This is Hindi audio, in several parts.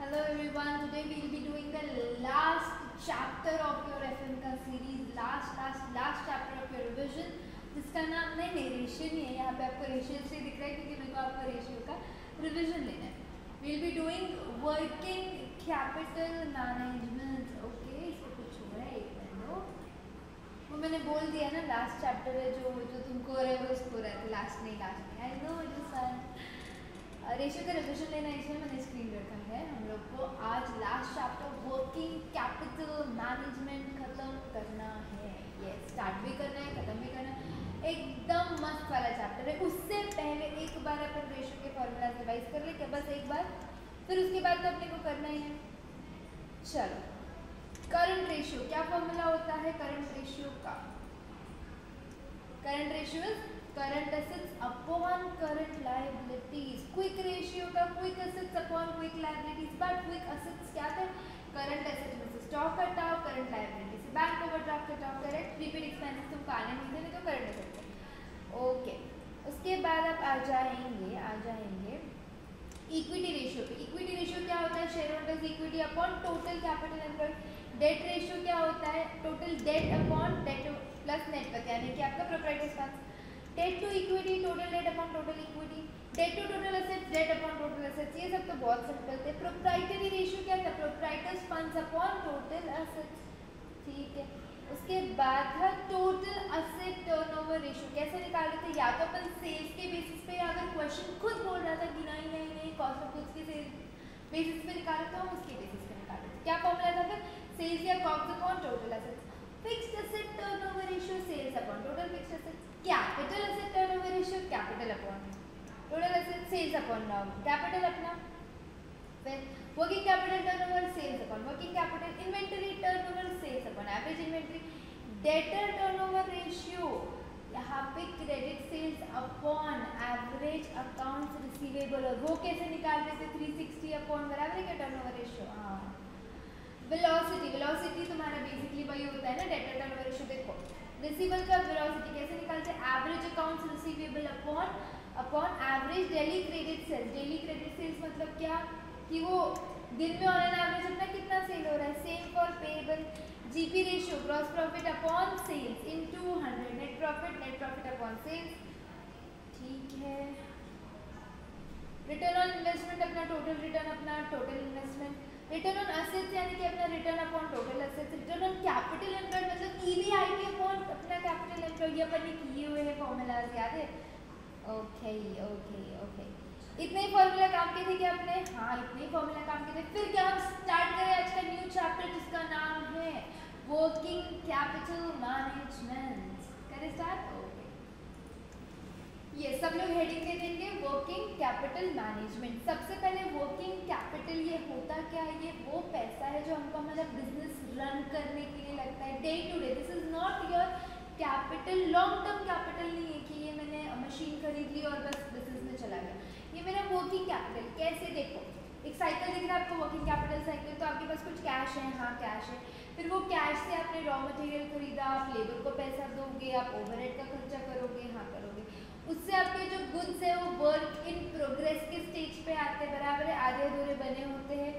Hello everyone. Today we will be doing the last chapter of your FMCA series. Last chapter of your revision. जिसका नाम नहीं रेशियो नहीं है, यहाँ पे आपको रेशियो इसलिए दिख रहा है क्योंकि मेरे को आपको रेशियो का रिविजन लेना है. We will be doing working capital management. Okay, इसको कुछ हो रहा है एक मिनट. वो मैंने बोल दिया ना लास्ट चैप्टर है जो तुमको हो रहा है वो इसको हो रहा है. लास्ट नहीं. I know it is fun. Ratio का रिविजन लेना इसलिए मैंने स्क्रीन रखा है. हम लोग को आज last chapter working capital management खत्म करना है. ये स्टार्ट भी करना है, खत्म भी करना है. एकदम मस्त वाला चैप्टर है. उससे पहले एक बार अपन रेशियो के फॉर्मूला रिवाइज कर ले क्या, बस एक बार. फिर उसके बाद तो अपने को करना ही है. चलो, करंट रेशियो क्या फॉर्मूला होता है करंट रेशियो का? Current ratio is current assets upon current liabilities. Quick ratio का quick assets upon quick liabilities. But quick assets क्या थे? करंट assets में से स्टॉक हटाओ, करंट लाइबिलिटी से बैंक ओवरड्राफ्ट हटाओ, करेक्ट. प्रीपेड एक्सपेंसेस तुमको आने नहीं थे तो करंट assets. ओके, उसके बाद आप आ जाएंगे इक्विटी रेशियो पे. इक्विटी रेशियो क्या होता है? Shareholders equity upon total capital employed. Debt ratio क्या होता है? Total debt upon debt plus net worth, यानी कि आपका proprietors funds. Debt to equity total debt upon total equity. Debt to total assets debt upon total assets. ये सब तो बहुत सिंपल थे. प्रोप्राइटरी रेशियो क्या था? Proprietors funds upon total assets. ठीक है. उसके बाद था टोटल एसेट टर्नओवर रेशियो. कैसे निकाले थे? या तो अपन सेल्स के बेसिस पे, अगर क्वेश्चन खुद बोल रहा था कि नहीं कॉस्ट ऑफ गुड्स के सेल्स बेसिस पे निकाले तो हम उसके बेसिस पे निकाले थे. क्या फॉर्मूला था फिर? सेल्स या cost upon total assets. Fixed asset turnover ratio sales upon total fixed assets. Capital asset turnover ratio capital upon total asset sales upon capital अपना. फिर working capital turnover sales upon working capital. Inventory turnover sales upon average inventory. Debtor turnover ratio यहाँ पे credit sales upon average accounts receivable. और वो कैसे निकालते थे? 360 अपॉन बराबर है क्या टर्नओवर रेशियो. हाँ. वेलोसिटी तुम्हारा बेसिकली वही होता है ना डेटर टर्नओवर रेशियो. देखो रिसीवेबल का वेलोसिटी कैसे निकालते हैं? Average accounts receivable upon average daily credit sales. Daily credit sales मतलब क्या कि वो दिन में ऑन एन एवरेज अपना कितना सेल हो रहा है. Same for payable. GP ratio gross profit upon sales into 100. Net profit upon sales. ठीक है. रिटर्न ऑन इन्वेस्टमेंट अपना टोटल रिटर्न अपना total investment. Return on assets यानी कि अपना return upon total assets. Return on capital employed मतलब ईवीआईपी अपॉन अपना कैपिटल एम्प्लॉयड. ये अपन ने किए हुए हैं फॉर्मूलाज, याद है? ओके. इतने ही फॉर्मूला काम के थे क्या अपने? हाँ, इतने ही फॉर्मूला काम के थे. फिर क्या हम स्टार्ट करें आज का न्यू चैप्टर जिसका नाम है वर्किंग कैपिटल मैनेजमेंट. करें स्टार्ट? ये सब लोग हेडिंग दे देंगे वर्किंग कैपिटल मैनेजमेंट. सबसे पहले वर्किंग कैपिटल ये होता क्या है? ये वो पैसा है जो हमको हमारा बिजनेस रन करने के लिए लगता है day to day. This is not your capital. Long term capital नहीं है कि ये मैंने मशीन खरीद ली और बस बिजनेस में चला गया. ये मेरा वर्किंग कैपिटल. कैसे? देखो एक साइकिल दिख रहा है आपको, वर्किंग कैपिटल साइकिल. तो आपके पास कुछ कैश है. हाँ, कैश है. फिर वो कैश से आपने रॉ मटेरियल खरीदा, आप लेबर को पैसा दोगे, आप ओवरहेड का खर्चा करोगे. हाँ, करोगे. उससे आपके जो गुड्स है वो वर्क इन प्रोग्रेस के स्टेज पे आते हैं, बराबर है. आधे अधूरे बने होते हैं.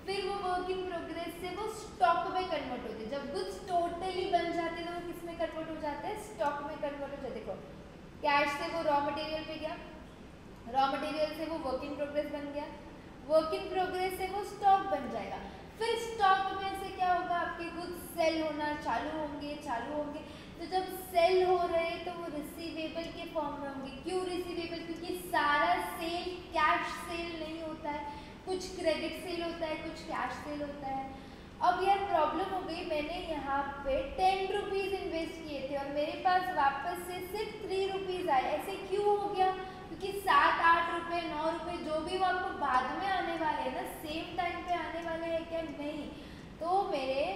फिर वो वर्क इन प्रोग्रेस से वो स्टॉक में कन्वर्ट होते हैं. जब गुड्स टोटली बन जाते हैं तो वो किस में कन्वर्ट हो जाते हैं? स्टॉक में कन्वर्ट हो जाते. देखो कैश से वो रॉ मटेरियल पे गया, रॉ मटेरियल से वो वर्क इन प्रोग्रेस बन गया, वर्क इन प्रोग्रेस से वो स्टॉक बन जाएगा. फिर स्टॉक में से क्या होगा? आपके गुड्स सेल होना चालू होंगे. तो जब सेल हो रहे हैं तो वो रिसीवेबल के फॉर्म में होंगे. क्यों रिसीवेबल? क्योंकि सारा सेल कैश सेल नहीं होता है. कुछ क्रेडिट सेल होता है, कुछ कैश सेल होता है. अब यार प्रॉब्लम हो गई. मैंने यहाँ पे 10 रुपीज़ इन्वेस्ट किए थे और मेरे पास वापस से सिर्फ 3 रुपीज़ आए. ऐसे क्यों हो गया? क्योंकि 7-8 रुपये 9 रुपये जो भी वो आपको बाद में आने वाले हैं ना, सेम टाइम पे आने वाले हैं क्या? नहीं. तो मेरे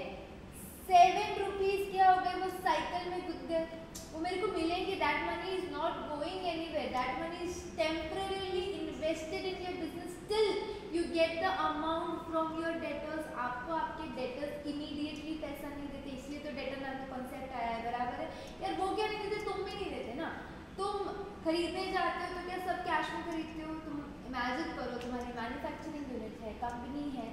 7 रुपीज़ क्या हो गए? वो साइकिल में घुस गए. वो मेरे को मिलेंगे. That money is not going anywhere. That money is temporarily invested in your business. Still you get the amount from your debtors. आपको आपके डेटर्स इमीडिएटली पैसा नहीं देते, इसलिए तो डेटर नाम का कॉन्सेप्ट आया है, बराबर है यार. वो क्या नहीं देते? तुम भी नहीं देते ना. तुम खरीदने जाते हो तो क्या सब कैश में खरीदते हो? तुम इमेजिन करो तुम्हारी मैन्युफैक्चरिंग यूनिट है, कंपनी है,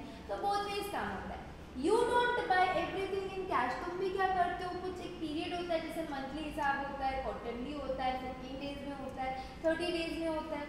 हिसाब होता है, क्वार्टरली होता है, 15 डेज में होता है, 30 डेज में होता है,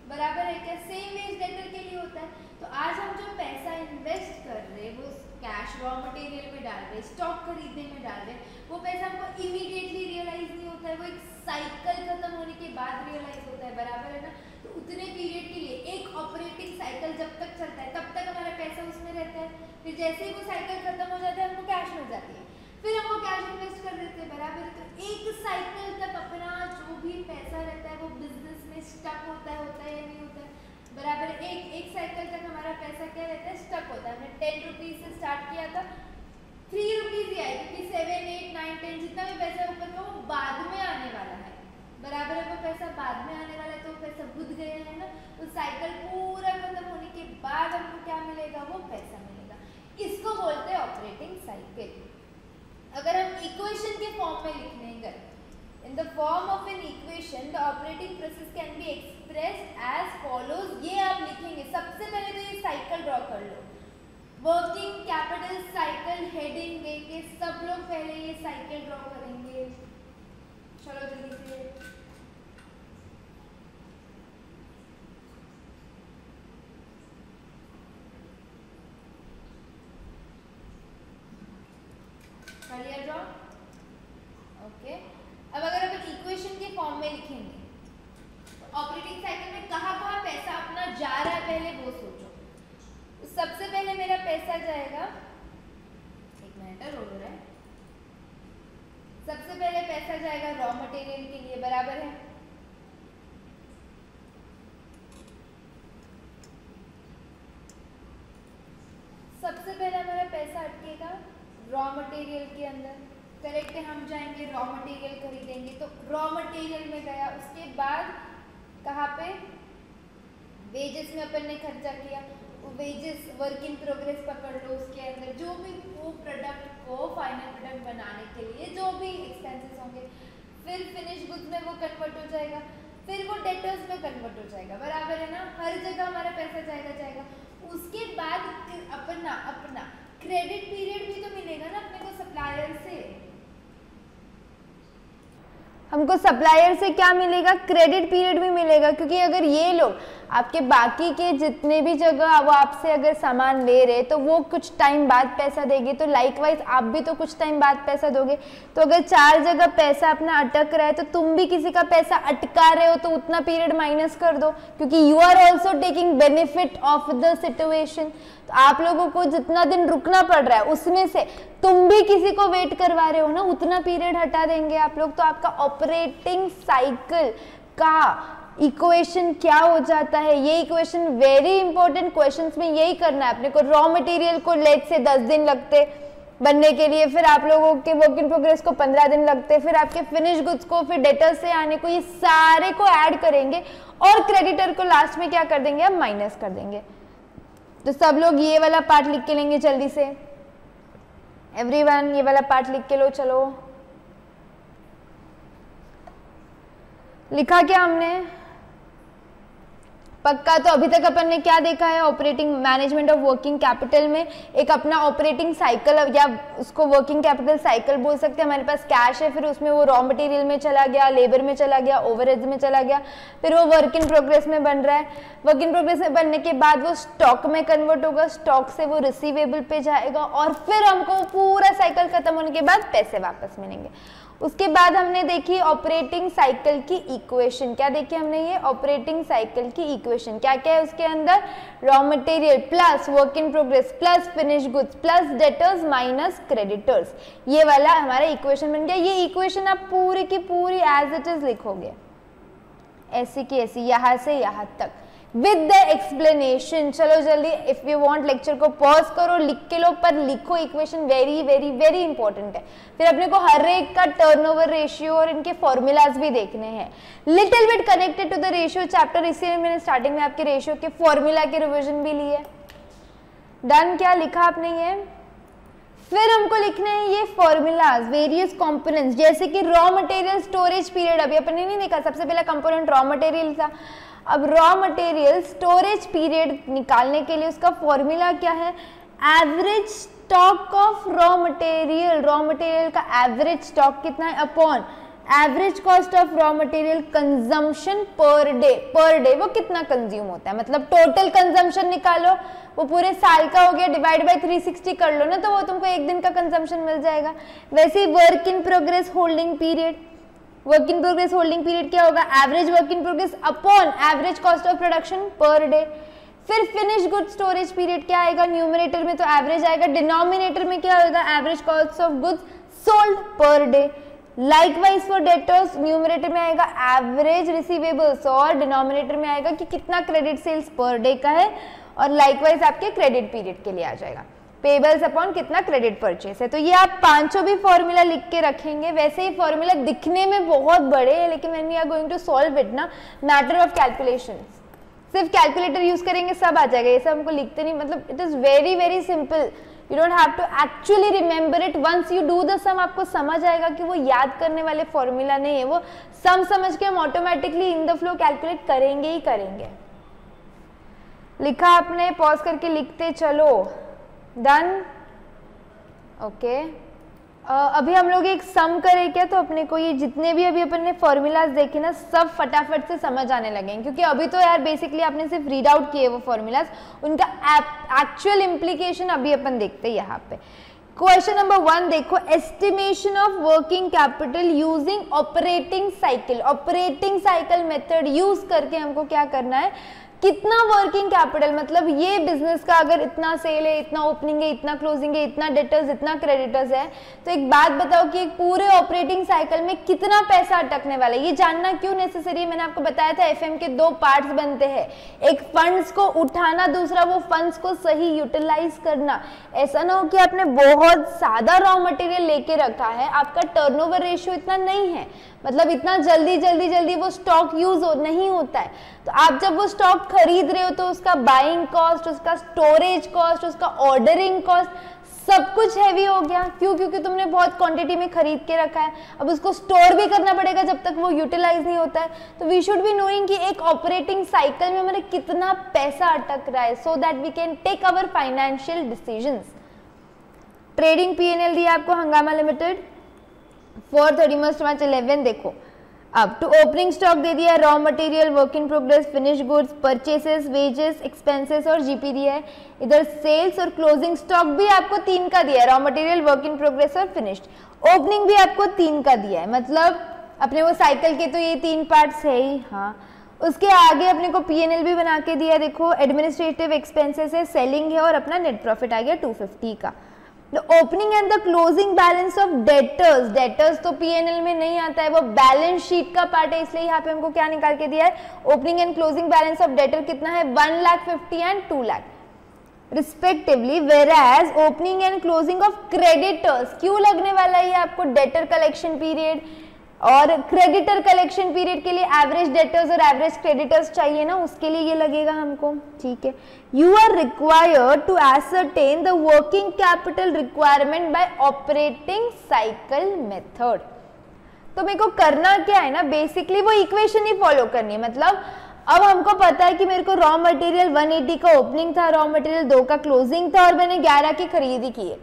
बराबर है क्या? सेम वेज डेटर के लिए होता है। तो आज हम जो पैसा इन्वेस्ट कर रहे हैं वो कैश रॉ मटेरियल में डाल रहे हैं, स्टॉक खरीदने में डाल रहे हैं, वो पैसा हमको इमीडिएटली रियलाइज नहीं होता है, वो एक साइकिल खत्म होने के बाद रियलाइज होता है, बराबर है ना? तो उतने पीरियड के लिए एक ऑपरेटिंग साइकिल जब तक चलता है तब तक हमारा पैसा उसमें रहता है, फिर जैसे ही वो साइकिल खत्म हो जाता है हमको कैश मिल जाती है, फिर हम वो कैश इन्वेस्ट कर देते हैं, बराबर है? तो एक साइकिल तक अपना जो भी पैसा रहता है वो बिजनेस में स्टक होता है या नहीं होता है, बराबर? एक साइकिल तक हमारा पैसा क्या रहता है? स्टक होता है। हमने 10 रुपीज से स्टार्ट किया था, 3 रुपीज ही आए, क्योंकि 7, 8, 9, 10 जितना भी पैसा ऊपर का वो बाद में आने वाला है, बराबर है? वो पैसा बाद में आने वाला है, तो पैसा बुझ गया है ना, तो साइकिल पूरा खत्म होने के बाद हमको क्या मिलेगा? वो पैसा मिलेगा। इसको बोलते हैं ऑपरेटिंग साइकिल। अगर हम इक्वेशन के फॉर्म में लिखने गए, in the form of an equation the operating process can be expressed as follows, ये आप लिखेंगे। सबसे पहले तो ये साइकिल ड्रॉ कर लो, वर्किंग कैपिटल साइकिल हेडिंग देके सब लोग पहले ये साइकिल ड्रॉ करेंगे। चलो जल्दी से, कर लिया ड्रॉ? ओके। अब अगर अपन इक्वेशन के फॉर्म में लिखेंगे तो ऑपरेटिंग साइकिल में कहाँ पैसा अपना जा रहा है पहले वो सोचो। तो सबसे पहले मेरा पैसा जाएगा, एक मिनट रोल हो रहा है, सबसे पहले पैसा जाएगा रॉ मटेरियल के लिए, बराबर है? सबसे पहले हमारा पैसा अटकेगा रॉ मटेरियल के अंदर, करेक्ट है? हम जाएंगे रॉ मटेरियल खरीदेंगे, तो रॉ मटेरियल में गया, उसके बाद कहाँ पे? वेजेस में अपन ने खर्चा किया, वेजेस वर्क इन प्रोग्रेस पकड़ लो, उसके अंदर जो भी वो प्रोडक्ट को फाइनल प्रोडक्ट बनाने के लिए जो भी एक्सपेंसेस होंगे, फिर फिनिश गुड्स में वो कन्वर्ट हो जाएगा, फिर वो डेटर्स में कन्वर्ट हो जाएगा, बराबर है ना? हर जगह हमारा पैसा जाएगा। उसके बाद अपना क्रेडिट पीरियड भी तो मिलेगा ना अपने को सप्लायर से। हमको सप्लायर से क्या मिलेगा? क्रेडिट पीरियड भी मिलेगा, क्योंकि अगर ये लोग आपके बाकी के जितने भी जगह वो आपसे अगर सामान ले रहे तो वो कुछ टाइम बाद पैसा देंगे, तो लाइकवाइज आप भी तो कुछ टाइम बाद पैसा दोगे। तो अगर 4 जगह पैसा अपना अटक रहा है तो तुम भी किसी का पैसा अटका रहे हो, तो उतना पीरियड माइनस कर दो, क्योंकि you are also taking benefit of the situation. तो आप लोगों को जितना दिन रुकना पड़ रहा है उसमें से तुम भी किसी को वेट करवा रहे हो ना, उतना पीरियड हटा देंगे आप लोग। तो आपका ऑपरेटिंग साइकिल का इक्वेशन क्या हो जाता है? ये इक्वेशन वेरी इंपॉर्टेंट, क्वेश्चंस में यही करना है अपने को। रॉ मटेरियल को लेट से 10 दिन लगते बनने के लिए, फिर आप लोगों के वर्क इन प्रोग्रेस को 15 दिन लगते, फिर आपके फिनिश गुड्स को, फिर डेटर्स से आने को, ये सारे को ऐड करेंगे और क्रेडिटर को लास्ट में क्या कर देंगे? हम माइनस कर देंगे। तो सब लोग ये वाला पार्ट लिख के लेंगे जल्दी से, एवरीवन ये वाला पार्ट लिख के लो। चलो लिखा क्या हमने? पक्का? तो अभी तक अपन ने क्या देखा है? Operating management of working capital में एक अपना ऑपरेटिंग साइकिल, या उसको वर्किंग कैपिटल साइकिल बोल सकते हैं। हमारे पास कैश है, फिर उसमें वो रॉ मटेरियल में चला गया, लेबर में चला गया, ओवरहेड्स में चला गया, फिर वो वर्क इन प्रोग्रेस में बन रहा है। वर्क इन प्रोग्रेस में बनने के बाद वो स्टॉक में कन्वर्ट होगा, स्टॉक से वो रिसीवेबल पे जाएगा, और फिर हमको पूरा साइकिल खत्म होने के बाद पैसे वापस मिलेंगे। उसके बाद हमने देखी ऑपरेटिंग साइकिल की इक्वेशन। क्या देखी हमने? ये ऑपरेटिंग साइकिल की इक्वेशन क्या क्या है उसके अंदर? Raw material plus work in progress plus finish goods plus debtors minus creditors, ये वाला हमारा इक्वेशन बन गया। ये इक्वेशन आप पूरी की पूरी एज इट इज लिखोगे, ऐसी की ऐसी, यहाँ से यहाँ तक विद द एक्सप्लेनेशन। चलो जल्दी, इफ यू वांट लेक्चर को पॉज करो, लिख के लो, पर लिखो equation, very very very important है। फिर अपने को हर एक का टर्नओवर रेशियो और इनके फॉर्मूलाज भी देखने हैं, little bit connected to the ratio chapter, इसीलिए मैंने स्टार्टिंग में आपके रेशियो के फॉर्मूला के रिविजन भी लिए। डन? क्या लिखा आपने ये? फिर हमको लिखना है ये फॉर्मूलाज, वेरियस कंपोनेंट्स, जैसे कि रॉ मटेरियल स्टोरेज पीरियड। अभी अपन ने नहीं देखा, सबसे पहला कंपोनेंट रॉ मटेरियल था। अब रॉ मटेरियल स्टोरेज पीरियड निकालने के लिए उसका फॉर्मूला क्या है? Average stock of raw material. Raw material का एवरेज स्टॉक कितना है? Upon average cost of raw material consumption per day वो कितना कंज्यूम होता है, मतलब टोटल कंजम्पशन निकालो, वो पूरे साल का हो गया, डिवाइड बाय 360 कर लो ना, तो वो तुमको एक दिन का कंजम्पशन मिल जाएगा। वैसे ही work in progress holding period, work in progress holding period क्या होगा, average work in progress upon average cost of production per day. फिर फिनिश गुड स्टोरेज पीरियड क्या आएगा, न्यूमरेटर में तो एवरेज आएगा, डिनोमिनेटर में क्या होगा, average cost of goods sold per day. Likewise for debtors, numerator में आएगा एवरेज रिसीवेबल्स और डिनोमिनेटर में आएगा कि कितना क्रेडिट सेल्स पर डे का है, और लाइकवाइज आपके क्रेडिट पीरियड के लिए आ जाएगा पेबल्स अपॉन कितना क्रेडिट परचेस है। तो ये आप पांचों भी फॉर्मूला लिख के रखेंगे। वैसे ही फॉर्मूला दिखने में बहुत बड़े हैं, लेकिन when we are going to solve it ना, मैटर ऑफ कैलकुलेशंस, सिर्फ कैलकुलेटर यूज करेंगे सब आ जाएगा, ये सब हमको लिखते नहीं, मतलब it is very very simple, you don't have to actually remember it, once you do the sum आपको समझ आएगा कि वो याद करने वाले फॉर्मूला नहीं है, वो सम समझ के हम automatically in the flow calculate करेंगे ही करेंगे। लिखा आपने, पॉज करके लिखते चलो, डन, ओके। अभी हम लोग एक सम करें क्या, तो अपने को ये जितने भी अभी अपन ने फॉर्मूलाज देखे ना, सब फटाफट से समझ आने लगे, क्योंकि अभी तो यार बेसिकली आपने सिर्फ रीड आउट किए वो फॉर्मूलाज, उनका एक्चुअल इम्प्लीकेशन अभी अपन देखते हैं यहाँ पे। क्वेश्चन नंबर 1 देखो, estimation of working capital using operating cycle, operating cycle method use करके हमको क्या करना है, कितना वर्किंग कैपिटल, मतलब ये बिजनेस का अगर इतना सेल है, इतना ओपनिंग है, इतना क्लोजिंग है, इतना डेटर्स, इतना क्रेडिटर्स है, तो एक बात बताओ कि एक पूरे ऑपरेटिंग साइकिल में कितना पैसा अटकने वाला है। ये जानना क्यों नेसेसरी है, मैंने आपको बताया था एफएम के 2 पार्ट्स बनते हैं, एक फंड्स को उठाना, दूसरा वो फंड्स को सही यूटिलाइज करना। ऐसा ना हो कि आपने बहुत ज्यादा रॉ मटेरियल लेके रखा है, आपका टर्नओवर रेशियो इतना नहीं है, मतलब इतना जल्दी वो स्टॉक यूज नहीं होता है, तो आप जब वो स्टॉक खरीद रहे हो तो उसका बाइंग कॉस्ट, उसका स्टोरेज कॉस्ट, उसका ऑर्डरिंग कॉस्ट सब कुछ हैवी हो गया। क्यों? क्योंकि तुमने बहुत क्वांटिटी में खरीद के रखा है, अब उसको स्टोर भी करना पड़ेगा जब तक वो यूटिलाइज नहीं होता है। तो वी शुड बी नोइंग कि एक ऑपरेटिंग साइकिल में हमारे कितना पैसा अटक रहा है, so that we can take our financial decisions. Trading P&L दिया आपको हंगामा लिमिटेड फॉर 31 मार्च 11। देखो अब टू ओपनिंग स्टॉक दे दिया, raw material, work in progress, finish goods, purchases, wages, expenses और जीपी दिया है। इधर सेल्स और क्लोजिंग स्टॉक भी आपको 3 का दिया है, raw material, work in progress और फिनिश्ड। ओपनिंग भी आपको 3 का दिया है, मतलब अपने वो साइकिल के तो ये 3 पार्ट्स है ही। हाँ, उसके आगे अपने को P&L भी बना के दिया, देखो एडमिनिस्ट्रेटिव एक्सपेंसेस है, सेलिंग है और अपना नेट प्रॉफिट आ गया 250 का। The opening and the closing balance of debtors, debtors तो P&L में नहीं आता है, वो बैलेंस शीट का पार्ट है, इसलिए यहाँ पे हमको क्या निकाल के दिया है, opening and closing balance of debtor कितना है 1,50,000 and 2 lakh respectively. Average opening and closing of creditors क्यों लगने वाला है आपको, डेटर कलेक्शन पीरियड और क्रेडिटर कलेक्शन पीरियड के लिए एवरेज डेटर्स और एवरेज क्रेडिटर्स चाहिए ना, उसके लिए ये लगेगा हमको। ठीक है, you are required to ascertain the working capital requirement by operating cycle method. तो मेरे को करना क्या है ना, बेसिकली वो इक्वेशन ही फॉलो करनी है। मतलब अब हमको पता है कि मेरे को रॉ मटेरियल 180 का ओपनिंग था, रॉ मटेरियल 2 का क्लोजिंग था और मैंने 11 की खरीदी की है,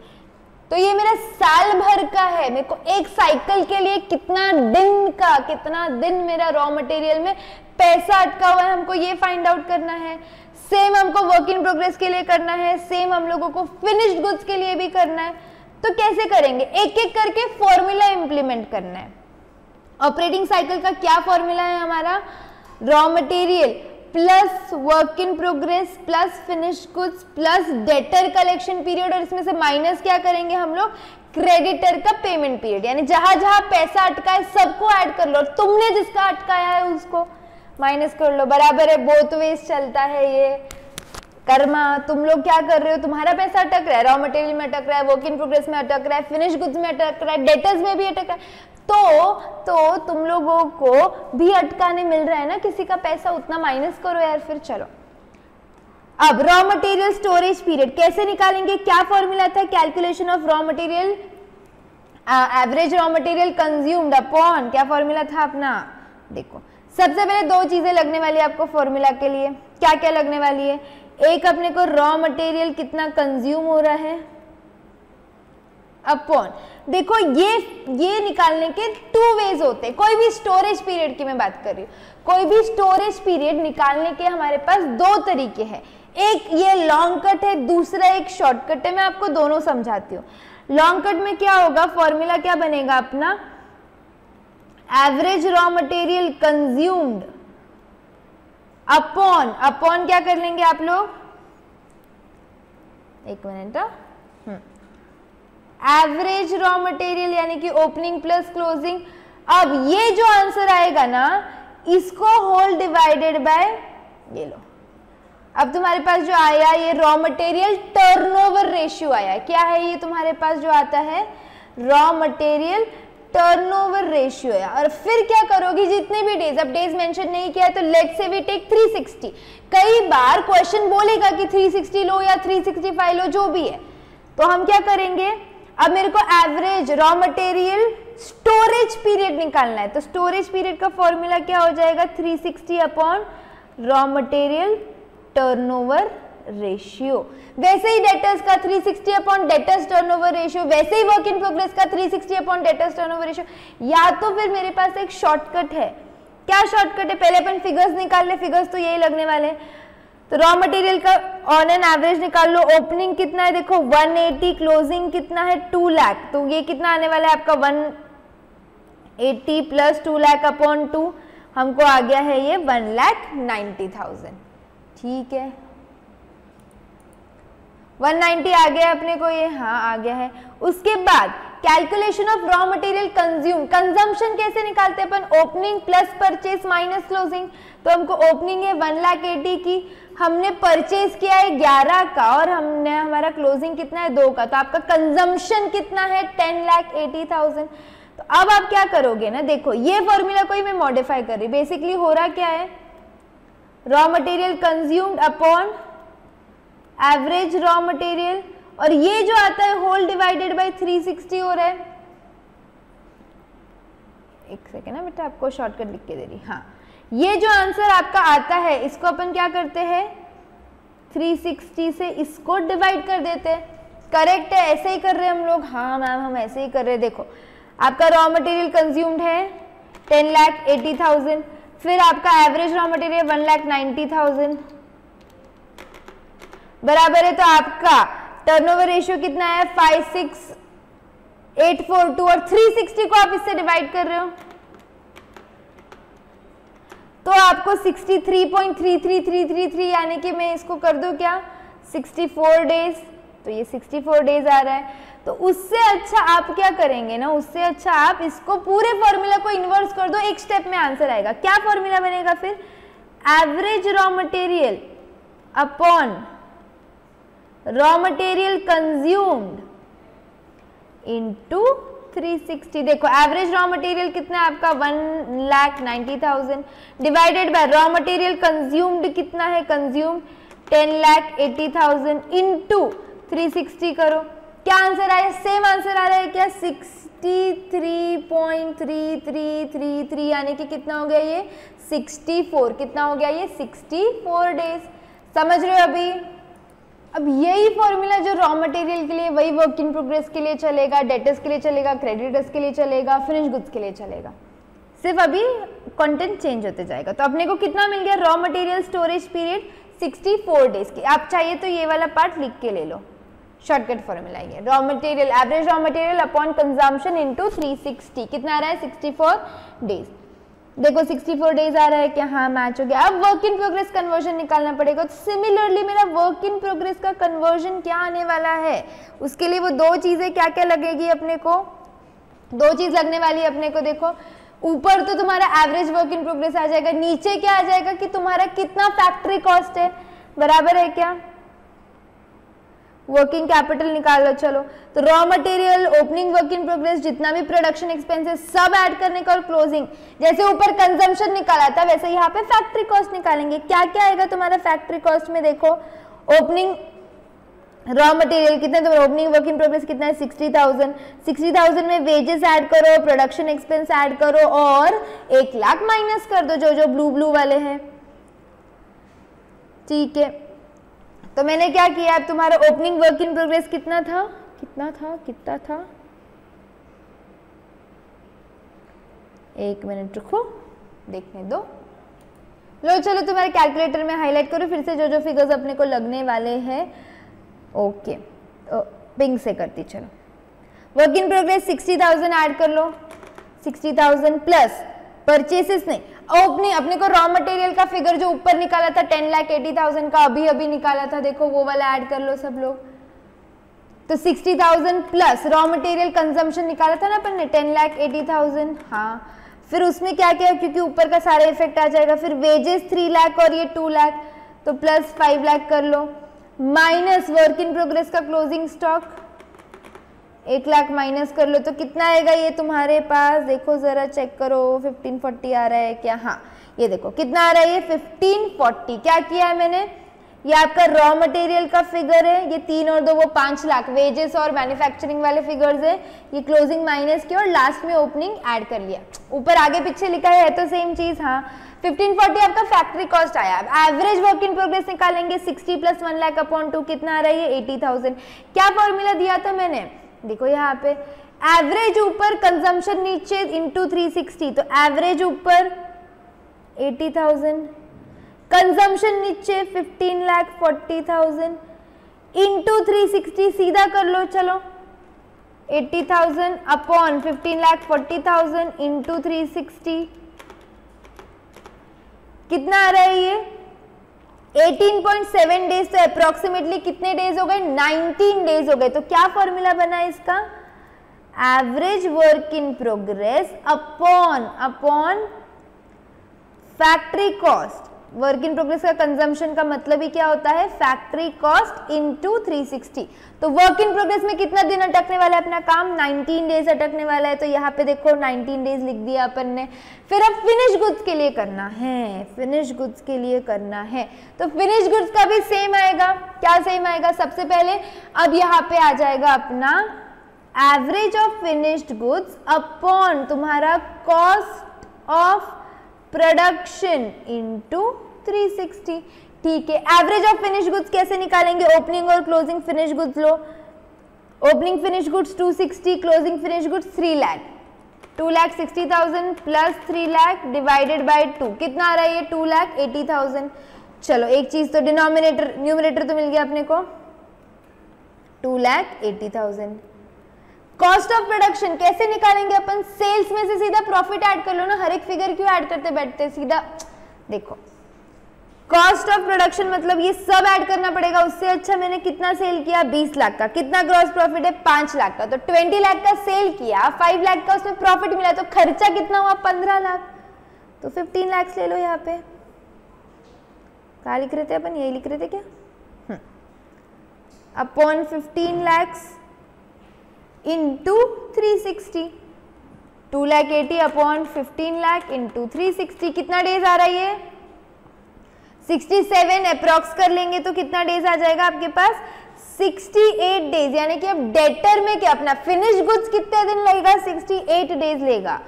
तो ये मेरा साल भर का है। मेरे को एक साइकिल के लिए कितना दिन मेरा रॉ मटेरियल में पैसा अटका हुआ है, हमको ये फाइंड आउट करना है। सेम हमको वर्क इन प्रोग्रेस के लिए करना है, सेम हम लोगों को फिनिश्ड गुड्स के लिए भी करना है। तो कैसे करेंगे, एक एक करके फॉर्मूला इंप्लीमेंट करना है। ऑपरेटिंग साइकिल का क्या फॉर्मूला है हमारा, raw material plus work in progress plus finished goods plus debtor collection period, और इसमें से माइनस क्या करेंगे हम लोग, क्रेडिटर का पेमेंट पीरियड। यानी जहां जहां पैसा अटका है सबको ऐड कर लो, तुमने जिसका अटकाया है उसको माइनस कर लो। बराबर है, बोथ वेज चलता है ये कर्मा। तुम लोग क्या कर रहे हो, तुम्हारा पैसा अटक रहा है, रॉ मटेरियल में अटक रहा है, वर्क इन प्रोग्रेस में अटक रहा है, फिनिश गुड्स में अटक रहा है, डेटर्स में भी अटक रहा है, तो तुम लोगों को भी अटकाने मिल रहा है ना किसी का पैसा, उतना माइनस करो यार। फिर चलो अब रॉ मटेरियल स्टोरेज पीरियड कैसे निकालेंगे, क्या फॉर्मूला था, calculation of raw material, average raw material consumed upon, क्या फॉर्मूला था अपना, देखो सबसे पहले 2 चीजें लगने वाली है आपको फॉर्मूला के लिए। क्या क्या लगने वाली है, एक अपने को रॉ मटेरियल कितना कंज्यूम हो रहा है, अपॉन, देखो ये निकालने के 2 वेज होते हैं। कोई भी स्टोरेज पीरियड की मैं बात कर रही हूँ, कोई भी स्टोरेज पीरियड निकालने के हमारे पास 2 तरीके हैं, एक ये लॉन्ग कट है, दूसरा एक शॉर्टकट है। मैं आपको दोनों समझाती हूँ। लॉन्ग कट में क्या होगा, फॉर्मूला क्या बनेगा अपना, average raw material consumed upon क्या कर लेंगे आप लोग, एक मिनट, एवरेज रॉ मटेरियल यानी कि ओपनिंग प्लस क्लोजिंग। अब ये जो आंसर आएगा ना, इसको होल डिवाइडेड बाय ये लो। अब तुम्हारे पास जो आया ये रॉ मटेरियल टर्नओवर रेशियो आया। क्या है ये तुम्हारे पास जो आता है, रॉ मटेरियल टर्नओवर रेशियो है। और फिर क्या करोगी, जितने भी डेज, अब डेज मेंशन नहीं किया है तो लेट से वी टेक 360। कई बार क्वेश्चन बोलेगा कि 360 लो या 365 लो, जो भी है, तो हम क्या करेंगे, अब मेरे को average raw material storage period निकालना है, तो स्टोरेज पीरियड का फॉर्मूला क्या हो जाएगा, 360 upon raw material turnover ratio. वैसे ही डेटर्स का 360 अपॉन डेटर्स टर्नओवर रेशियो, वैसे ही वर्क इन प्रोग्रेस का 360 अपॉन डेटर्स टर्नओवर रेशियो। या तो फिर मेरे पास एक शॉर्टकट है। क्या शॉर्टकट है, पहले अपन फिगर्स निकाल ले, फिगर्स तो यही लगने वाले हैं। तो रॉ मटेरियल का ऑन एन एवरेज निकाल लो। ओपनिंग कितना है देखो 180, क्लोजिंग कितना है 2 लाख, तो ये कितना आने वाला है आपका 180 प्लस 2 लाख अपॉन 2, हमको आ गया है ये 1,90,000। ठीक है, 190 आ गया अपने को ये, हाँ आ गया है। उसके बाद calculation of raw material consume, consumption कैसे निकालते हैं अपन, opening plus purchase minus closing. तो हमको ओपनिंग है 1,80,000 की, हमने परचेज किया है 11 का, और हमने हमारा क्लोजिंग कितना है 2 का, तो आपका कंजम्पशन कितना है 10,80,000। तो अब आप क्या करोगे ना, देखो ये फॉर्मूला को ही मैं मॉडिफाई कर रही, बेसिकली हो रहा क्या है, raw material consumed upon average raw material, और ये जो आता है होल डिवाइडेड बाय 360 हो रहा है। एक सेकेंड ना बेटा, आपको शॉर्टकट लिख के दे रही, हाँ ये जो आंसर आपका आता है इसको अपन क्या करते हैं, 360 से इसको डिवाइड कर देते हैं। करेक्ट है, ऐसे ही कर रहे हैं हम लोग, हाँ मैम हम ऐसे ही कर रहे हैं। देखो आपका रॉ मटेरियल कंज्यूम्ड है 10,80,000, फिर आपका एवरेज रॉ मटेरियल 1,90,000 बराबर है, तो आपका टर्नओवर रेशियो कितना है 56842, और 360 को आप इससे डिवाइड कर रहे हो तो आपको 63.33333, यानी कि मैं इसको कर दूं क्या 64 डेज, तो ये 64 डेज आ रहा है। तो उससे अच्छा आप क्या करेंगे ना, उससे अच्छा आप इसको पूरे फॉर्मूला को इन्वर्स कर दो, एक स्टेप में आंसर आएगा। क्या फॉर्मूला बनेगा फिर, average raw material upon raw material consumed into 360। देखो एवरेज रॉ मटेरियल कितना है आपका 1,90,000 divided by raw material consumed कितना है, कंज्यूम्ड 10,80,000 इनटू 360 करो, क्या आंसर आया, सेम आंसर आ रहा है क्या 63.3333, यानी कि कितना हो गया ये 64, कितना हो गया ये 64 डेज। समझ रहे हो अभी। अब यही फॉर्मूला जो रॉ मटेरियल के लिए, वही वर्क इन प्रोग्रेस के लिए चलेगा, डेटर्स के लिए चलेगा, क्रेडिटर्स के लिए चलेगा, फिनिश गुड्स के लिए चलेगा, सिर्फ अभी कंटेंट चेंज होते जाएगा। तो अपने को कितना मिल गया, raw material storage period 64 days की। आप चाहिए तो ये वाला पार्ट लिख के ले लो, शॉर्टकट फॉर्मूला है raw material, average raw material upon consumption into 360, कितना आ रहा है 64 डेज। देखो 64 डेज आ रहा है क्या, हाँ मैच हो गया। अब वर्क इन प्रोग्रेस कन्वर्जन निकालना पड़ेगा। तो सिमिलरली मेरा वर्क इन प्रोग्रेस का कन्वर्जन क्या आने वाला है, उसके लिए वो 2 चीजें क्या क्या लगेगी अपने को, 2 चीज लगने वाली है अपने को। देखो ऊपर तो तुम्हारा एवरेज वर्क इन प्रोग्रेस आ जाएगा, नीचे क्या आ जाएगा कि तुम्हारा कितना फैक्ट्री कॉस्ट है, बराबर है क्या, वर्किंग कैपिटल निकाल लो। चलो तो raw material, opening work in progress, जितना भी प्रोडक्शन एक्सपेंसेस सब ऐड करने का, और क्लोजिंग, जैसे ऊपर कंजम्पशन निकाला था वैसे यहाँ पे फैक्ट्री कॉस्ट निकालेंगे। क्या क्या आएगा तुम्हारा फैक्ट्री कॉस्ट में, देखो ओपनिंग रॉ मटेरियल कितना, तो ओपनिंग वर्क इन प्रोग्रेस कितना है 60,000, 60,000 में वेजेस ऐड करो, प्रोडक्शन एक्सपेंस ऐड करो, और 1 लाख माइनस कर दो जो ब्लू वाले हैं। ठीक है, तो मैंने क्या किया, अब तुम्हारा ओपनिंग वर्क इन प्रोग्रेस कितना था, कितना था, एक मिनट रुको, देखने दो। लो चलो तुम्हारे कैलकुलेटर में हाईलाइट करो फिर से जो जो फिगर्स अपने को लगने वाले हैं। ओके, पिंक से करती चलो। वर्क इन प्रोग्रेस 60,000 ऐड कर लो, 60,000 प्लस परचेसेस नहीं, ओपनिंग अपने को रॉ मटेरियल का फिगर जो ऊपर निकाला था 10,80,000 का, अभी निकाला था, देखो वो वाला ऐड कर लो सब लोग। तो 60,000 प्लस रॉ मटेरियल कंजम्पशन निकाला था ना अपन ने 10,80,000। हाँ, फिर उसमें क्या क्या, क्योंकि ऊपर का सारा इफेक्ट आ जाएगा, फिर वेजेस 3 लाख और ये 2 लाख, तो प्लस 5 लाख कर लो, माइनस वर्क इन प्रोग्रेस का क्लोजिंग स्टॉक 1 लाख माइनस कर लो, तो कितना आएगा ये तुम्हारे पास, देखो जरा चेक करो 1540 आ रहा है क्या। हाँ, ये देखो कितना आ रहा है, ये 1540। क्या किया है मैंने, ये आपका रॉ मटेरियल का फिगर है, ये 3 और 2 वो 5 लाख, वेजेस और मैन्युफैक्चरिंग वाले फिगर्स है, ये क्लोजिंग माइनस किया और लास्ट में ओपनिंग ऐड कर लिया। ऊपर आगे पीछे लिखा है तो सेम चीज। हाँ, 1540 आपका फैक्ट्री कॉस्ट आया। अब एवरेज वर्क इन प्रोग्रेस निकालेंगे, 60 प्लस 1 लाख अपॉन 2 कितना आ रहा है, ये 80,000। क्या फॉर्मूला दिया था मैंने, देखो यहाँ पे एवरेज ऊपर कंजम्पशन नीचे इंटू 360, तो एवरेज ऊपर 80,000, कंजम्पशन नीचे 15,40,000 इंटू 360, सीधा कर लो चलो, 80,000 अपॉन 15,40,000 इंटू 360 कितना आ रहा है ये 18.7 डेज। तो अप्रोक्सीमेटली कितने डेज हो गए, 19 डेज हो गए। तो क्या फॉर्मूला बना इसका, average work in progress upon factory cost. Work in progress का कंजम्पशन का मतलब ही क्या होता है, फैक्ट्री कॉस्ट इनटू 360। तो वर्क इन प्रोग्रेस में कितना दिन अटकने वाला है अपना काम, 19 डेज अटकने वाला है। तो यहाँ पे देखो 19 डेज लिख दिया अपन ने। फिर अब फिनिश गुड्स के लिए करना है, फिनिश गुड्स के लिए करना है, तो फिनिश गुड्स का भी सेम आएगा। क्या सेम आएगा, सबसे पहले अब यहाँ पे आ जाएगा अपना average of finished goods upon तुम्हारा कॉस्ट ऑफ प्रोडक्शन इनटू 360। ठीक है, एवरेज ऑफ फिनिश गुड्स कैसे निकालेंगे, ओपनिंग और closing finish goods low. Opening finish goods 260, closing finish goods 3 lakh, 2,60,000 plus 3 lakh divided by 2 कितना आ रहा है ये 2,80,000। चलो एक चीज तो डिनोमिनेटर न्यूमरेटर तो मिल गया अपने को 2,80,000। कॉस्ट ऑफ प्रोडक्शन कैसे निकालेंगे अपन, सेल्स में से सीधा प्रॉफिट ऐड कर लो ना, हर एक फिगर क्यों ऐड करते बैठते, सीधा देखो कॉस्ट ऑफ प्रोडक्शन मतलब ये सब ऐड करना पड़ेगा। उससे अच्छा मैंने कितना सेल किया 20 लाख का, कितना ग्रॉस प्रॉफिट है 5 लाख का, तो 20 लाख का सेल किया, 5 लाख का उसमें प्रॉफिट मिला, तो खर्चा कितना हुआ 15 लाख, तो 15 लाख ले लो। यहाँ पे क्या लिख रहे थे अपन, यही लिख रहे थे क्या, upon 15 lakhs into 360, 2,80,000 upon 15 lakh into 360 कितना डेज आ रहा है ये 67 अप्रॉक्स कर लेंगे तो कितना डेज आ जाएगा आपके पास 68 डेज। यानी कि अब डेटर में क्या अपना फिनिश गुड्स कितने दिन लगेगा 68 डेज लेगा।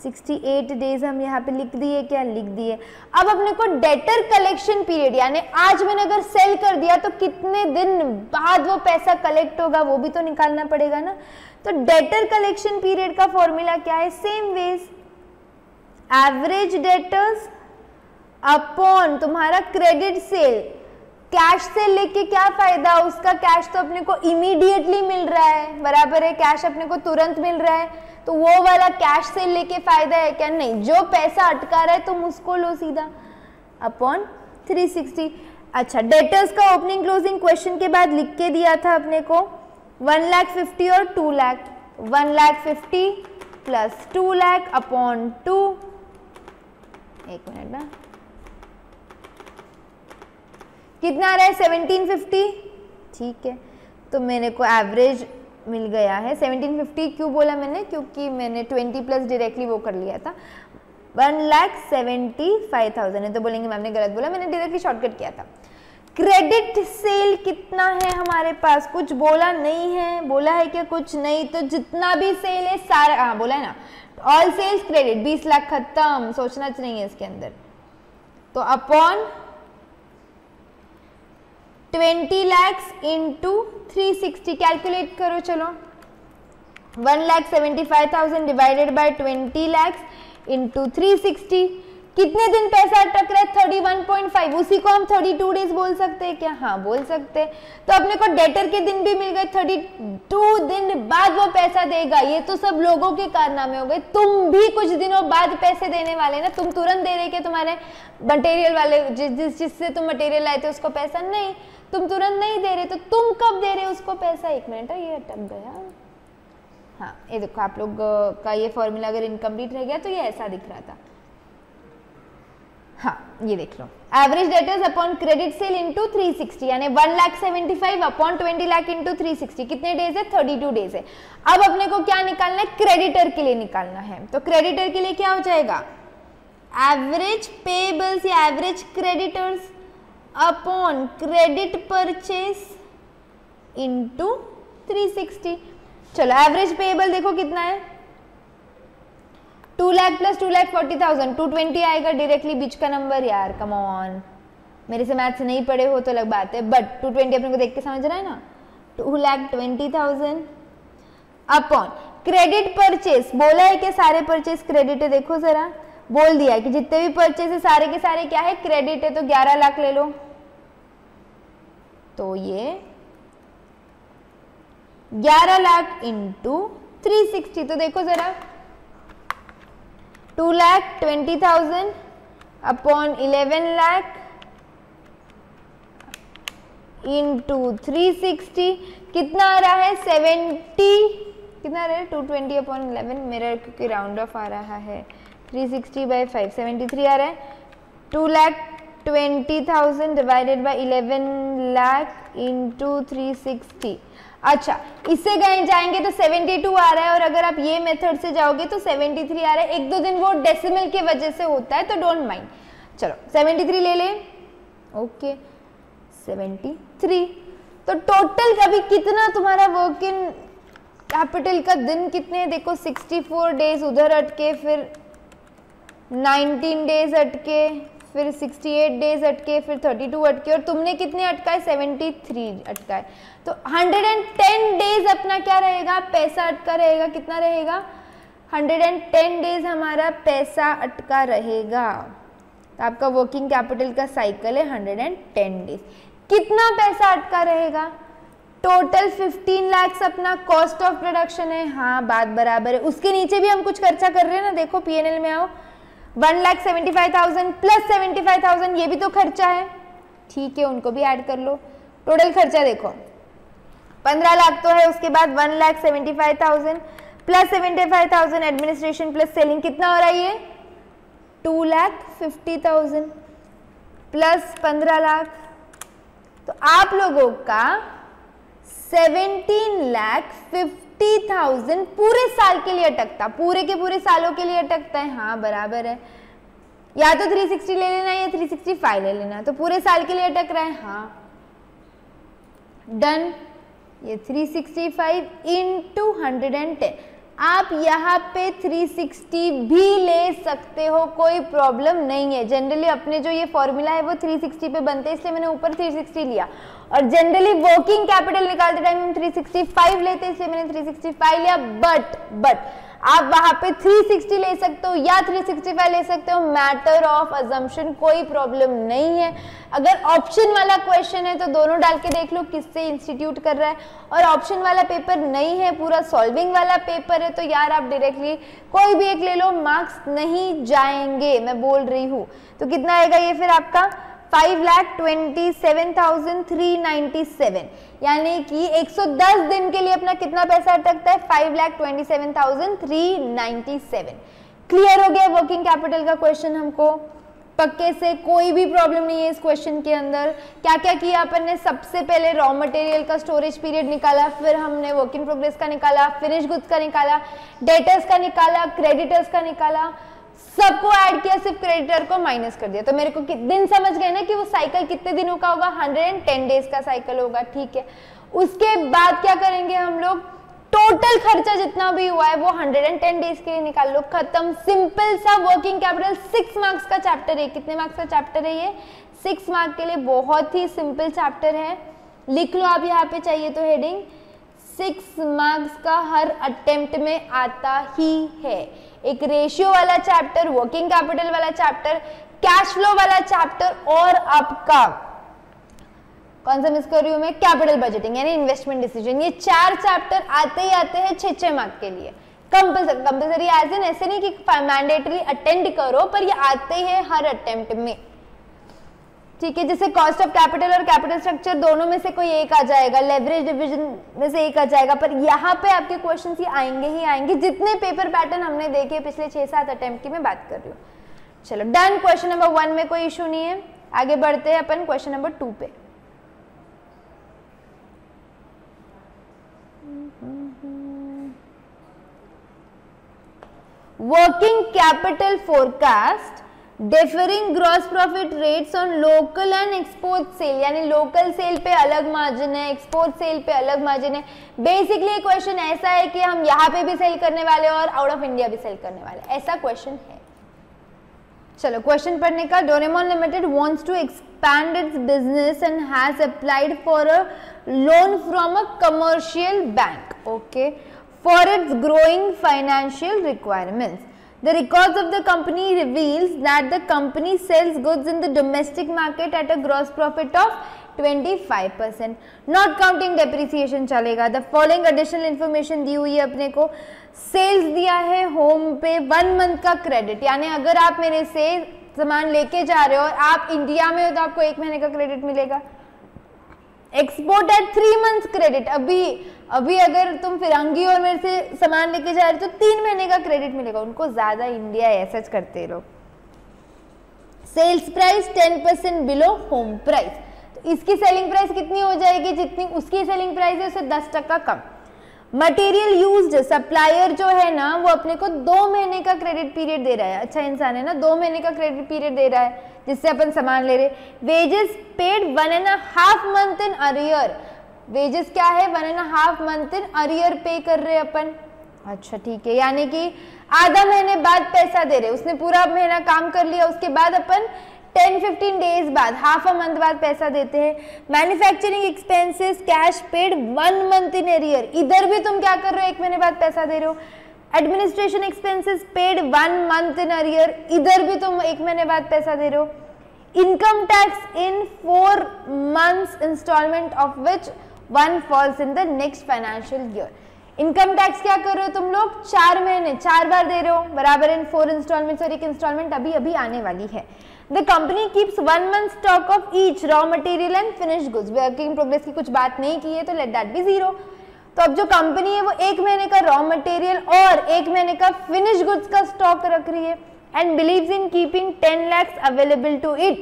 68 डेज हम यहाँ पे लिख दिए, क्या लिख दिए। अब अपने को डेटर कलेक्शन पीरियड यानी आज मैंने अगर सेल कर दिया तो कितने दिन बाद वो पैसा कलेक्ट होगा वो भी तो निकालना पड़ेगा ना। तो डेटर कलेक्शन पीरियड का फॉर्मूला क्या है, same ways average debtors upon तुम्हारा क्रेडिट सेल। कैश सेल लेके क्या फायदा, उसका कैश तो अपने को इमीडिएटली मिल रहा है, बराबर है, कैश अपने को तुरंत मिल रहा है, तो वो वाला कैश सेल लेके फायदा है क्या, नहीं। जो पैसा अटका रहा है तुम उसको लो सीधा अपॉन 360। अच्छा, डेटर्स का ओपनिंग क्लोजिंग क्वेश्चन के बाद लिख के दिया था अपने को 1,50,000 और 2 लाख, 1,50,000 प्लस 2 लाख अपॉन 2, एक मिनट ना, कितना आ रहा है 1750। ठीक है, तो मेरे को एवरेज मिल गया है 1750। क्यों बोला मैंने, क्योंकि मैंने 20 प्लस डायरेक्टली वो कर लिया था। 1,75,000 है तो बोलेंगे मैम ने गलत बोला, मैंने डायरेक्टली शॉर्टकट किया था। क्रेडिट सेल कितना है हमारे पास, कुछ बोला नहीं है, बोला है क्या कुछ नहीं, तो जितना भी सेल है सारा, हाँ बोला है ना, ऑल सेल्स क्रेडिट 20 लाख खत्म, सोचना नहीं है इसके अंदर। तो अपॉन 20 lakhs इंटू 360 कैलकुलेट करो चलो, 1,75,000 डिवाइडेड बाय 20 lakhs इंटू 360, कितने दिन पैसा अटक रहा है 31.5, उसी को हम 32 डेज बोल सकते हैं क्या? हाँ बोल सकते हैं। तो अपने को डेटर के दिन भी मिल गए, 32 दिन बाद वो पैसा देगा। ये तो सब लोगों के कारनामे हो गए, तुम भी कुछ दिनों बाद पैसे देने वाले ना, तुम तुरंत दे रहे कि तुम्हारे मटेरियल वाले जिससे तुम मटेरियल लाए थे उसको पैसा, नहीं तुम तुरंत नहीं दे रहे, तो तुम कब दे रहे उसको पैसा? एक मिनट ये अटक गया। हाँ ये देखो आप लोग का ये फॉर्मूला अगर इनकम्प्लीट रह गया तो ये ऐसा दिख रहा था। हाँ ये देख लो, average debtors upon credit sale into 360, यानी 1,75,000 अपॉन 20 लाख इंटू 360, कितने डेज है? 32 डेज है। अब अपने को क्या निकालना है? क्रेडिटर के लिए निकालना है। तो क्रेडिटर के लिए क्या हो जाएगा? एवरेज पेबल्स या average creditors upon credit purchase into 360। चलो एवरेज पेबल देखो कितना है, 2 लाख प्लस 2,40,000, 220 आएगा डायरेक्टली, बीच का नंबर यार, कम ऑन, मेरे से मैथ्स नहीं पढ़े हो तो अलग बात है, बट 220 अपने को देख के समझ रहा है ना, 2,20,000 अपॉन क्रेडिट परचेस, बोला है कि सारे परचेस क्रेडिट है, देखो जरा बोल दिया है कि जितने भी परचेस है सारे के सारे क्या है? क्रेडिट है, तो 11 लाख ले लो। तो ये 11 लाख इंटू 360, तो देखो जरा 2,20,000 अपॉन 11 लाख इंटू 360, कितना आ रहा है? 70, कितना आ रहा है? 220 अपॉन 11, मेरा क्योंकि राउंड ऑफ आ रहा है, 360 बाई 5, 73 आ रहा है। 2,20,000 डिवाइडेड बाई 11 लाख इंटू 360, अच्छा इससे गए जाएंगे तो 72 आ रहा है, और अगर आप ये मेथड से जाओगे तो 73 आ रहा है। एक दो दिन वो डेसिमल की वजह से होता है तो डोंट माइंड, चलो 73 ले लें, ओके 73। तो टोटल कभी कितना तुम्हारा वर्किंग कैपिटल का दिन कितने हैं? देखो 64 डेज उधर अटके, फिर 19 डेज अटके, फिर 68 डेज अटके, फिर 32 अटके, और तुमने कितने अटकाए? 73 अटकाए। तो 110 डेज अपना क्या रहेगा? पैसा अटका रहेगा। कितना रहेगा? 110 डेज हमारा पैसा अटका रहेगा। तो आपका वर्किंग कैपिटल का साइकिल है 110 डेज। कितना पैसा अटका रहेगा? टोटल 15 लाख अपना कॉस्ट ऑफ प्रोडक्शन है, हाँ बात बराबर है। उसके नीचे भी हम कुछ खर्चा कर रहे हैं ना, देखो P&L में आओ, 1,75,000 प्लस 75,000 ये भी तो खर्चा है, ठीक है उनको भी ऐड कर लो। टोटल खर्चा देखो 15 लाख तो है, उसके बाद 1,75,000 प्लस 75,000 एडमिनिस्ट्रेशन प्लस सेलिंग, कितना हो रहा है ये? 2,50,000 प्लस 15 लाख, तो आप लोगों का 17,50,000 पूरे साल के लिए अटकता, पूरे के पूरे सालों के लिए अटकता है, हाँ बराबर है। या तो 360 ले लेना या 365 ले लेना, तो पूरे साल के लिए अटक रहा है, हाँ डन। ये 365 इंटू 110, आप यहाँ पे 360 भी ले सकते हो, कोई प्रॉब्लम नहीं है। जनरली अपने जो ये फॉर्मूला है वो 360 पे बनते हैं, इसलिए मैंने ऊपर 360 लिया, और जनरली वर्किंग कैपिटल निकालते टाइम हम 365 लेते हैं, इसलिए मैंने 365 लिया। बट आप वहां पे 360 ले सकते हो या 365 ले सकते हो, मैटर ऑफ अजम्पशन, कोई प्रॉब्लम नहीं है। अगर ऑप्शन वाला क्वेश्चन है तो दोनों डाल के देख लो किससे इंस्टीट्यूट कर रहा है, और ऑप्शन वाला पेपर नहीं है, पूरा सॉल्विंग वाला पेपर है, तो यार आप डायरेक्टली कोई भी एक ले लो, मार्क्स नहीं जाएंगे, मैं बोल रही हूँ। तो कितना आएगा ये फिर आपका? 5,27,397, यानी कि 110 दिन के लिए अपना कितना पैसा अटकता है? 5,27,397। क्लियर हो गया वर्किंग कैपिटल का क्वेश्चन हमको पक्के से, कोई भी प्रॉब्लम नहीं है इस क्वेश्चन के अंदर। क्या क्या किया अपन ने? सबसे पहले रॉ मटेरियल का स्टोरेज पीरियड निकाला, फिर हमने वर्क इन प्रोग्रेस का निकाला, फिनिश गुड्स का निकाला, डेटर्स का निकाला, क्रेडिटर्स का निकाला, सबको ऐड किया, सिर्फ क्रेडिटर को माइनस कर दिया। तो मेरे को दिन समझ गए ना कि वो साइकिल कितने दिनों का होगा? 110 डेज का साइकिल होगा, ठीक है। उसके बाद क्या करेंगे हम लोग? टोटल खर्चा जितना भी हुआ है वो 110 डेज के लिए निकाल लो, खत्म। सिंपल सा वर्किंग कैपिटल, 6 मार्क्स का चैप्टर है। कितने मार्क्स का चैप्टर है ये? 6 मार्क के लिए बहुत ही सिंपल चैप्टर है, लिख लो आप यहाँ पे चाहिए तो हेडिंग, 6 मार्क्स का हर अटेम्प्ट में आता ही है। एक रेशियो वाला चैप्टर, वर्किंग कैपिटल वाला चैप्टर, कैश फ्लो वाला चैप्टर और आपका कौन सा मिस कर रही हूं मैं, कैपिटल बजटिंग यानी इन्वेस्टमेंट डिसीजन। ये 4 चैप्टर आते ही आते हैं 6 मार्क के लिए कंपल्सरी, एज इन ऐसे नहीं कि मैंडेटरी अटेंड करो, पर ये आते ही है हर अटेम्प्ट में, ठीक है। जैसे कॉस्ट ऑफ कैपिटल और कैपिटल स्ट्रक्चर दोनों में से कोई एक आ जाएगा, लेवरेज डिवीजन में से एक आ जाएगा, पर यहाँ पे आपके क्वेश्चन ही आएंगे ही आएंगे। जितने पेपर पैटर्न हमने देखे पिछले 6-7 अटेम्प्ट की मैं बात कर रही हूँ। चलो डन, क्वेश्चन नंबर 1 में कोई इशू नहीं है, आगे बढ़ते हैं अपन क्वेश्चन नंबर 2 पे। Working capital forecast differing gross profit rates on local and export cell, यानी लोकल सेल पे अलग मार्जिन है, एक्सपोर्ट सेल पे अलग मार्जिन है। बेसिकली क्वेश्चन ऐसा है कि हम यहाँ पे भी सेल करने वाले और आउट ऑफ इंडिया भी सेल करने वाले, ऐसा क्वेश्चन है। चलो क्वेश्चन पढ़ने का, Doraemon limited wants to expand its business and has applied for a loan from a commercial bank, okay, for its growing financial requirements. The records of the company reveals that the company sells goods in the domestic market at a gross profit of 25%, not counting depreciation चलेगा। The following additional information दी हुई है अपने को, सेल्स दिया है होम पे 1 मंथ का क्रेडिट, यानी अगर आप मेरे से सामान लेके जा रहे हो और आप इंडिया में हो तो आपको 1 महीने का क्रेडिट मिलेगा। एक्सपोर्ट एट 3 मंथ्स क्रेडिट, अभी अगर तुम फिरंगी और मेरे से सामान लेके जा रहे हो तो 3 महीने का क्रेडिट मिलेगा, उनको ज्यादा इंडिया ऐसा करते लोग। Sales price 10% below home price, तो इसकी सेलिंग प्राइस कितनी हो जाएगी, जितनी उसकी सेलिंग प्राइस है उससे 10% कम। मटेरियल यूज्ड, सप्लायर जो है ना वो अपने को 2 महीने का क्रेडिट पीरियड दे रहा है, अच्छा इंसान है ना, 2 महीने का क्रेडिट पीरियड दे रहा है जिससे अपन सामान ले रहे। Wages paid 1.5 month in arrear, wages क्या है 1.5 मंथ इन अरियर पे कर रहे अपन, अच्छा ठीक है, यानी कि आधा महीने बाद पैसा दे रहे, उसने पूरा महीना काम कर लिया उसके बाद अपन 10-15 डेज बाद, हाफ अ मंथ बाद पैसा देते हैं। Manufacturing expenses cash paid 1 month in arrear, इधर भी तुम क्या कर रहे हो 1 महीने बाद पैसा दे रहे हो। Administration expenses paid 1 month in arrear, इधर भी तुम 1 महीने बाद पैसा दे रहे हो। Income tax in 4 months instalment of which 1 falls in the next financial year. Income tax क्या कर रहे हो तुम लोग 4 महीने 4 बार दे रहे हो, बराबर इन 4 इंस्टॉलमेंट्स और 1 इंस्टॉलमेंट अभी आने वाली है। The company keeps 1 month stock of each raw material and finished goods. Working progress की कुछ बात नहीं की है तो let that be 0। तो अब जो कंपनी है वो 1 महीने का रॉ मटेरियल और 1 महीने का फिनिश गुड्स का स्टॉक रख रही है and believes in keeping 10 lakhs available to it,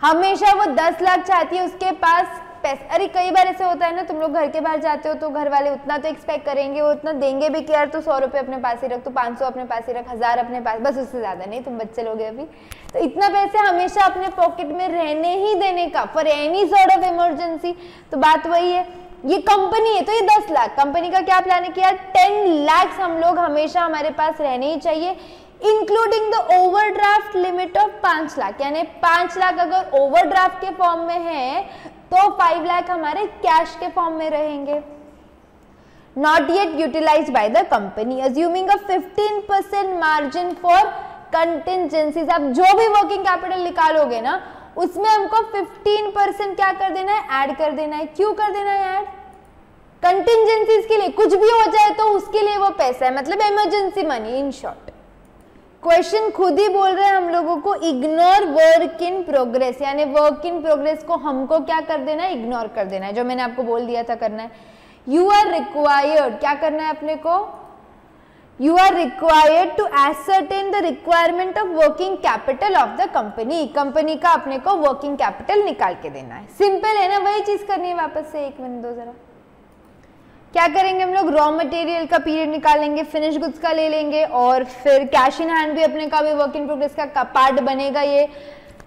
हमेशा वो 10 लाख चाहती है उसके पास पैसे। अरे कई बार ऐसे होता है ना, तुम लोग घर के बाहर जाते हो तो घर वाले उतना तो एक्सपेक्ट करेंगे, वो उतना देंगे भी कि यार तू 100 रुपये अपने पास ही रख, तो 500 अपने पास ही रख, 1000 अपने पास, बस उससे ज्यादा नहीं, तुम बच्चे लोग अभी, तो इतना पैसे हमेशा अपने पॉकेट में रहने ही देने का for any sort of emergency. तो बात वही है, ये कंपनी है तो ये 10 लाख, कंपनी का क्या प्लान है कि यार 10 lakhs हम लोग हमेशा हमारे पास रहने ही चाहिए, including the overdraft limit of 5 lakh, यानी 5 लाख अगर ओवरड्राफ्ट के फॉर्म में है तो 5 लाख हमारे कैश के फॉर्म में रहेंगे। Not yet utilised by the company, assuming a 15% margin for contingencies. अब जो भी वर्किंग कैपिटल निकालोगे ना उसमें हमको 15% क्या कर देना है, ऐड कर देना है। क्यों कर देना है ऐड? कंटिजेंसीज के लिए, कुछ भी हो जाए तो उसके लिए वो पैसा है, मतलब emergency money in short. Question खुद ही बोल रहे हैं हम लोगों को इग्नोर वर्क इन प्रोग्रेस, यानी वर्क इन प्रोग्रेस को हमको क्या कर देना है, इग्नोर कर देना है, जो मैंने आपको बोल दिया था करना है। यू आर रिक्वायर्ड, क्या करना है अपने को, you are required to ascertain the requirement of working capital of the company, company का अपने को वर्किंग कैपिटल निकाल के देना है। सिंपल है ना, वही चीज करनी है वापस से। 1 मिनट दो जरा, क्या करेंगे हम लोग, रॉ मटेरियल का पीरियड निकालेंगे, फिनिश गुड्स का ले लेंगे और फिर कैश इन हैंड भी अपने का भी वर्क इन प्रोग्रेस का पार्ट बनेगा। ये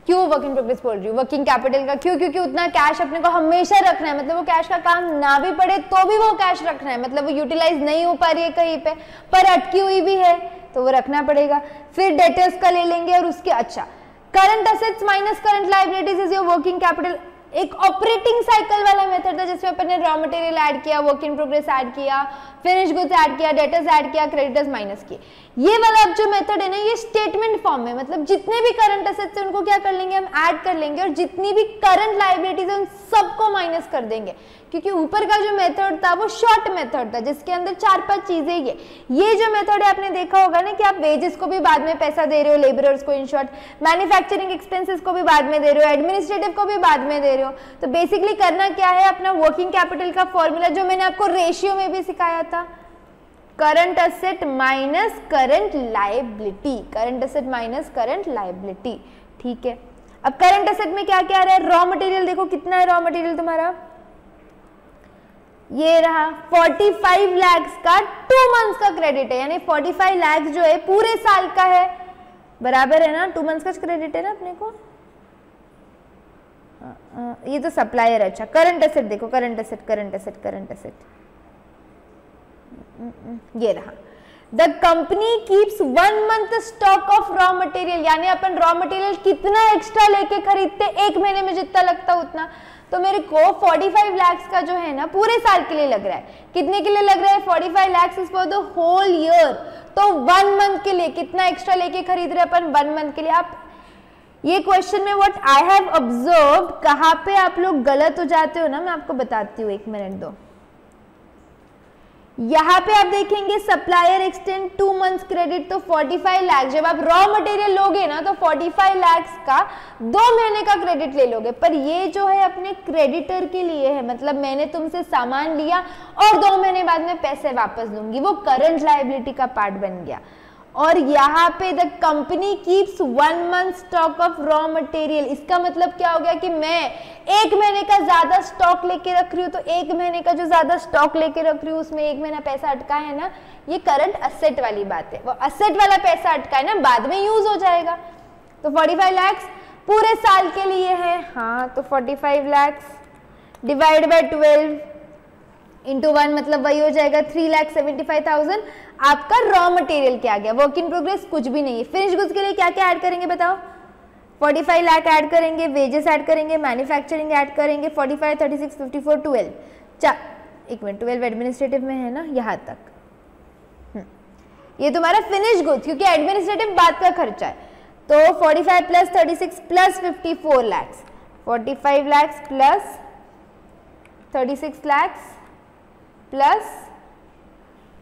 क्यों वर्क इन प्रोग्रेस बोल रही हूँ, वर्किंग कैपिटल का, क्यों, क्योंकि उतना कैश अपने को हमेशा रखना है, मतलब वो कैश का काम ना भी पड़े तो भी वो कैश रखना है, मतलब वो यूटिलाइज नहीं हो पा रही है कहीं पे पर अटकी हुई भी है तो वो रखना पड़ेगा। फिर डेटर्स का ले लेंगे और उसके, अच्छा current assets minus current liabilities is your working capital. एक ऑपरेटिंग साइकिल वाला मेथड था जिसमें अपन ने रॉ मटेरियल ऐड किया, वर्क इन प्रोग्रेस ऐड किया, फिनिश गुड्स ऐड किया, डेटर्स ऐड किया, क्रेडिटर्स माइनस किए। ये वाला अब जो मेथड है ना ये स्टेटमेंट फॉर्म में, मतलब जितने भी करंट असेट्स हैं उनको क्या कर लेंगे हम ऐड कर लेंगे और जितनी भी करंट लायबिलिटीज है उन सबको माइनस कर देंगे, क्योंकि ऊपर का जो मेथड था वो शॉर्ट मेथड था जिसके अंदर 4-5 चीजें ही है। ये जो मेथड है आपने देखा होगा ना कि आप वेजेस को भी बाद में पैसा दे रहे हो, लेबरर्स को इन शॉर्ट, मैन्युफैक्चरिंग एक्सपेंसेस को भी बाद में दे रहे हो, एडमिनिस्ट्रेटिव को भी बाद में दे रहे हो। तो बेसिकली करना क्या है, अपना वर्किंग कैपिटल का फॉर्मूला जो मैंने आपको रेशियो में भी सिखाया था, current asset minus current liability, current asset minus current liability. ठीक है, अब करंट असेट में क्या क्या आ रहा है, रॉ मटेरियल देखो कितना है रॉ मटेरियल तुम्हारा, ये रहा 45 लाख का 2 मंथ्स का क्रेडिट है, यानी 45 लाख जो है पूरे साल का है, बराबर है ना, 2 मंथ्स का क्रेडिट है ना अपने को। ये तो सप्लायर, अच्छा करंट असेट देखो, current asset current asset current asset ये रहा, the company keeps 1 month stock of raw material, यानी अपन रॉ मटेरियल कितना एक्स्ट्रा लेके खरीदते, 1 महीने में जितना लगता उतना। तो मेरे को 45 लाख का जो है ना पूरे साल के लिए लग रहा है, कितने के लिए लग रहा है, 45 lakh is for the whole year, तो 1 मंथ के लिए कितना एक्स्ट्रा लेके खरीद रहे अपन 1 मंथ के लिए। आप ये क्वेश्चन में व्हाट आई हैव ऑब्जर्व्ड, कहाँ पे आप लोग गलत हो जाते हो ना, मैं आपको बताती हूँ, 1 मिनट दो। यहाँ पे आप देखेंगे सप्लायर एक्सटेंड 2 मंथ्स क्रेडिट, तो 45 लाख, जब आप रॉ मटेरियल लोगे ना तो 45 लाख का 2 महीने का क्रेडिट ले लोगे, पर ये जो है अपने क्रेडिटर के लिए है, मतलब मैंने तुमसे सामान लिया और 2 महीने बाद में पैसे वापस दूंगी, वो करंट लायबिलिटी का पार्ट बन गया। और यहाँ पे the company keeps 1 month stock of raw material, इसका मतलब क्या हो गया कि मैं 1 महीने का ज्यादा स्टॉक लेके रख रही हूँ, तो 1 महीने का जो ज्यादा स्टॉक लेके रख रही हूँ उसमें 1 महीना पैसा अटका है ना, ये करंट असेट वाली बात है, वो असेट वाला पैसा अटका है ना, बाद में यूज हो जाएगा। तो 45 लाख पूरे साल के लिए है, हाँ, तो 45 लाख डिवाइड बाय 12 इंटू 1 मतलब वही हो जाएगा 3,75,000 आपका रॉ मटेरियल क्या आ गया, वर्क इन प्रोग्रेस कुछ भी नहीं है। फिनिश गुड्स के लिए क्या क्या ऐड करेंगे बताओ, 45 लाख ऐड करेंगे, वेजेस ऐड करेंगे, मैन्युफैक्चरिंग ऐड करेंगे, 45, 36, 54, 12, 1 मिनट 12 एडमिनिस्ट्रेटिव में है ना यहाँ तक, ये तुम्हारा फिनिश गुड्स, क्योंकि एडमिनिस्ट्रेटिव बाद का खर्चा है, तो 45 plus 36 plus 54 lakh, 45 lakh plus 36 lakh plus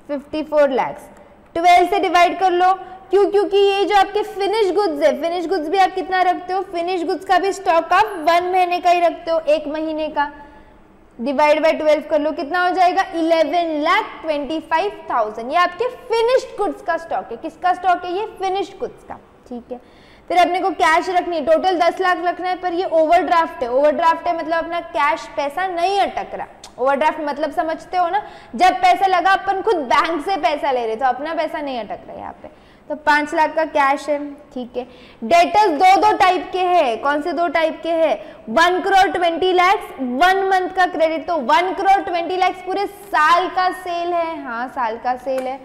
54 lakh, 12 से डिवाइड कर लो, क्यों, क्योंकि ये जो आपके फिनिश गुड्स है, फिनिश गुड्स भी आप कितना रखते हो, फिनिश गुड्स का भी स्टॉक आप 1 महीने का ही रखते हो, 1 महीने का, डिवाइड बाय 12 कर लो, कितना हो जाएगा 11,25,000, ये आपके फिनिश्ड गुड्स का स्टॉक है। किसका स्टॉक है, ये फिनिश्ड गुड्स का। ठीक है, फिर अपने को कैश रखनी है, टोटल 10 लाख रखना है, पर ये ओवरड्राफ्ट है, ओवरड्राफ्ट है मतलब अपना कैश पैसा नहीं अटक रहा, ओवरड्राफ्ट मतलब समझते हो ना, जब पैसा लगा अपन खुद बैंक से पैसा ले रहे, तो अपना पैसा नहीं अटक रहा है यहाँ पे, तो 5 लाख का कैश है। ठीक है, डेटर्स दो टाइप के हैं, कौन से 2 टाइप के हैं, 1 करोड़ 20 लाख 1 मंथ का क्रेडिट, तो 1 करोड़ 20 लाख पूरे साल का सेल है, हाँ साल का सेल है,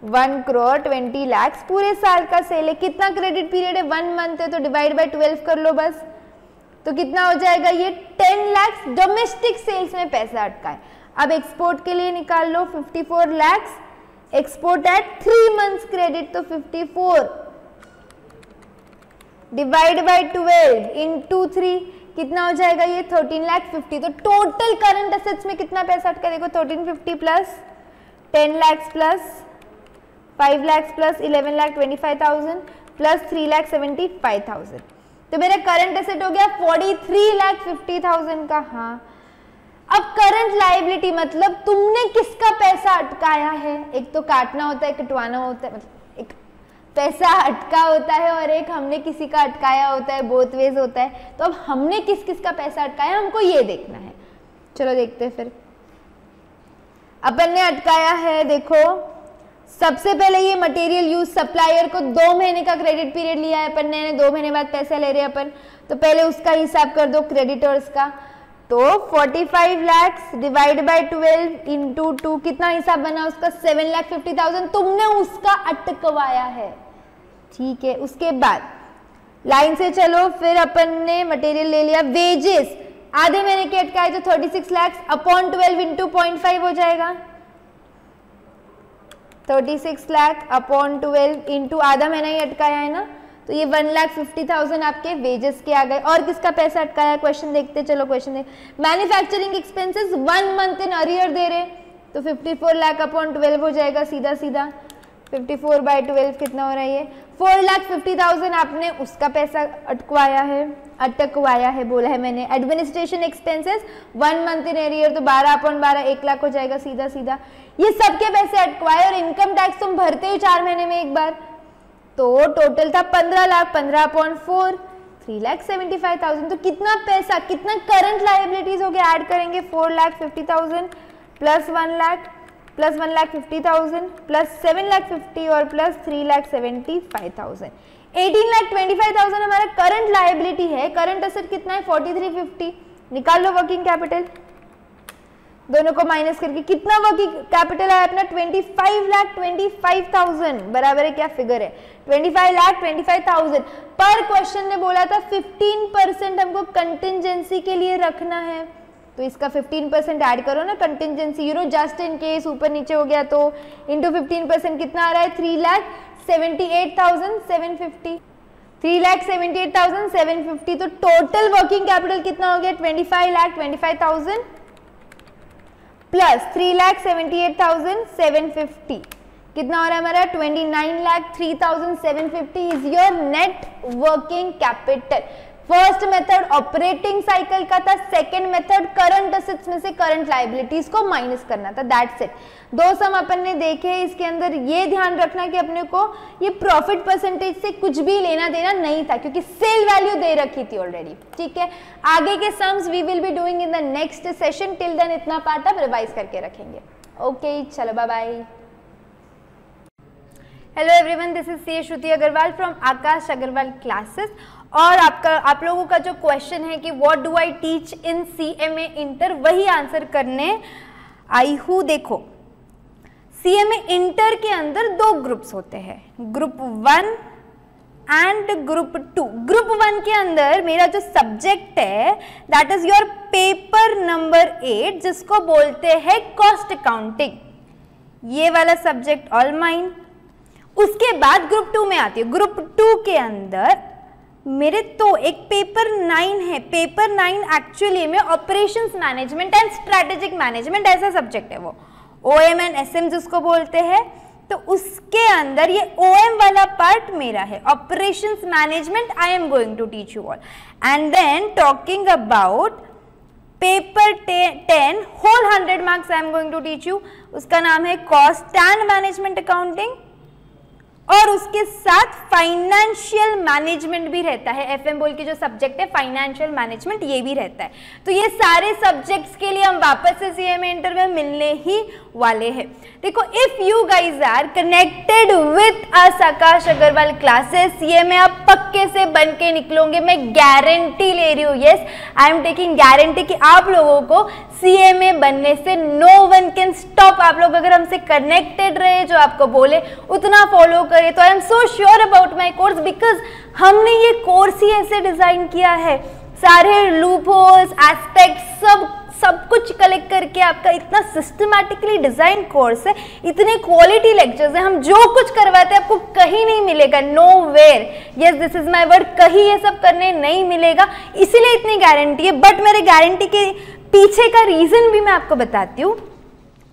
1 करोड़ 20 लाख पूरे साल का सेल है। कितना क्रेडिट पीरियड है, 1 मंथ है, तो डिवाइड बाय 12 कर लो बस, तो कितना हो जाएगा, ये 10 लाख डोमेस्टिक सेल्स में पैसा अटका है। अब एक्सपोर्ट के लिए निकाल लो, 54 lakh export at 3 months credit, तो 54 डिवाइड बाय 12 इंटू 3 कितना हो जाएगा, ये 13,50,000, तो टोटल करंट असेट्स में कितना पैसा अटका है, देखो 1350 plus 10 lakh plus 5 lakh plus 11,25,000 plus 3,75,000, तो मेरा करंट एसेट हो गया 43,50,000 का। हाँ, अब करंट लायबिलिटी मतलब तुमने किसका पैसा अटकाया है, एक तो काटना होता है, कटवाना होता है, मतलब एक पैसा अटका होता है और एक हमने किसी का अटकाया होता है, बोथ वेज होता है, तो अब हमने किस किस का पैसा अटकाया हमको ये देखना है। चलो देखते हैं, फिर अपन ने अटकाया है, देखो सबसे पहले ये मटेरियल यूज, सप्लायर को 2 महीने का क्रेडिट पीरियड लिया है अपन ने, 2 महीने बाद पैसा ले रहे हैं अपन, तो पहले उसका हिसाब कर दो क्रेडिटर्स का, तो 45 लाख डिवाइड बाय 12 इंटू 2 कितना हिसाब बना उसका, 7,50,000 तुमने उसका अटकवाया है। ठीक है, उसके बाद लाइन से चलो, फिर अपन ने मटेरियल ले लिया, वेजेस आधे महीने के अटकाए तो 36 लाख अपॉन 12 इंटू 0.5 हो जाएगा, 36 लाख अपॉन 12 इंटू आधा महीना ही अटकाया है ना, तो ये 1,50,000 आपके वेजेस के आ गए। और किसका पैसा अटकाया, क्वेश्चन देखते चलो, क्वेश्चन देख, manufacturing expenses 1 month in arrear दे रहे, तो 54 लाख अपॉन 12 हो जाएगा सीधा सीधा, 54/12 कितना हो रहा है ये, 4,50,000 आपने उसका पैसा अटकवाया है बोला है मैंने। Administration expenses 1 month in arrear, तो 12/12 1 लाख हो जाएगा सीधा सीधा, ये सबके पैसे अटकवाए। और इनकम टैक्स तुम भरते हो 4 महीने में एक बार, तो टोटल था 15 लाख, 15/4 3,75,000। तो कितना पैसा, कितना करंट लायबिलिटीज हो गया, ऐड करेंगे 4,50,000 प्लस 1 लाख प्लस 1,50,000 प्लस 7,50,000 और प्लस 3,75,000, 18,25,000 हमारा करंट लायबिलिटी है। करंट एसेट कितना है 4350, निकाल लो वर्किंग कैपिटल, दोनों को माइनस करके कितना वर्किंग कैपिटल है अपना 25,25,000 बराबर है क्या फिगर है 25,25,000। पर क्वेश्चन ने बोला था 15% हमको कंटिंजेंसी के लिए रखना है, तो इसका 15% ऐड करो ना contingency, you know just in case ऊपर नीचे हो गया तो इंटू 15% कितना आ रहा है 3,78,750, 3,78,750। तो टोटल वर्किंग कैपिटल कितना हो गया 25,25,000 प्लस 3,78,750 कितना हो रहा है हमारा 29,03,750 is your net working capital. First method operating cycle का था, सेकंड मेथड करंट असेट्स में से करंट लायबिलिटीज को माइनस करना था, दैट्स इट। दो सम अपन ने देखे, इसके अंदर ये ध्यान रखना कि अपने को ये प्रॉफिट परसेंटेज से कुछ भी लेना देना नहीं था क्योंकि सेल वैल्यू दे रखी थी ऑलरेडी, ठीक है। आगे के sums we will be doing in the next session, till then इतना पार्ट आप रिवाइज करके रखेंगे। ओके चलो bye bye. Hello everyone, this is C Shruti Agarwal from Aakash Agarwal classes. और आप लोगों का जो क्वेश्चन है कि what do I teach in CMA inter, वही आंसर करने आई हूँ। देखो CMA इंटर के अंदर 2 ग्रुप्स होते हैं, ग्रुप 1 एंड ग्रुप 2। ग्रुप 1 के अंदर मेरा जो सब्जेक्ट है that is your paper number 8 जिसको बोलते हैं कॉस्ट अकाउंटिंग, ये वाला सब्जेक्ट ऑल माइन। उसके बाद ग्रुप 2 में आती है। ग्रुप 2 के अंदर मेरे तो एक पेपर 9 है, पेपर 9 एक्चुअली में operations management and strategic management ऐसा सब्जेक्ट है, वो OM एंड SM जिसको बोलते हैं। तो उसके अंदर ये OM वाला पार्ट मेरा है, operations management I am going to teach you all. And then talking about paper 10 whole 100 marks I am going to teach you, उसका नाम है कॉस्ट एंड मैनेजमेंट अकाउंटिंग। और उसके साथ फाइनेंशियल मैनेजमेंट भी रहता है, FM बोल के जो सब्जेक्ट है फाइनेंशियल मैनेजमेंट ये भी रहता है। तो ये सारे सब्जेक्ट्स के लिए हम वापस से CMA इंटर में मिलने ही वाले हैं। देखो if you guys are connected with us Aakash Agarwal classes, CMA आप पक्के से बन के निकलोगे, मैं गारंटी ले रही हूँ। Yes I am taking guarantee कि आप लोगों को CMA बनने से नो वन कैन स्टॉप। आप लोग अगर हमसे कनेक्टेड रहे, जो आपको बोले उतना फॉलो करे, तो आई am so sure about my course because हमने ये कोर्स ही ऐसे डिजाइन किया है, सारे लूपहोल्स एस्पेक्ट सब कुछ कलेक्ट करके आपका इतना सिस्टमैटिकली डिजाइन कोर्स है, इतने क्वालिटी लेक्चर्स हैं, हम जो कुछ करवाते हैं आपको कहीं नहीं मिलेगा, nowhere. Yes this is my word, कहीं ये सब करने नहीं मिलेगा, इसीलिए इतनी गारंटी है। बट मेरे गारंटी के पीछे का रीजन भी मैं आपको बताती हूँ।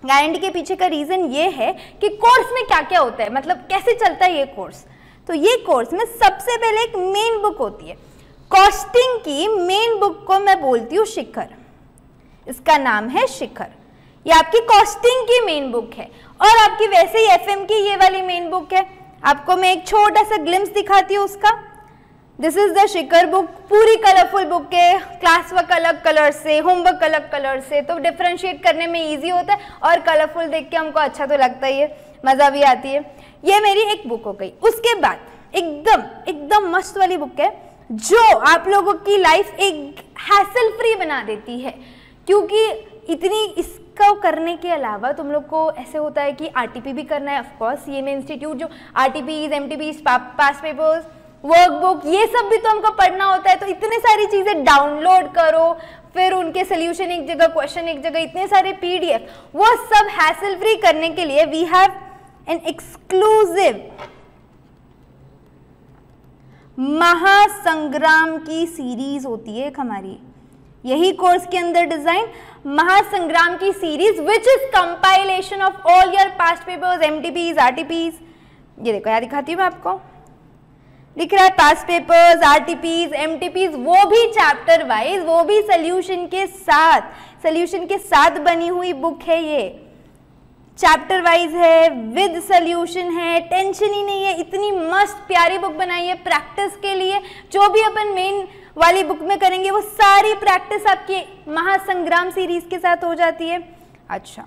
गारंटी के पीछे का रीजन ये है कि कोर्स में क्या क्या होता है, मतलब कैसे चलता है ये कोर्स। तो ये कोर्स में सबसे पहले एक मेन बुक होती है, कॉस्टिंग की मेन बुक को मैं बोलती हूँ शिखर, इसका नाम है शिखर। ये आपकी कॉस्टिंग की मेन बुक है। और आपकी वैसे ही FM की ये वाली मेन बुक है, आपको मैं एक छोटा सा ग्लिम्स दिखाती हूँ उसका। This is the Shikhar book, पूरी कलरफुल बुक है, क्लास वर्क अलग कलर से, होमवर्क अलग कलर से, तो डिफ्रेंशिएट करने में इजी होता है और कलरफुल देख के हमको अच्छा तो लगता ही है, मज़ा भी आती है। ये मेरी एक बुक हो गई। उसके बाद एकदम मस्त वाली बुक है जो आप लोगों की लाइफ एक हैसल फ्री बना देती है, क्योंकि इतनी इसको करने के अलावा तुम लोग को ऐसे होता है कि RTP भी करना है। ऑफकोर्स CMA इंस्टीट्यूट जो RTPs, MTPs, पास पेपर्स वर्कबुक, ये सब भी तो हमको पढ़ना होता है। तो इतने सारी चीजें डाउनलोड करो, फिर उनके सोल्यूशन एक जगह, क्वेश्चन एक जगह, इतने सारे पीडीएफ, वो सब हैसल फ्री करने के लिए वी हैव एन एक्सक्लूसिव महासंग्राम की सीरीज होती है एक हमारी, यही कोर्स के अंदर डिजाइन महासंग्राम की series, which is compilation of all your past papers, MTPs, RTPs. ये देखो यहाँ दिखाती हूँ मैं आपको, लिख रहा है पास्ट पेपर्स, आरटीपीज, एमटीपीज, वो भी चैप्टर वाइज, वो भी सोल्यूशन के साथ बनी हुई बुक है। ये चैप्टर वाइज है, विद सोल्यूशन है, टेंशन ही नहीं है। इतनी मस्त प्यारी बुक बनाई है प्रैक्टिस के लिए। जो भी अपन मेन वाली बुक में करेंगे वो सारी प्रैक्टिस आपकी महासंग्राम सीरीज के साथ हो जाती है। अच्छा,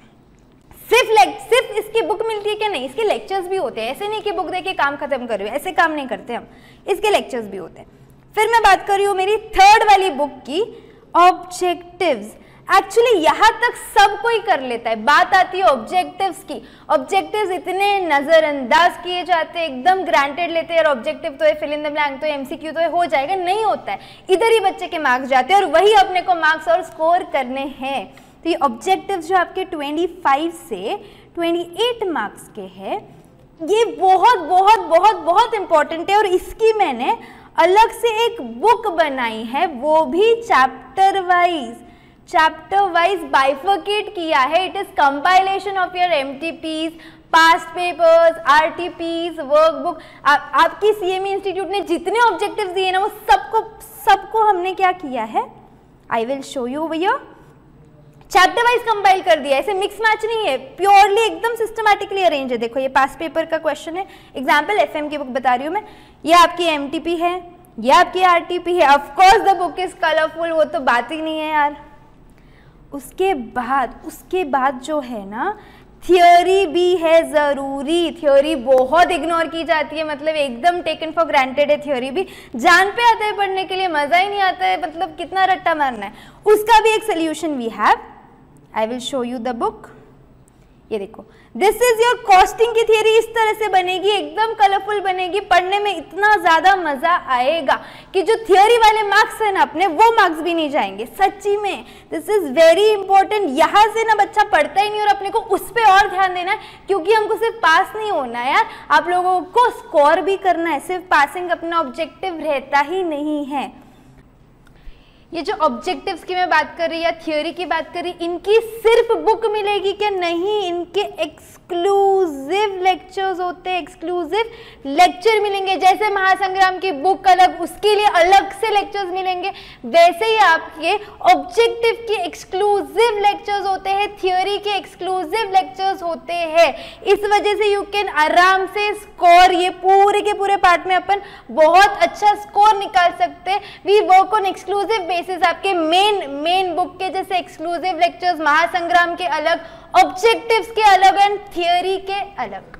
सिर्फ इसकी बुक मिलती है क्या? नहीं, इसके लेक्चर्स भी होते हैं। ऐसे नहीं कि बुक देके काम खत्म कर रही हो, ऐसे काम नहीं करते हम, इसके लेक्चर्स भी होते हैं। फिर मैं बात कर रही हूँ मेरी थर्ड वाली बुक की, ऑब्जेक्टिव्स। एक्चुअली यहाँ तक सब कोई कर लेता है, बात आती है ऑब्जेक्टिव्स की। ऑब्जेक्टिव्स इतने नजरअंदाज किए जाते हैं, एकदम ग्रांटेड लेते हैं, और ऑब्जेक्टिव तो है, फिल इन द ब्लैंक तो है, एमसीक्यू तो है, हो जाएगा, नहीं होता है। इधर ही बच्चे के मार्क्स जाते हैं और वही अपने को मार्क्स और स्कोर करने हैं। तो ये ऑब्जेक्टिव्स जो आपके 25 से 28 मार्क्स के हैं, ये बहुत बहुत बहुत बहुत इंपॉर्टेंट है। और इसकी मैंने अलग से एक बुक बनाई है, वो भी चैप्टर वाइज बाइफर्केट किया है। It is compilation of your MTPs, past papers, RTPs, workbook. आपकी सीएमई इंस्टीट्यूट ने जितने ऑब्जेक्टिव्स दिए ना, वो सबको हमने क्या किया है, आई विल शो यू भैया, चैप्टर वाइज कंपाइल कर दिया। ऐसे मिक्स मैच नहीं है, प्योरली एकदम सिस्टमैटिकली अरेंज है। देखो ये पास्ट पेपर का क्वेश्चन है, एग्जाम्पल एफएम की बुक बता रही हूँ मैं। ये आपकी एमटीपी है, ये आपकी आरटीपी है। Of course the book is colourful, वो तो बात ही नहीं है यार। उसके बाद जो है ना, थियोरी भी है जरूरी। थियोरी बहुत इग्नोर की जाती है, मतलब एकदम टेकन फॉर ग्रांटेड है। थियोरी भी जान पे आता है पढ़ने के लिए, मजा ही नहीं आता है, मतलब कितना रट्टा मारना है। उसका भी एक solution we have, I will show you the book. ये देखो, दिस इज योर कॉस्टिंग की थियरी। इस तरह से बनेगी, एकदम कलरफुल बनेगी, पढ़ने में इतना ज्यादा मजा आएगा कि जो थियरी वाले मार्क्स है ना अपने, वो मार्क्स भी नहीं जाएंगे सच्ची में। This is very important. यहाँ से ना बच्चा पढ़ता ही नहीं, और अपने को उस पर और ध्यान देना है, क्योंकि हमको सिर्फ पास नहीं होना है यार, आप लोगों को स्कोर भी करना है। सिर्फ पासिंग अपना ऑब्जेक्टिव रहता ही नहीं है। ये जो ऑब्जेक्टिव्स की मैं बात कर रही या थियोरी की बात कर रही, इनकी सिर्फ बुक मिलेगी क्या? नहीं, इनके एक्सक्लूसिव लेक्चर्स होते हैं, एक्सक्लूसिव लेक्चर मिलेंगे। जैसे महासंग्राम की बुक अलग, उसके लिए अलग से लेक्चर्स मिलेंगे, वैसे ही आपके ऑब्जेक्टिव के एक्सक्लूसिव लेक्चर्स होते हैं, थियोरी के एक्सक्लूसिव लेक्चर्स होते हैं। इस वजह से यू कैन आराम से स्कोर, ये पूरे के पूरे पार्ट में अपन बहुत अच्छा स्कोर निकाल सकते हैं। वी वर्क ऑन एक्सक्लूसिव आपके मेन बुक के जैसे एक्सक्लूसिव लेक्चर्स, महासंग्राम के अलग, ऑब्जेक्टिव्स के अलग एंड थियोरी के अलग।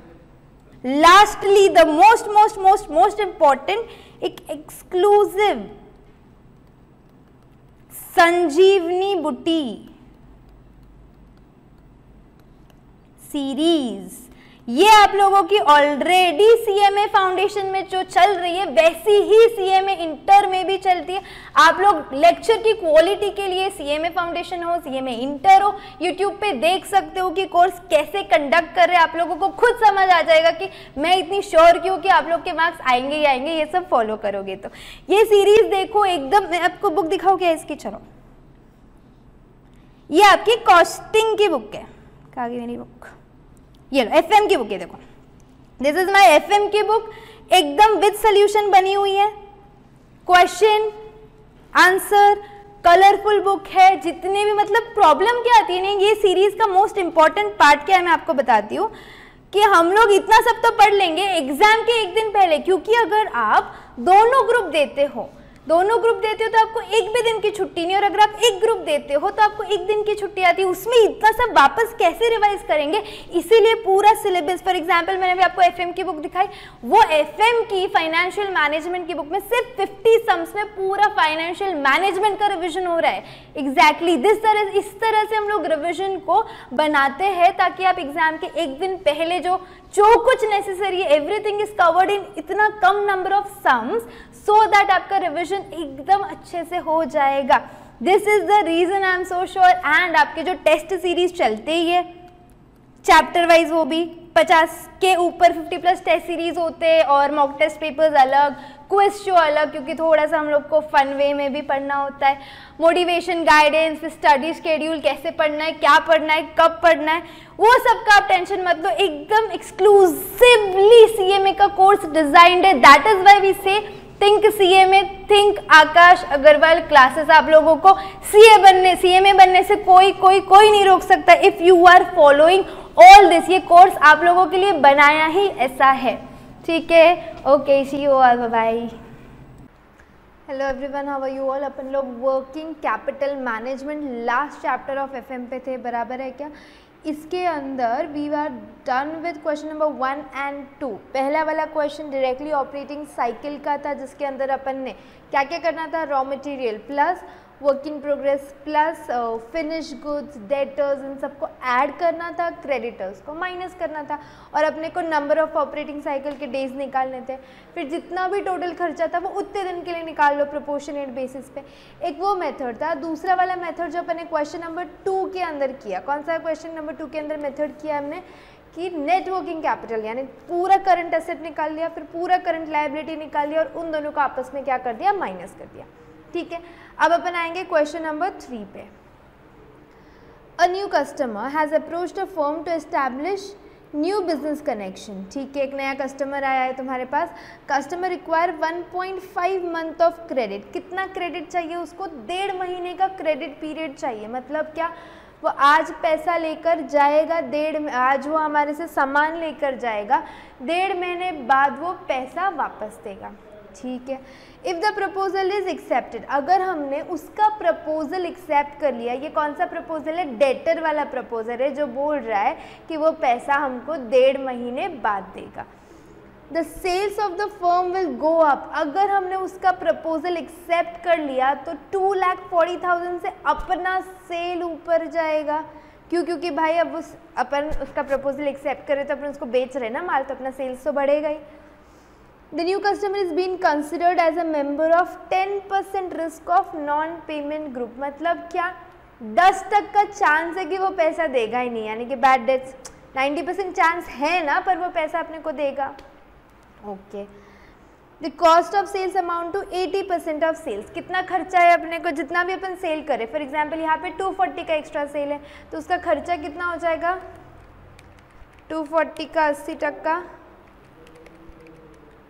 लास्टली द मोस्ट इंपॉर्टेंट, एक एक्सक्लूसिव संजीवनी बुटी सीरीज। ये आप लोगों की ऑलरेडी सीएमए फाउंडेशन में जो चल रही है, वैसी ही सीएमए इंटर में भी चलती है। आप लोग लेक्चर की क्वालिटी के लिए सीएमए फाउंडेशन हो, सीएमए इंटर हो, यूट्यूब पे देख सकते हो कि कोर्स कैसे कंडक्ट कर रहे हैं। आप लोगों को खुद समझ आ जाएगा कि मैं इतनी श्योर क्यों कि आप लोग के मार्क्स आएंगे ही आएंगे, ये सब फॉलो करोगे तो। ये सीरीज देखो एकदम, मैं आपको बुक दिखाऊं क्या इसकी, चलो। ये आपकी कॉस्टिंग की बुक है, कहाँ गई मेरी बुक, ये लो एफएम की बुक है, देखो दिस इज माय एफएम की बुक, एकदम विद सॉल्यूशन बनी हुई है, क्वेश्चन आंसर, कलरफुल बुक है। जितने भी मतलब प्रॉब्लम क्या आती है ना, ये सीरीज का मोस्ट इंपॉर्टेंट पार्ट क्या है मैं आपको बताती हूँ कि हम लोग इतना सब तो पढ़ लेंगे एग्जाम के एक दिन पहले, क्योंकि अगर आप दोनों ग्रुप देते हो, दोनों ग्रुप देते हो तो आपको एक भी दिन की छुट्टी नहीं, और अगर आप एक ग्रुप देते हो तो आपको एक दिन की छुट्टी आती है, उसमें इतना सब वापस कैसे रिवाइज करेंगे। इसीलिए पूरा सिलेबस, फॉर एग्जांपल मैंने भी आपको एफएम की बुक दिखाई, वो एफएम की फाइनेंशियल मैनेजमेंट की बुक में सिर्फ 50 सम्स में पूरा फाइनेंशियल मैनेजमेंट का रिविजन हो रहा है। एग्जैक्टली इस तरह से हम लोग रिविजन को बनाते हैं ताकि आप एग्जाम के एक दिन पहले जो कुछ नेसेसरी है एवरीथिंग इज कवर्ड इन इतना कम number of sums, so that आपका रिविजन एकदम अच्छे से हो जाएगा। This is the reason I am so sure. And आपके जो टेस्ट सीरीज चलते ही है चैप्टर वाइज, वो भी 50 के ऊपर 50+ टेस्ट सीरीज होते हैं, और मॉक टेस्ट पेपर्स अलग, क्विज शो अलग, क्योंकि थोड़ा सा हम लोग को फन वे में भी पढ़ना होता है, मोटिवेशन गाइडेंस, स्टडी शेड्यूल, कैसे पढ़ना है, क्या पढ़ना है, कब पढ़ना है, वो सब का आप टेंशन मत लो। एकदम एक्सक्लूसिवली सीएमए का कोर्स डिजाइंड है। दैट इज व्हाई वी से थिंक सीएमए, थिंक आकाश अग्रवाल क्लासेस। आप लोगों को सीएमए बनने से कोई नहीं रोक सकता if you are following all this. ये कोर्स आप लोगों के लिए बनाया ही ऐसा है, ठीक है। Okay, see you all, bye bye. Hello everyone, how are you all. अपन लोग working capital management last chapter of FM पे थे, बराबर है क्या। इसके अंदर we are done with question number 1 and 2। पहला वाला क्वेश्चन डायरेक्टली ऑपरेटिंग साइकिल का था, जिसके अंदर अपन ने क्या क्या करना था, raw material plus work in progress plus finish goods, debtors, इन सबको ऐड करना था, क्रेडिटर्स को माइनस करना था, और अपने को नंबर ऑफ ऑपरेटिंग साइकिल के डेज निकालने थे। फिर जितना भी टोटल खर्चा था वो उतने दिन के लिए निकाल लो प्रोपोर्शनेट बेसिस पे। एक वो मेथड था। दूसरा वाला मेथड जो अपने क्वेश्चन नंबर 2 के अंदर किया, कौन सा क्वेश्चन नंबर 2 के अंदर मेथड किया हमने कि नेट वर्किंग कैपिटल, यानी पूरा करंट एसेट निकाल लिया, फिर पूरा करंट लायबिलिटी निकाल लिया, और उन दोनों को आपस में क्या कर दिया, माइनस कर दिया, ठीक है। अब अपन आएंगे क्वेश्चन नंबर 3 पे। A new customer has approached a firm to establish new business connection, ठीक है। एक नया कस्टमर आया है तुम्हारे पास, customer require 1.5 month of credit. कितना क्रेडिट चाहिए उसको, 1.5 महीने का क्रेडिट पीरियड चाहिए। मतलब क्या, वो आज पैसा लेकर जाएगा, आज वो हमारे से सामान लेकर जाएगा, 1.5 महीने बाद वो पैसा वापस देगा, ठीक है। If the proposal is accepted, अगर हमने उसका प्रपोजल एक्सेप्ट कर लिया, ये कौन सा प्रपोजल है, डेटर वाला प्रपोजल है, जो बोल रहा है कि वो पैसा हमको 1.5 महीने बाद देगा। The sales of the firm will go up, अगर हमने उसका प्रपोजल एक्सेप्ट कर लिया तो 2,40,000 से अपना सेल ऊपर जाएगा। क्यों, क्योंकि भाई अब अपन उसका प्रपोजल एक्सेप्ट करें तो अपन उसको बेच रहे ना माल, तो अपना सेल्स तो बढ़ेगा ही। The new customer is being considered as a member of 10% risk of non-payment group। मतलब क्या, 10% का चांस है कि वो पैसा देगा ही नहीं, यानी कि बैड डेट्स 90% चांस है ना, पर वो पैसा अपने को देगा, okay. The cost of sales amount to 80% of sales. कितना खर्चा है अपने को, जितना भी अपन सेल करें, फॉर एग्जाम्पल यहाँ पे 240 का एक्स्ट्रा सेल है, तो उसका खर्चा कितना हो जाएगा, 240 का 80%,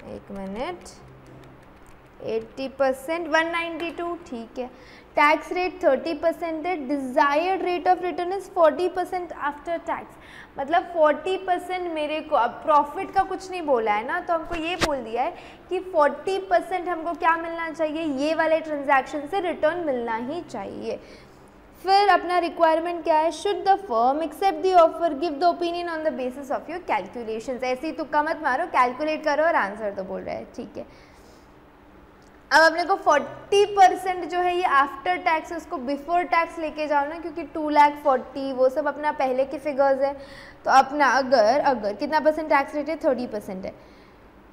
एक मिनट, 80%, 192, ठीक है। टैक्स रेट 30% है, desired rate of return is 40% after tax. मतलब 40% मेरे को, अब प्रॉफिट का कुछ नहीं बोला है ना, तो हमको ये बोल दिया है कि 40% हमको क्या मिलना चाहिए, ये वाले ट्रांजैक्शन से रिटर्न मिलना ही चाहिए। फिर अपना रिक्वायरमेंट क्या है, should the firm accept the offer, give the opinion on the basis of your calculations. ऐसे ही तुक्का मत मारो, कैलकुलेट करो और आंसर तो बोल रहा है, ठीक है। अब अपने को 40% जो है ये आफ्टर टैक्स, उसको बिफोर टैक्स लेके जाओ ना, क्योंकि 2,40,000 वो सब अपना पहले के फिगर्स है। तो अपना अगर कितना परसेंट टैक्स रेट है, 30% है,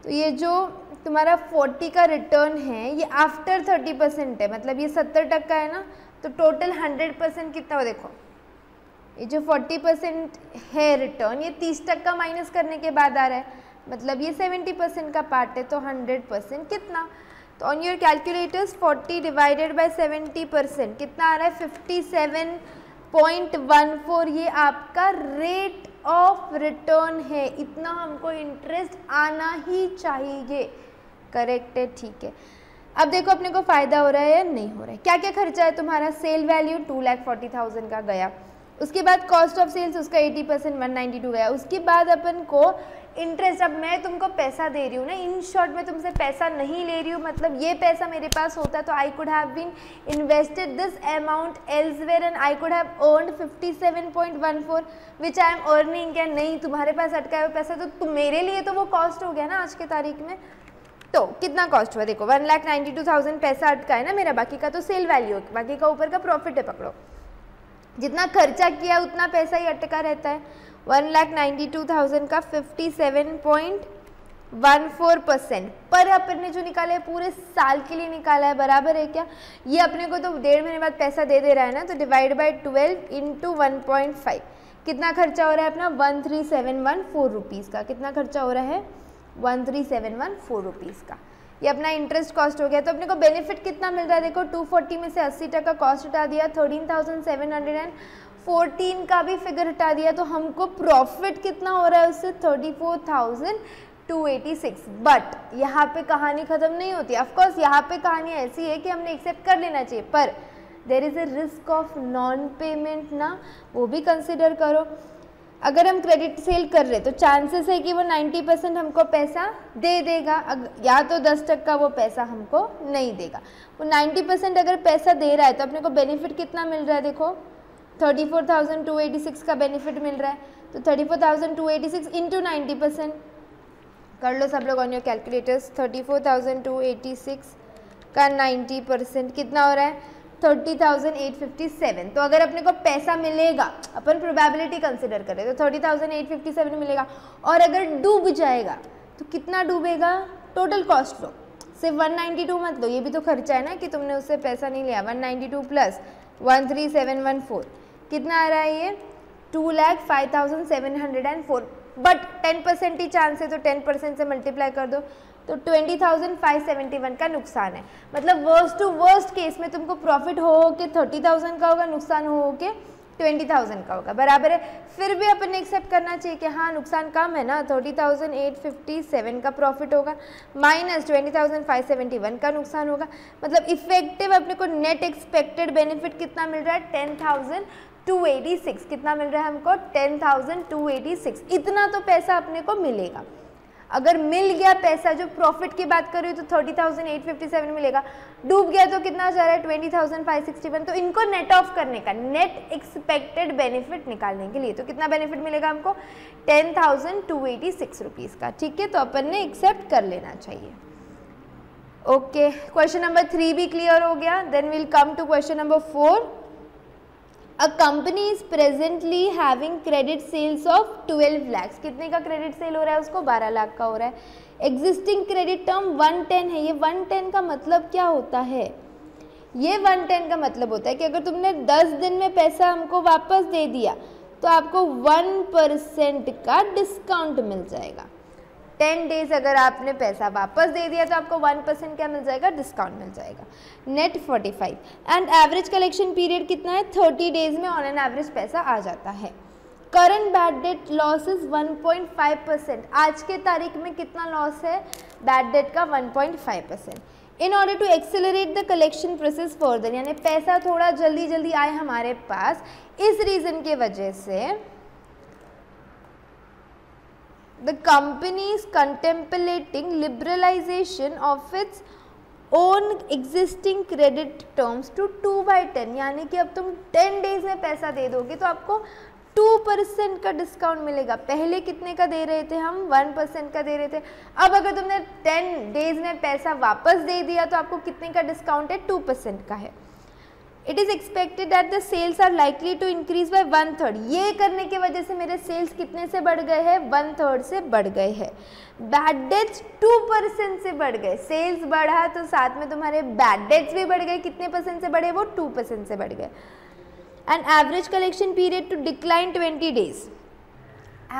तो ये जो तुम्हारा 40 का रिटर्न है ये आफ्टर 30% है, मतलब ये 70% है ना, तो टोटल 100% कितना हो, देखो ये जो 40% है रिटर्न, ये 30% माइनस करने के बाद आ रहा है, मतलब ये 70% का पार्ट है, तो 100% कितना, तो on your calculators 40 divided by 70% कितना आ रहा है, 57.14। ये आपका रेट ऑफ रिटर्न है, इतना हमको इंटरेस्ट आना ही चाहिए, करेक्ट है, ठीक है। अब देखो अपने को फ़ायदा हो रहा है या नहीं हो रहा है। क्या क्या खर्चा है तुम्हारा, सेल वैल्यू 2,40,000 का गया, उसके बाद कॉस्ट ऑफ सेल्स उसका 80% 192 गया, उसके बाद अपन को इंटरेस्ट, अब मैं तुमको पैसा दे रही हूँ ना, इन शॉर्ट में तुमसे पैसा नहीं ले रही हूँ, मतलब ये पैसा मेरे पास होता तो I could have been invested this amount elsewhere and I could have earned 57.14 which I am earning. क्या नहीं, तुम्हारे पास अटका हुआ पैसा तो तुम मेरे लिए तो वो कॉस्ट हो गया ना आज के तारीख में। तो कितना कॉस्ट हुआ देखो, 1,92,000 पैसा अटका है ना मेरा, बाकी का तो सेल वैल्यू है, बाकी का ऊपर का प्रॉफिट है, पकड़ो जितना खर्चा किया उतना पैसा ही अटका रहता है। 1,92,000 का 57.14% पर अपन ने जो निकाला है पूरे साल के लिए निकाला है, बराबर है क्या? ये अपने को तो 1.5 महीने बाद पैसा दे दे रहा है ना, तो डिवाइड बाई 12 इंटू 1.5 कितना खर्चा हो रहा है अपना 13,714 रुपीज़ का। कितना खर्चा हो रहा है 13,714 रुपीज़ का। ये अपना इंटरेस्ट कॉस्ट हो गया। तो अपने को बेनिफिट कितना मिल रहा है देखो, 240 में से 80% कॉस्ट हटा दिया, 13,714 का भी फिगर हटा दिया, तो हमको प्रॉफिट कितना हो रहा है उससे 34,286। बट यहाँ पे कहानी ख़त्म नहीं होती। ऑफकोर्स यहाँ पे कहानी ऐसी है कि हमने एक्सेप्ट कर लेना चाहिए, पर there is a risk of non payment ना, वो भी कंसिडर करो। अगर हम क्रेडिट सेल कर रहे तो चांसेस है कि वो 90% हमको पैसा दे देगा, या तो 10% वो पैसा हमको नहीं देगा। वो 90% अगर पैसा दे रहा है तो अपने को बेनिफिट कितना मिल रहा है देखो, 34,286 का बेनिफिट मिल रहा है। तो 34,286 इंटू 90% कर लो सब लोग ऑन योर कैलकुलेटर्स। 34,286 का 90% कितना हो रहा है 30,857। तो अगर अपने को पैसा मिलेगा, अपन प्रोबेबिलिटी कंसिडर करें तो 30,857 मिलेगा, और अगर डूब जाएगा तो कितना डूबेगा, टोटल कॉस्ट लो, सिर्फ 192 मत लो, ये भी तो खर्चा है ना कि तुमने उससे पैसा नहीं लिया। 192 प्लस 13,714 कितना आ रहा है ये 2,05,704। बट 10% ही चांस है, तो 10% से मल्टीप्लाई कर दो तो 20,571 का नुकसान है। मतलब वर्स्ट टू वर्स्ट केस में तुमको प्रॉफिट हो के 30,000 का होगा, नुकसान हो के 20,000 का होगा, बराबर है। फिर भी अपन ने एक्सेप्ट करना चाहिए कि हाँ नुकसान कम है ना, 30,857 का प्रॉफिट होगा माइनस 20,571 का नुकसान होगा। मतलब इफेक्टिव अपने को नेट एक्सपेक्टेड बेनिफिट कितना मिल रहा है 10,286। कितना मिल रहा है हमको 10,286। इतना तो पैसा अपने को मिलेगा। अगर मिल गया पैसा, जो प्रॉफिट की बात कर रही हूँ तो 30,857 मिलेगा, डूब गया तो कितना जा रहा है 20,561। तो इनको नेट ऑफ करने का, नेट एक्सपेक्टेड बेनिफिट निकालने के लिए तो कितना बेनिफिट मिलेगा हमको 10,286 रुपीज़ का। ठीक है, तो अपन ने एक्सेप्ट कर लेना चाहिए। ओके, क्वेश्चन नंबर 3 भी क्लियर हो गया। Then will come to question number 4। A company is presently having credit sales of 12 lakhs। कितने का क्रेडिट सेल हो रहा है उसको 12 लाख का हो रहा है। एग्जिस्टिंग क्रेडिट टर्म 110 है। ये 110 का मतलब क्या होता है, ये 110 का मतलब होता है कि अगर तुमने 10 दिन में पैसा हमको वापस दे दिया तो आपको 1% का डिस्काउंट मिल जाएगा। 10 डेज अगर आपने पैसा वापस दे दिया तो आपको 1% क्या मिल जाएगा, डिस्काउंट मिल जाएगा। Net 45 and average collection period कितना है 30 डेज में ऑन एन एवरेज पैसा आ जाता है। Current bad debt loss is 1.5%। आज के तारीख में कितना लॉस है बैड डेट का 1.5%। In order to accelerate the collection process further, यानी पैसा थोड़ा जल्दी जल्दी आए हमारे पास, इस रीज़न के वजह से the company is contemplating liberalization of its own existing credit terms to 2/10। यानी कि अब तुम 10 डेज में पैसा दे दोगे तो आपको 2% का डिस्काउंट मिलेगा। पहले कितने का दे रहे थे हम, 1% का दे रहे थे। अब अगर तुमने 10 डेज में पैसा वापस दे दिया तो आपको कितने का डिस्काउंट है 2% का है। It is expected that the sales are likely to increase by 1/3। ये करने की वजह से मेरे सेल्स कितने से बढ़ गए हैं 1/3 से बढ़ गए हैं। बैड डेट्स 2% से बढ़ गए। सेल्स बढ़ा तो साथ में तुम्हारे बैड डेट्स भी बढ़ गए। कितने % से बढ़े वो 2% से बढ़ गए। And average collection period to decline 20 days.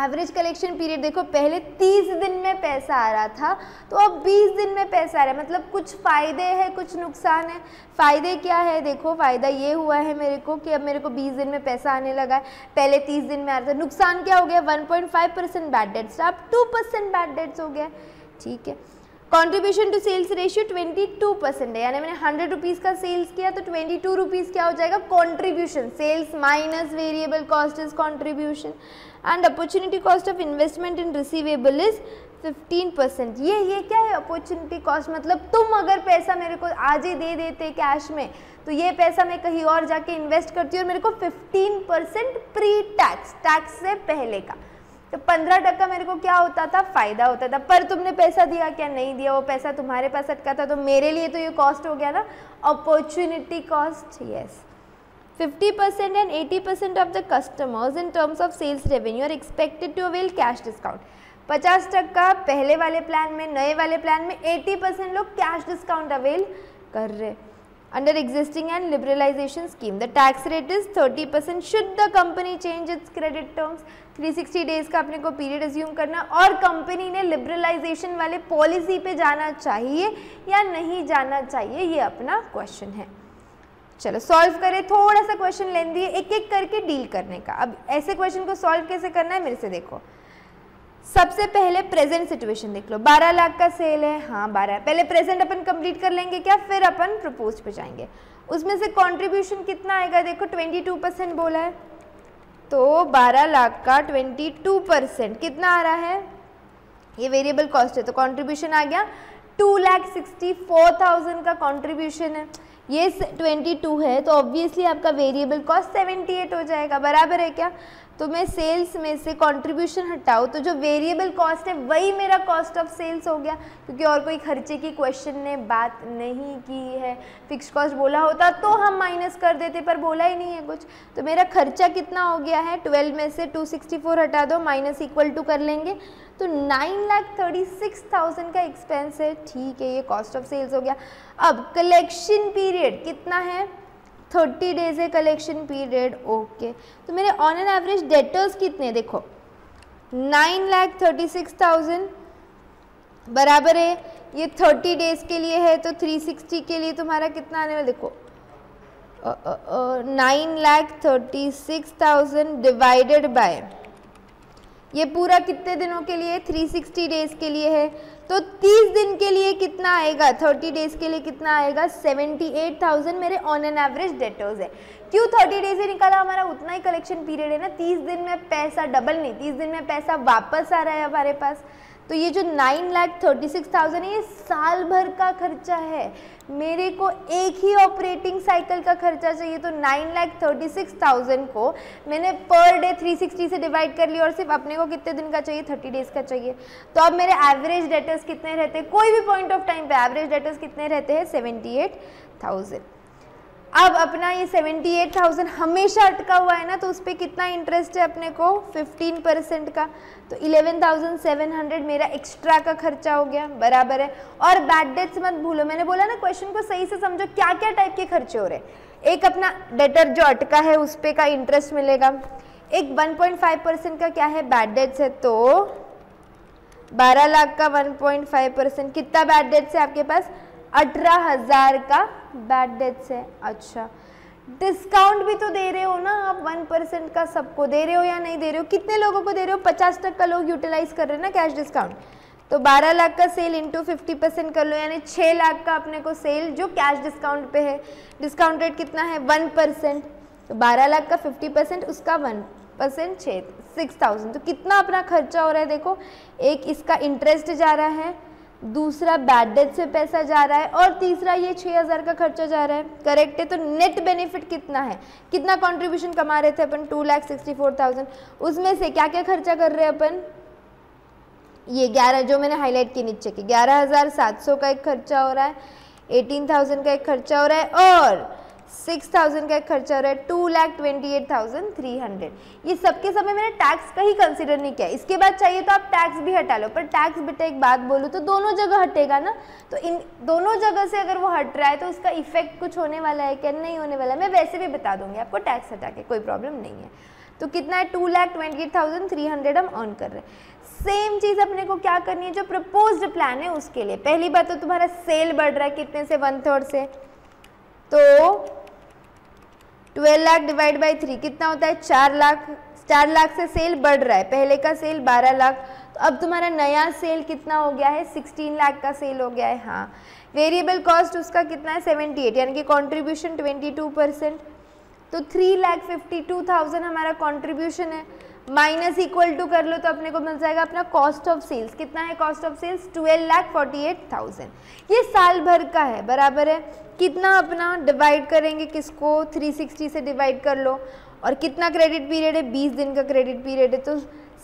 Average collection period देखो, पहले 30 दिन में पैसा आ रहा था तो अब 20 दिन में पैसा आ रहा है। मतलब कुछ फ़ायदे हैं कुछ नुकसान है। फ़ायदे क्या है देखो, फ़ायदा ये हुआ है मेरे को कि अब मेरे को 20 दिन में पैसा आने लगा है, पहले 30 दिन में आ रहा था। नुकसान क्या हो गया 1.5% बैड डेट्स, अब 2% बैड डेट्स हो गया। ठीक है, कंट्रीब्यूशन टू सेल्स रेशियो 22% है, यानी मैंने 100 रुपीज़ का सेल्स किया तो 22 रुपीज़ क्या हो जाएगा contribution, sales minus variable cost is contribution. And opportunity cost of investment in receivable is 15%। ये क्या है अपॉर्चुनिटी कॉस्ट, मतलब तुम अगर पैसा मेरे को आज ही दे देते कैश में तो ये पैसा मैं कहीं और जाके इन्वेस्ट करती हूँ और मेरे को 15% प्री टैक्स, टैक्स से पहले का, तो 15% मेरे को क्या होता था फायदा होता था। पर तुमने पैसा दिया क्या, नहीं दिया, वो पैसा तुम्हारे पास अटका था, तो मेरे लिए तो ये कॉस्ट हो गया ना opportunity cost. Yes, 50% and 80% of the customers in terms of sales revenue are expected to avail cash discount. 50% पहले वाले प्लान में, नए वाले प्लान में 80% लोग कैश डिस्काउंट अवेल कर रहे। Under existing and liberalisation scheme the tax rate is 30%। Should the company change its credit terms, 360 days का अपने को पीरियड अज्यूम करना, और कंपनी ने लिबरलाइजेशन वाले पॉलिसी पे जाना चाहिए या नहीं जाना चाहिए, ये अपना क्वेश्चन है। चलो सॉल्व करें, थोड़ा सा क्वेश्चन लेंदी है, एक एक करके डील करने का। अब ऐसे क्वेश्चन को सॉल्व कैसे करना है मेरे से देखो। सबसे पहले प्रेजेंट सिचुएशन देख लो, 12 लाख का सेल है, हाँ 12 है, पहले प्रेजेंट अपन कंप्लीट कर लेंगे क्या, फिर अपन प्रपोज पे जाएंगे। उसमें से कंट्रीब्यूशन कितना आएगा, देखो 22% बोला है, तो 12 लाख का 22% कितना आ रहा है, ये वेरिएबल कॉस्ट है तो कंट्रीब्यूशन आ गया 2,64,000 का कंट्रीब्यूशन है, ये 22 है तो ऑब्वियसली आपका वेरिएबल कॉस्ट 78 हो जाएगा, बराबर है क्या। तो मैं सेल्स में से कंट्रीब्यूशन हटाऊँ तो जो वेरिएबल कॉस्ट है वही मेरा कॉस्ट ऑफ सेल्स हो गया, क्योंकि और कोई खर्चे की क्वेश्चन ने बात नहीं की है। फिक्स कॉस्ट बोला होता तो हम माइनस कर देते, पर बोला ही नहीं है कुछ। तो मेरा खर्चा कितना हो गया है, 12 में से 264 हटा दो, माइनस इक्वल टू कर लेंगे तो 9,36,000 का एक्सपेंस है, ठीक है, ये कॉस्ट ऑफ सेल्स हो गया। अब कलेक्शन पीरियड कितना है, 30 डेज है कलेक्शन पीरियड, ओके। तो मेरे ऑन एन एवरेज डेटर्स कितने, देखो 9,36,000 बराबर है, ये 30 डेज के लिए है तो 360 के लिए तुम्हारा कितना आने वाला, देखो 9,36,000 डिवाइडेड बाय, ये पूरा कितने दिनों के लिए, 360 डेज के लिए है, तो 30 दिन के लिए कितना आएगा, 30 डेज के लिए कितना आएगा, 78,000 मेरे ऑन एन एवरेज डेटर्स है। क्यों 30 डेज ही निकाला, हमारा उतना ही कलेक्शन पीरियड है ना, 30 दिन में पैसा डबल नहीं, 30 दिन में पैसा वापस आ रहा है हमारे पास। तो ये जो 9,36,000 है ये साल भर का खर्चा है, मेरे को एक ही ऑपरेटिंग साइकिल का खर्चा चाहिए, तो 9,36,000 को मैंने पर डे 360 से डिवाइड कर लिया और सिर्फ अपने को कितने दिन का चाहिए, 30 डेज का चाहिए। तो अब मेरे एवरेज डेटर्स कितने रहते हैं, कोई भी पॉइंट ऑफ टाइम पे एवरेज डेटर्स कितने रहते हैं, 78,000। अब अपना ये 78,000 हमेशा अटका हुआ है ना, तो उस पर कितना इंटरेस्ट है अपने को, 15% का, तो 11,700 मेरा एक्स्ट्रा का खर्चा हो गया, बराबर है। और बैड डेट्स मत भूलो, मैंने बोला ना क्वेश्चन को सही से समझो, क्या क्या टाइप के खर्चे हो रहे हैं। एक अपना डेटर जो अटका है उस पे का इंटरेस्ट मिलेगा, एक 1.5% का क्या है बैड डेट्स है, तो 12 लाख का 1.5% कितना बैड डेट्स है आपके पास, 18,000 का बैड डेट्स है। अच्छा, डिस्काउंट भी तो दे रहे हो ना आप, 1% का सबको दे रहे हो या नहीं दे रहे हो, कितने लोगों को दे रहे हो, 50% लोग यूटिलाइज कर रहे हैं ना कैश डिस्काउंट। तो 12 लाख का सेल इंटू 50% कर लो, यानी 6 लाख का अपने को सेल जो कैश डिस्काउंट पे है, डिस्काउंट रेट कितना है 1%, तो 12 लाख का 50% उसका 1% 6,000, तो कितना अपना खर्चा हो रहा है, देखो एक इसका इंटरेस्ट जा रहा है, दूसरा बैड डेट से पैसा जा रहा है, और तीसरा ये 6,000 का खर्चा जा रहा है, करेक्ट है। तो नेट बेनिफिट कितना है, कितना कंट्रीब्यूशन कमा रहे थे अपन, 2,64,000, उसमें से क्या क्या खर्चा कर रहे हैं अपन, ये 11 जो मैंने हाईलाइट की नीचे की, 11,700 का एक खर्चा हो रहा है, 18,000 का एक खर्चा हो रहा है, और 6,000 का एक खर्चा हो रहा है, 2,28,300। ये सबके समय मैंने टैक्स का ही कंसिडर नहीं किया, इसके बाद चाहिए तो आप टैक्स भी हटा लो, पर टैक्स बेटा एक बात बोलूँ तो दोनों जगह हटेगा ना, तो इन दोनों जगह से अगर वो हट रहा है तो उसका इफेक्ट कुछ होने वाला है क्या, नहीं होने वाला है। मैं वैसे भी बता दूंगी आपको टैक्स हटा के, कोई प्रॉब्लम नहीं है। तो कितना है, 2,28,300 हम अर्न कर रहे हैं। सेम चीज़ अपने को क्या करनी है, जो प्रपोज्ड प्लान है उसके लिए। पहली बात तो तुम्हारा सेल बढ़ रहा है कितने से, 1/3 से, तो 12 लाख डिवाइड बाई 3 कितना होता है, 4 लाख। 4 लाख से सेल बढ़ रहा है, पहले का सेल 12 लाख, तो अब तुम्हारा नया सेल कितना हो गया है, 16 लाख का सेल हो गया है। हाँ, वेरिएबल कॉस्ट उसका कितना है, 78, यानी कि कॉन्ट्रीब्यूशन 22%, तो 3,52,000 हमारा कॉन्ट्रीब्यूशन है। माइनस इक्वल टू कर लो तो अपने को मिल जाएगा अपना कॉस्ट ऑफ सेल्स। कितना है कॉस्ट ऑफ सेल्स, 12,48,000। ये साल भर का है, बराबर है कितना अपना डिवाइड करेंगे किसको, 360 से डिवाइड कर लो। और कितना क्रेडिट पीरियड है, 20 दिन का क्रेडिट पीरियड है, तो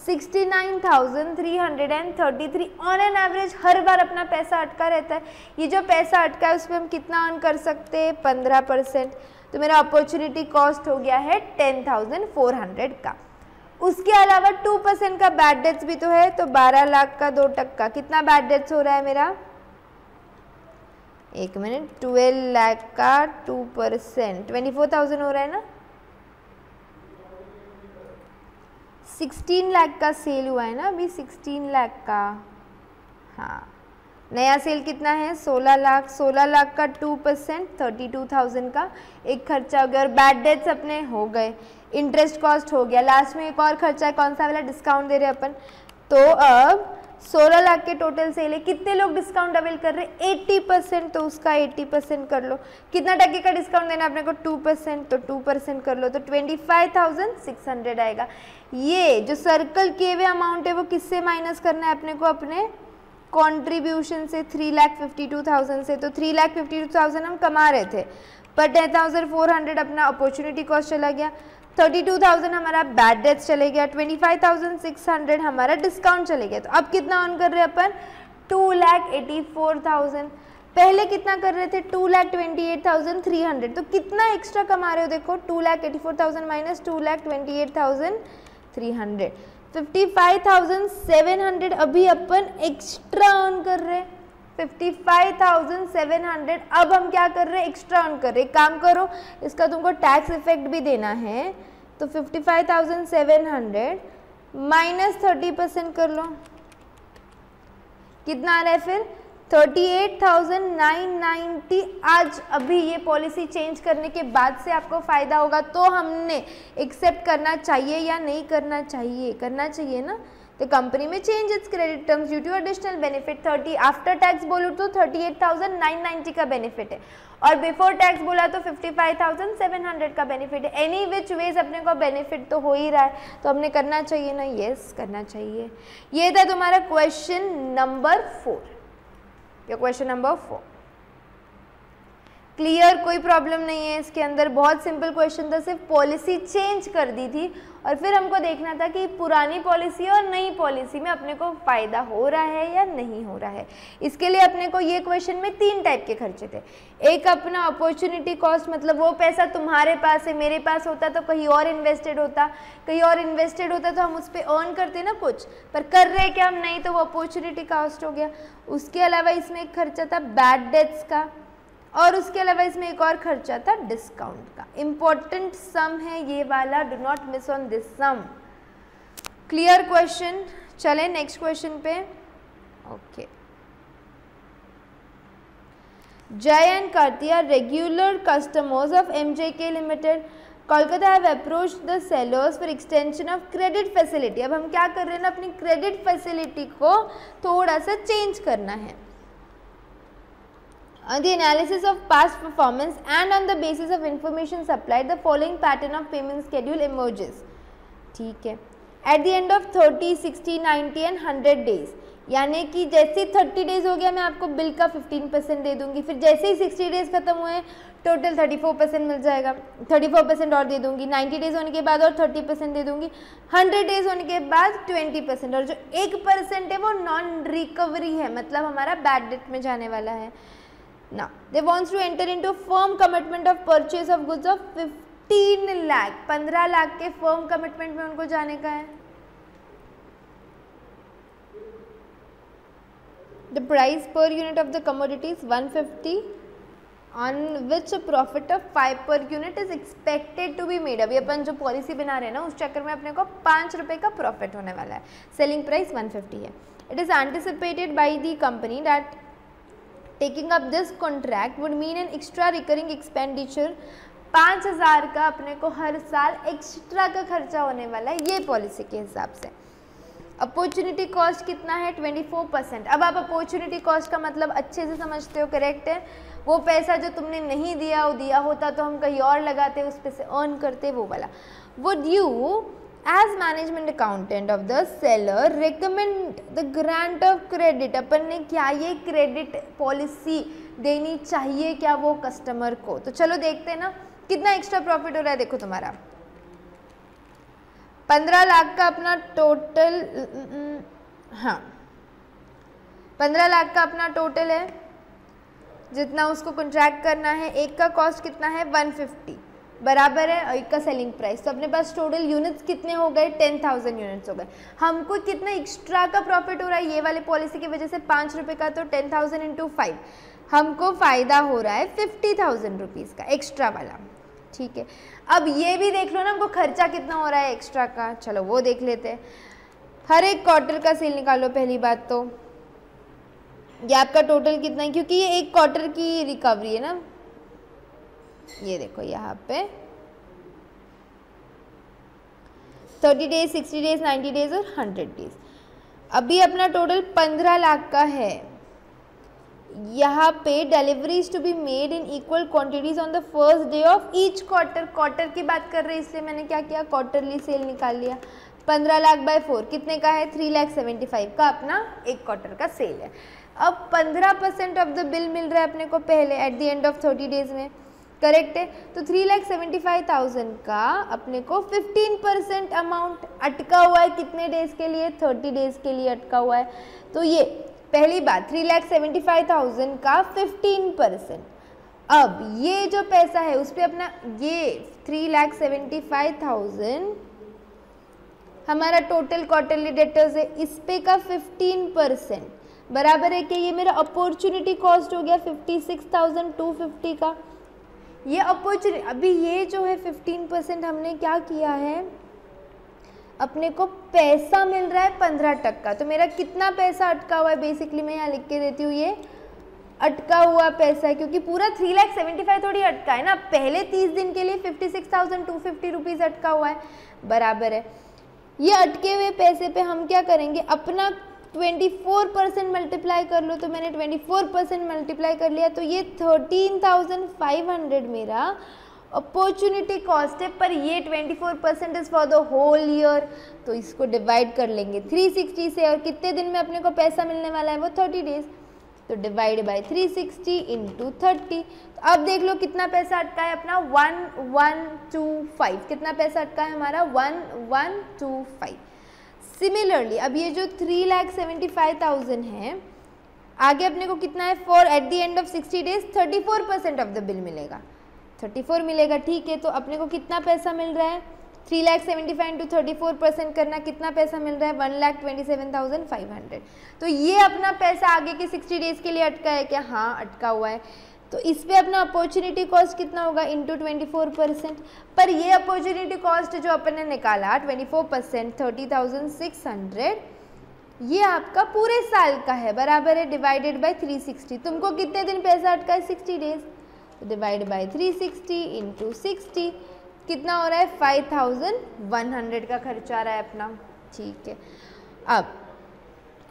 69,333 ऑन एन एवरेज हर बार अपना पैसा अटका रहता है। ये जो पैसा अटका है उस पर हम कितना अर्न कर सकते हैं, 15%। तो मेरा अपॉर्चुनिटी कॉस्ट हो गया है 10,400 का। उसके अलावा 2% का बैड डेट्स भी तो है, तो 12 लाख का 2%, कितना बैड डेट्स हो रहा है मेरा, एक मिनट, 12 लाख का 2% 24,000 हो रहा है ना। 16 लाख का सेल हुआ है ना अभी, 16 लाख का। हाँ, नया सेल कितना है, 16 लाख। 16 लाख का 2% 32,000 का एक खर्चा हो गया। और बैड डेट्स अपने हो गए, इंटरेस्ट कॉस्ट हो गया। लास्ट में एक और खर्चा है, कौन सा वाला, डिस्काउंट दे रहे अपन। तो अब 16 लाख के टोटल सेल है, कितने लोग डिस्काउंट अवेल कर रहे हैं, 80%, तो उसका 80% कर लो। कितना टके का डिस्काउंट देना अपने को, 2%, तो 2% कर लो, तो 25,600 आएगा। ये जो सर्कल किए हुए अमाउंट है वो किससे माइनस करना है अपने को, अपने कॉन्ट्रीब्यूशन से, 3,52,000 से। तो 3,52,000 हम कमा रहे थे, पर 10,400 अपना अपॉर्चुनिटी कॉस्ट चला गया, 32,000 हमारा बैड डेट्स चले गया, 25,600 हमारा डिस्काउंट चले गया। तो अब कितना अर्न कर रहे हैं अपन, 2,84,000। पहले कितना कर रहे थे, 2,28,300। तो कितना एक्स्ट्रा कमा रहे हो, देखो 2,84,000 माइनस 2,28,300, 55,700 अभी अपन एक्स्ट्रा अर्न कर रहे हैं। 55,700 अब हम क्या कर रहे हैं, एक्स्ट्रा अर्न कर रहे हैं। काम करो, इसका तुमको टैक्स इफेक्ट भी देना है, तो 55,700 माइनस 30% कर लो, कितना आ रहा है फिर, 38,990। आज अभी ये पॉलिसी चेंज करने के बाद से आपको फ़ायदा होगा, तो हमने एक्सेप्ट करना चाहिए या नहीं करना चाहिए, करना चाहिए ना। तो कंपनी में change its credit terms due to additional benefit 30, after tax बोलूँ तो 38,990 का बेनिफिट है, और बिफोर टैक्स बोला तो 55,700 का बेनिफिट है। एनी विच वेज अपने को बेनिफिट तो हो ही रहा है, तो हमने करना चाहिए ना, यस करना चाहिए। ये था तुम्हारा क्वेश्चन नंबर 4, ये क्वेश्चन नंबर 4 क्लियर, कोई प्रॉब्लम नहीं है इसके अंदर, बहुत सिंपल क्वेश्चन था, सिर्फ पॉलिसी चेंज कर दी थी और फिर हमको देखना था कि पुरानी पॉलिसी और नई पॉलिसी में अपने को फ़ायदा हो रहा है या नहीं हो रहा है। इसके लिए अपने को ये क्वेश्चन में 3 टाइप के खर्चे थे। एक अपना अपॉर्चुनिटी कॉस्ट, मतलब वो पैसा तुम्हारे पास है, मेरे पास होता तो कहीं और इन्वेस्टेड होता, कहीं और इन्वेस्टेड होता तो हम उस पर अर्न करते ना कुछ, पर कर रहे क्या हम नहीं, तो वो अपॉर्चुनिटी कॉस्ट हो गया। उसके अलावा इसमें एक खर्चा था बैड डेट्स का, और उसके अलावा इसमें एक और खर्चा था डिस्काउंट का। इंपॉर्टेंट सम है ये वाला, do not miss on this sum. Clear question, चले नेक्स्ट क्वेश्चन पे। Okay, Jai and Karti are regular customers of MJK limited, Kolkata have approached the sellers for extension of credit facility. अब हम क्या कर रहे हैं ना, अपनी क्रेडिट फैसिलिटी को थोड़ा सा चेंज करना है। On the analysis of past performance and on the basis of information supplied, the following pattern of payment schedule emerges. ठीक है, at the end of 30, 60, 90 and 100 days, यानी कि जैसे 30 डेज हो गया मैं आपको बिल का 15% दे दूंगी, फिर जैसे ही 60 डेज खत्म हुए टोटल 34% मिल जाएगा, 34% और दे दूंगी, 90 डेज होने के बाद और 30% दे दूंगी, 100 डेज होने के बाद 20%, और जो 1% है वो नॉन रिकवरी है, मतलब हमारा बैड डेट में जाने वाला है। Now, they wants to enter into firm commitment of purchase of goods of 15 lakh, 15 lakh के firm commitment में उनको जाने का है। The price per unit of the commodity is 150, on which a profit of 5 per unit is expected to be made। अभी अपन जो पॉलिसी बना रहे हैं ना उस चक्कर में अपने को 5 रुपये का प्रॉफिट होने वाला है। सेलिंग प्राइस 150 है। It is anticipated by the company that taking up this contract would mean an extra recurring expenditure 5,000 का अपने को हर साल एक्स्ट्रा का खर्चा होने वाला है ये पॉलिसी के हिसाब से। अपॉर्चुनिटी कॉस्ट कितना है 24%। अब आप अपॉर्चुनिटी कॉस्ट का मतलब अच्छे से समझते हो, करेक्ट है। वो पैसा जो तुमने नहीं दिया, वो दिया होता तो हम कहीं और लगाते, उस पे से अर्न करते, वो वाला। Would you as management accountant of the seller recommend the grant of credit, अपन ने क्या ये क्रेडिट पॉलिसी देनी चाहिए क्या वो कस्टमर को? तो चलो देखते हैं ना कितना एक्स्ट्रा प्रॉफिट हो रहा है। देखो तुम्हारा 15 लाख का अपना टोटल, हाँ 15 लाख का अपना टोटल है, जितना उसको कॉन्ट्रैक्ट करना है। एक का कॉस्ट कितना है 150 बराबर है, और एक का सेलिंग प्राइस। तो अपने पास टोटल यूनिट्स कितने हो गए 10,000 यूनिट्स हो गए। हमको कितना एक्स्ट्रा का प्रॉफिट हो रहा है ये वाली पॉलिसी की वजह से 5 रुपये का, तो 10,000 इंटू 5 हमको फ़ायदा हो रहा है 50,000 रुपीज़ का एक्स्ट्रा वाला। ठीक है, अब ये भी देख लो ना हमको खर्चा कितना हो रहा है एक्स्ट्रा का। चलो वो देख लेते हैं। हर एक क्वार्टर का सेल निकालो। पहली बात तो ये आपका टोटल कितना है, क्योंकि ये एक क्वार्टर की रिकवरी है ना। ये देखो यहाँ पे 30 डेज, 60 डेज, 90 डेज और 100 डेज। अभी अपना टोटल 15 लाख का है। यहाँ पे deliveries to be made in equal quantities on the first day of each quarter. Quarter की बात कर रहे हैं इसलिए मैंने क्या किया, क्वार्टरली सेल निकाल लिया। 15 लाख बाय 4 कितने का है 3,75,000 का अपना एक क्वार्टर का सेल है। अब 15% ऑफ द बिल मिल रहा है अपने को पहले at the end of 30 days में, करेक्ट है। तो 3,75,000 का अपने को 15% अमाउंट अटका हुआ है कितने डेज के लिए 30 डेज के लिए अटका हुआ है। तो ये पहली बात 3,75,000 का 15%। अब ये जो पैसा है उस पर अपना ये 3,75,000 हमारा टोटल क्वार्टरली डेटर्स है, इस पे का 15% बराबर है कि ये मेरा अपॉर्चुनिटी कॉस्ट हो गया 56,250 का। ये अपॉर्चुनिटी, अभी ये जो है 15% हमने क्या किया है, अपने को पैसा मिल रहा है 15%। तो मेरा कितना पैसा अटका हुआ है, बेसिकली मैं यहाँ लिख के देती हूँ, ये अटका हुआ पैसा है, क्योंकि पूरा 3,75,000 थोड़ी अटका है ना, पहले 30 दिन के लिए 56,250 रुपीज़ अटका हुआ है, बराबर है। ये अटके हुए पैसे पे हम क्या करेंगे, अपना 24% मल्टीप्लाई कर लो। तो मैंने 24% मल्टीप्लाई कर लिया, तो ये 13,500 मेरा अपॉर्चुनिटी कॉस्ट है। पर ये 24% is for the whole year, तो इसको डिवाइड कर लेंगे 360 से, और कितने दिन में अपने को पैसा मिलने वाला है वो 30 डेज। तो डिवाइड बाय 360 इंटू 30। तो अब देख लो कितना पैसा अटका है अपना 1125। कितना पैसा अटका है हमारा 1125। सिमिलरली अब ये जो 3,75,000 है, आगे अपने को कितना है for at the end of 60 days 34% of the bill मिलेगा, 34 मिलेगा। ठीक है, तो अपने को कितना पैसा मिल रहा है 3,75,000 इंटू 34% करना, कितना पैसा मिल रहा है 1,27,500। तो ये अपना पैसा आगे के 60 डेज के लिए अटका है क्या? हाँ अटका हुआ है। तो इस पे अपना अपॉर्चुनिटी कॉस्ट कितना होगा इंटू 24%। पर ये अपॉर्चुनिटी कॉस्ट जो अपन ने निकाला 24% 30,600, ये आपका पूरे साल का है, बराबर है डिवाइडेड बाय 360। तुमको कितने दिन पैसा अटका है 60 डेज, तो डिवाइड बाय 360 इंटू 60 कितना हो रहा है 5,100 का खर्चा आ रहा है अपना। ठीक है, अब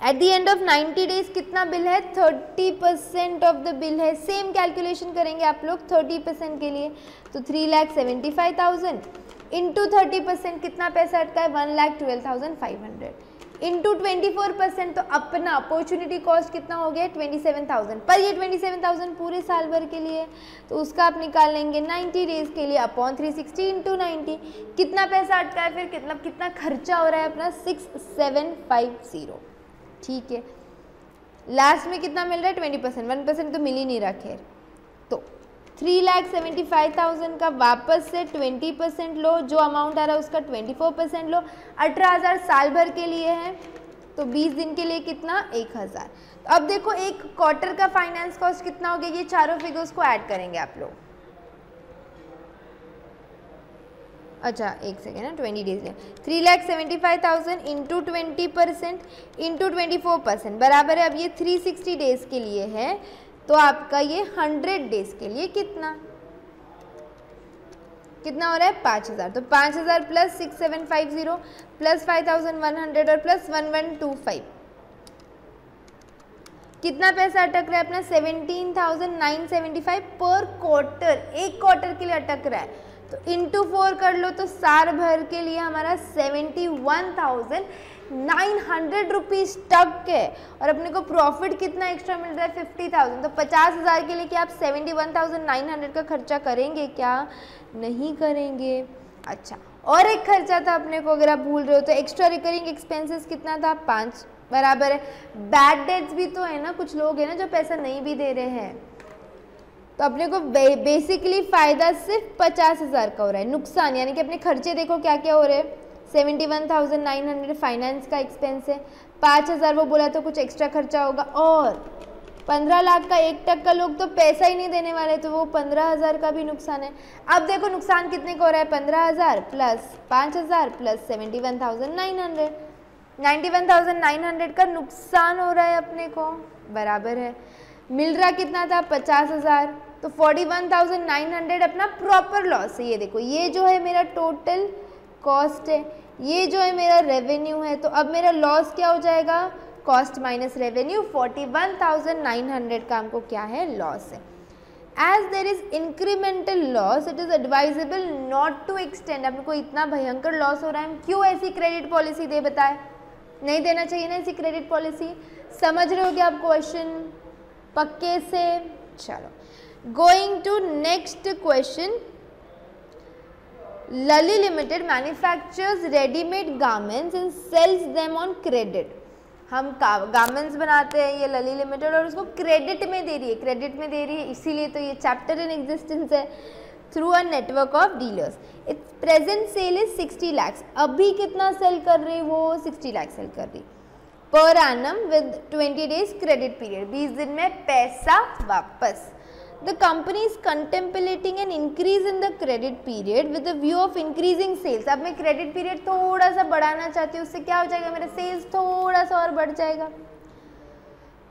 at the end of 90 days कितना बिल है 30% ऑफ द बिल है। सेम कैलकुलेशन करेंगे आप लोग 30% के लिए, तो 3,75,000 इंटू 30% कितना पैसा अटका है 1,12,500 इंटू 24%। तो अपना अपॉर्चुनिटी कॉस्ट कितना हो गया 27,000। पर ये 27,000 पूरे साल भर के लिए, तो उसका आप निकाल लेंगे 90 डेज के लिए अपॉन 360 इंटू 90। कितना पैसा अटका है फिर, कितना खर्चा हो रहा है अपना 6,750। ठीक है, लास्ट में कितना मिल रहा है 20%, 1% तो मिल ही नहीं रहा। खैर, तो 3,75,000 का वापस से 20% लो, जो अमाउंट आ रहा है उसका 24% लो। 18,000 साल भर के लिए है, तो 20 दिन के लिए कितना 1,000। तो अब देखो एक क्वार्टर का फाइनेंस कॉस्ट कितना हो गया, ये चारों फिगर्स को ऐड करेंगे आप लोग। अच्छा एक सेकेंड ना, 20 डेज है 3,75,000 इंटू 20% इंटू 24% बराबर है। अब ये 360 डेज के लिए है, तो आपका ये 100 डेज के लिए कितना, कितना हो रहा है 5000, तो 5000 प्लस 6750 प्लस 5100 और प्लस 1125, कितना पैसा अटक रहा है अपना 17,975 पर क्वार्टर, एक क्वार्टर के लिए अटक रहा है। तो इंटू 4 कर लो तो साल भर के लिए हमारा 71,900 रुपीज़ टक है, और अपने को प्रॉफिट कितना एक्स्ट्रा मिल रहा है 50,000। तो 50,000 के लिए क्या आप 71,900 का खर्चा करेंगे क्या? नहीं करेंगे। अच्छा, और एक खर्चा था अपने को, अगर आप भूल रहे हो तो एक्स्ट्रा रिकरिंग एक्सपेंसेस कितना था 5 बराबर है। बैड डेट्स भी तो है ना, कुछ लोग हैं ना जो पैसा नहीं भी दे रहे हैं, तो अपने को बेसिकली फ़ायदा सिर्फ 50,000 का हो रहा है। नुकसान यानी कि अपने खर्चे देखो क्या क्या हो रहे हैं, 71,900 फाइनेंस का एक्सपेंस है, 5,000 वो बोला तो कुछ एक्स्ट्रा खर्चा होगा, और 15 लाख का 1% लोग तो पैसा ही नहीं देने वाले, तो वो 15,000 का भी नुकसान है। अब देखो नुकसान कितने का हो रहा है, 15,000 प्लस 5,000 प्लस 71,900, 91,900 का नुकसान हो रहा है अपने को, बराबर है। मिल रहा कितना था 50,000, तो 41,900 अपना प्रॉपर लॉस है। ये देखो, ये जो है मेरा टोटल कॉस्ट है, ये जो है मेरा रेवेन्यू है, तो अब मेरा लॉस क्या हो जाएगा, कॉस्ट माइनस रेवेन्यू, 41,900 का हमको क्या है लॉस है। As there is incremental loss it is advisable not to extend. हमको इतना भयंकर लॉस हो रहा है, हम क्यों ऐसी क्रेडिट पॉलिसी दे, बताए? नहीं देना चाहिए ना ऐसी क्रेडिट पॉलिसी। समझ रहे हो क्या आप क्वेश्चन पक्के से? चलो, going to next question. Lally limited manufactures readymade garments and sells them on credit. हम गारमेंट्स बनाते हैं ये लली लिमिटेड, और उसको क्रेडिट में दे रही है, क्रेडिट में दे रही है, इसीलिए तो ये चैप्टर इन एग्जिस्टेंस है। Through a network of dealers, its present sale is 60 lakhs। अभी कितना सेल कर रही वो 60 लाख सेल कर रही per annum with 20 days credit period, 20 दिन में पैसा वापस। The company is contemplating an increase in the credit period with the view of increasing sales। अब मैं क्रेडिट पीरियड थोड़ा सा बढ़ाना चाहती हूँ, उससे क्या हो जाएगा, मेरा सेल्स थोड़ा सा और बढ़ जाएगा।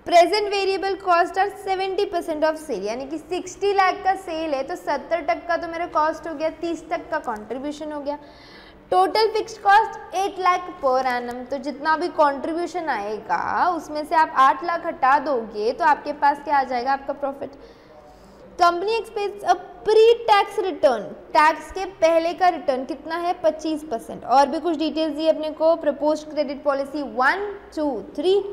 Present variable cost are 70% of sale, यानी कि 60 लाख का सेल है तो 70% का तो मेरा कॉस्ट हो गया, 30% का कॉन्ट्रीब्यूशन हो गया। Total fixed cost 8 lakh per annum, तो जितना भी कॉन्ट्रीब्यूशन आएगा उसमें से आप 8 लाख हटा दोगे तो आपके पास क्या आ जाएगा, आपका प्रॉफिट। कंपनी एक्सपेक्ट्स अ प्री टैक्स रिटर्न, टैक्स के पहले का रिटर्न कितना है 25%। और भी कुछ डिटेल्स दी अपने को, proposed credit policy 1, 2, 3।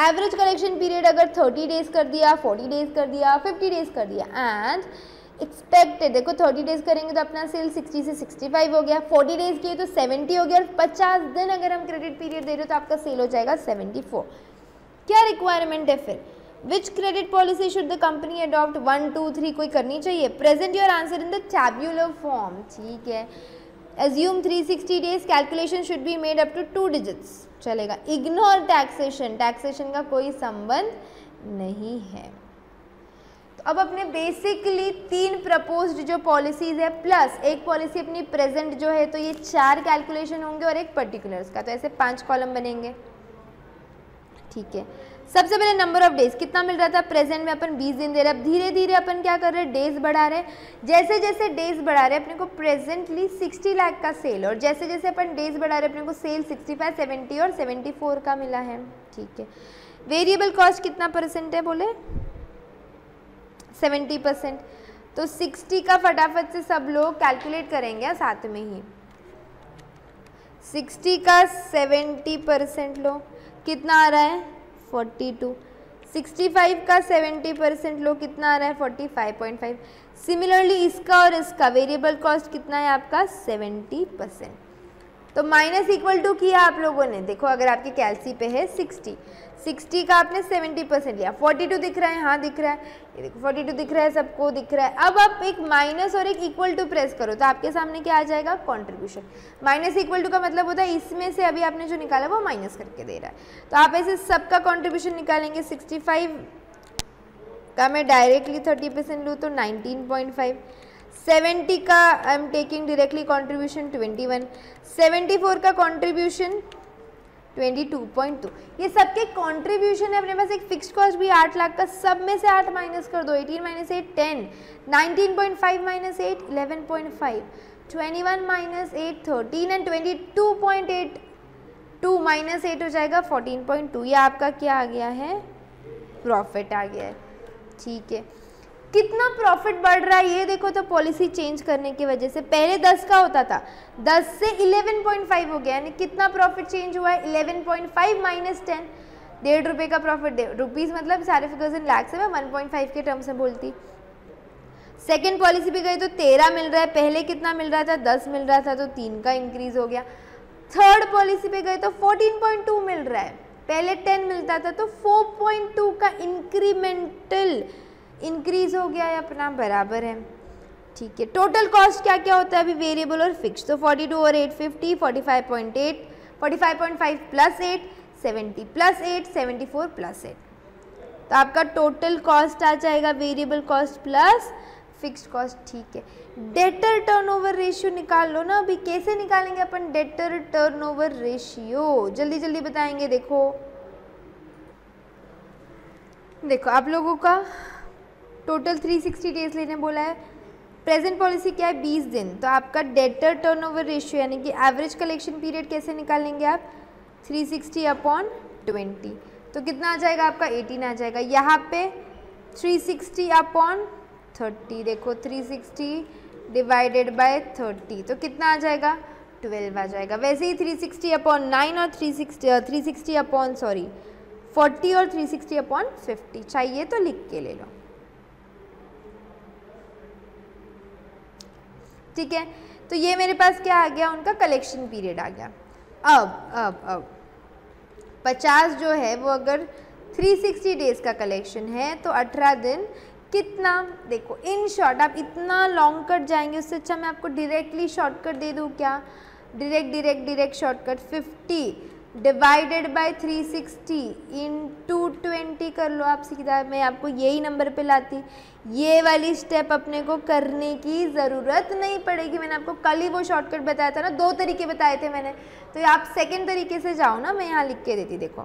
Average collection period अगर 30 डेज कर दिया, 40 डेज कर दिया, 50 डेज कर दिया, एंड एक्सपेक्टेड देखो 30 डेज करेंगे तो अपना सेल 60 से 65 हो गया, 40 डेज किए तो 70 हो गया, और 50 दिन अगर हम क्रेडिट पीरियड दे रहे हो तो आपका सेल हो जाएगा 74। क्या रिक्वायरमेंट है फिर, which credit policy should the company adopt, 1, 2, 3 कोई करनी चाहिए। Present your answer in the tabular form, ठीक है। Assume 360 days, calculation should be made up to 2 digits, चलेगा। इग्नोर टैक्सेशन, टैक्सेशन का कोई संबंध नहीं है। तो अब अपने बेसिकली 3 प्रपोज्ड जो पॉलिसीज है प्लस एक पॉलिसी अपनी प्रेजेंट जो है, तो ये 4 कैलकुलेशन होंगे और एक पर्टिकुलर्स का, तो ऐसे 5 कॉलम बनेंगे, ठीक है। सबसे पहले नंबर ऑफ डेज कितना मिल रहा था, प्रेजेंट में अपन 20 दिन दे रहे हैं। अब धीरे धीरे अपन क्या कर रहे हैं, डेज बढ़ा रहे हैं। जैसे जैसे डेज बढ़ा रहे हैं अपने को प्रेजेंटली 60 लाख का सेल, और जैसे जैसे अपन डेज बढ़ा रहे हैं अपने को सेल 65, 70 और 74 का मिला है, ठीक है। वेरिएबल कॉस्ट कितना परसेंट है बोले 70%, तो 60 का फटाफट से सब लोग कैलकुलेट करेंगे साथ में ही। 60 का 70% लो, कितना आ रहा है 42। 65 का 70% लो, कितना आ रहा है 45.5। सिमिलरली इसका और इसका वेरिएबल कॉस्ट कितना है आपका 70%। तो माइनस इक्वल टू किया आप लोगों ने, देखो अगर आपकी कैलसी पे है 60 का आपने 70% लिया, 42 दिख रहा है, हाँ दिख रहा है, ये देखो 42 दिख रहा है, सबको दिख रहा है। अब आप एक माइनस और एक इक्वल टू प्रेस करो तो आपके सामने क्या आ जाएगा, कंट्रीब्यूशन। माइनस इक्वल टू का मतलब होता है इसमें से अभी आपने जो निकाला वो माइनस करके दे रहा है, तो आप ऐसे सबका कंट्रीब्यूशन निकालेंगे। 65 का मैं डायरेक्टली 30% लूँ तो 19.5। 70 का I am taking directly contribution 21। 74 का कंट्रीब्यूशन 22.2। ये सबके कंट्रीब्यूशन है, अपने पास एक फिक्स्ड कॉस्ट भी 8 लाख का, सब में से 8 माइनस कर दो, 18 minus 8 10, 19.5 minus 8 11.5, 21 minus 8 13 and 22.8 2 minus 8 हो जाएगा 14.2। ये आपका क्या आ गया है, प्रॉफिट आ गया है। ठीक है, कितना प्रॉफिट बढ़ रहा है ये देखो, तो पॉलिसी चेंज करने की वजह से पहले 10 का होता था, 10 से 11.5 हो गया, यानी कितना प्रॉफिट चेंज हुआ है 11.5 माइनस 10, 1.5 रुपये का प्रॉफिट, रुपीज़ मतलब सारे फिगर्स इन लैक्स है, मैं 1.5 के टर्म्स में बोलती। सेकेंड पॉलिसी पे गए तो 13 मिल रहा है, पहले कितना मिल रहा था 10 मिल रहा था, तो 3 का इंक्रीज हो गया। थर्ड पॉलिसी पे गए तो 14.2 मिल रहा है, पहले 10 मिलता था, तो 4.2 का इंक्रीमेंटल इंक्रीज हो गया है अपना, बराबर है। ठीक है, टोटल कॉस्ट क्या क्या होता है अभी, वेरिएबल और फिक्स, तो 42/8 50, 45.8 45.5 प्लस 8 70 प्लस 8 74 प्लस 8, तो आपका टोटल कॉस्ट आ जाएगा variable cost plus fixed cost. ठीक है, डेटर टर्नओवर रेशियो निकाल लो ना, अभी कैसे निकालेंगे अपन डेटर टर्नओवर रेशियो, जल्दी जल्दी बताएंगे। देखो आप लोगों का टोटल 360 डेज लेने बोला है, प्रेजेंट पॉलिसी क्या है 20 दिन, तो आपका डेटर टर्नओवर रेशियो यानी कि एवरेज कलेक्शन पीरियड कैसे निकालेंगे आप, 360/20, तो कितना आ जाएगा आपका 18 आ जाएगा। यहाँ पे 360/30, देखो 360 डिवाइडेड बाय 30, तो कितना आ जाएगा 12 आ जाएगा। वैसे ही 360/9 और 40 और 360/50 चाहिए तो लिख के ले लो। ठीक है, तो ये मेरे पास क्या आ गया, उनका कलेक्शन पीरियड आ गया। अब 50 जो है वो अगर 360 डेज का कलेक्शन है तो 18 दिन कितना, देखो इन शॉर्ट आप इतना लॉन्ग कट जाएंगे, उससे अच्छा मैं आपको डायरेक्टली शॉर्टकट दे दूँ क्या, direct shortcut 50 divided by 360 into 20 कर लो आप सीधा, मैं आपको यही नंबर पे लाती, ये वाली स्टेप अपने को करने की ज़रूरत नहीं पड़ेगी। मैंने आपको कल ही वो शॉर्टकट बताया था ना, 2 तरीके बताए थे मैंने, तो आप सेकेंड तरीके से जाओ ना, मैं यहाँ लिख के देती। देखो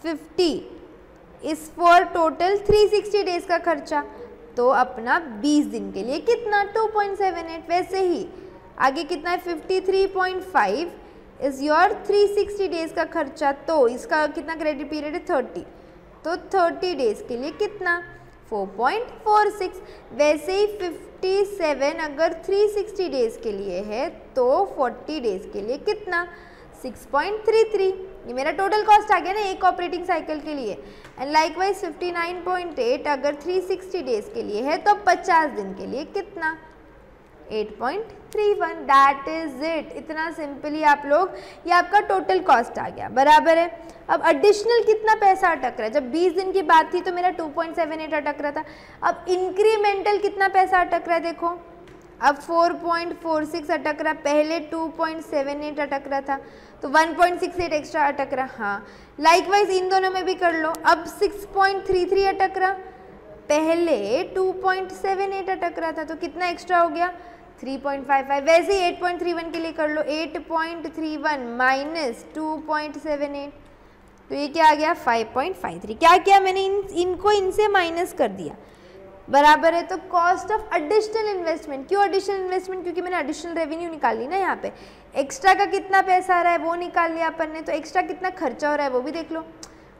50 इस फॉर टोटल 360 डेज का खर्चा, तो अपना 20 दिन के लिए कितना 2.78, वैसे ही आगे कितना है 53.5 इज़ योर 360 डेज का खर्चा, तो इसका कितना क्रेडिट पीरियड है 30, तो 30 डेज के लिए कितना 4.46, वैसे ही 57 अगर 360 डेज के लिए है तो 40 डेज के लिए कितना 6.33, ये मेरा टोटल कॉस्ट आ गया ना एक ऑपरेटिंग साइकिल के लिए। एंड लाइकवाइज 59.8 अगर 360 डेज के लिए है तो 50 दिन के लिए कितना 8.31, दैट इज इट। इतना सिंपली आप लोग, ये आपका टोटल कॉस्ट आ गया, बराबर है। अब एडिशनल कितना पैसा अटक रहा है, जब 20 दिन की बात थी तो मेरा 2.78 अटक रहा था, अब इंक्रीमेंटल कितना पैसा अटक रहा है, देखो अब 4.46 अटक रहा, पहले 2.78 अटक रहा था, तो 1.68 एक्स्ट्रा अटक रहा। हाँ, लाइकवाइज इन दोनों में भी कर लो, अब 6.33 अटक रहा, पहले 2.78 अटक रहा था, तो कितना एक्स्ट्रा हो गया 3.55, वैसे ही 8.31 के लिए कर लो, 8.31 माइनस 2.78, तो ये क्या आ गया 5.53। क्या किया मैंने, इनको इनसे माइनस कर दिया, बराबर है। तो कॉस्ट ऑफ एडिशनल इन्वेस्टमेंट, क्यों एडिशनल इन्वेस्टमेंट, क्योंकि मैंने एडिशनल रेवेन्यू निकाल ली ना, यहाँ पे एक्स्ट्रा का कितना पैसा आ रहा है वो निकाल लिया अपन ने, तो एक्स्ट्रा कितना खर्चा हो रहा है वो भी देख लो।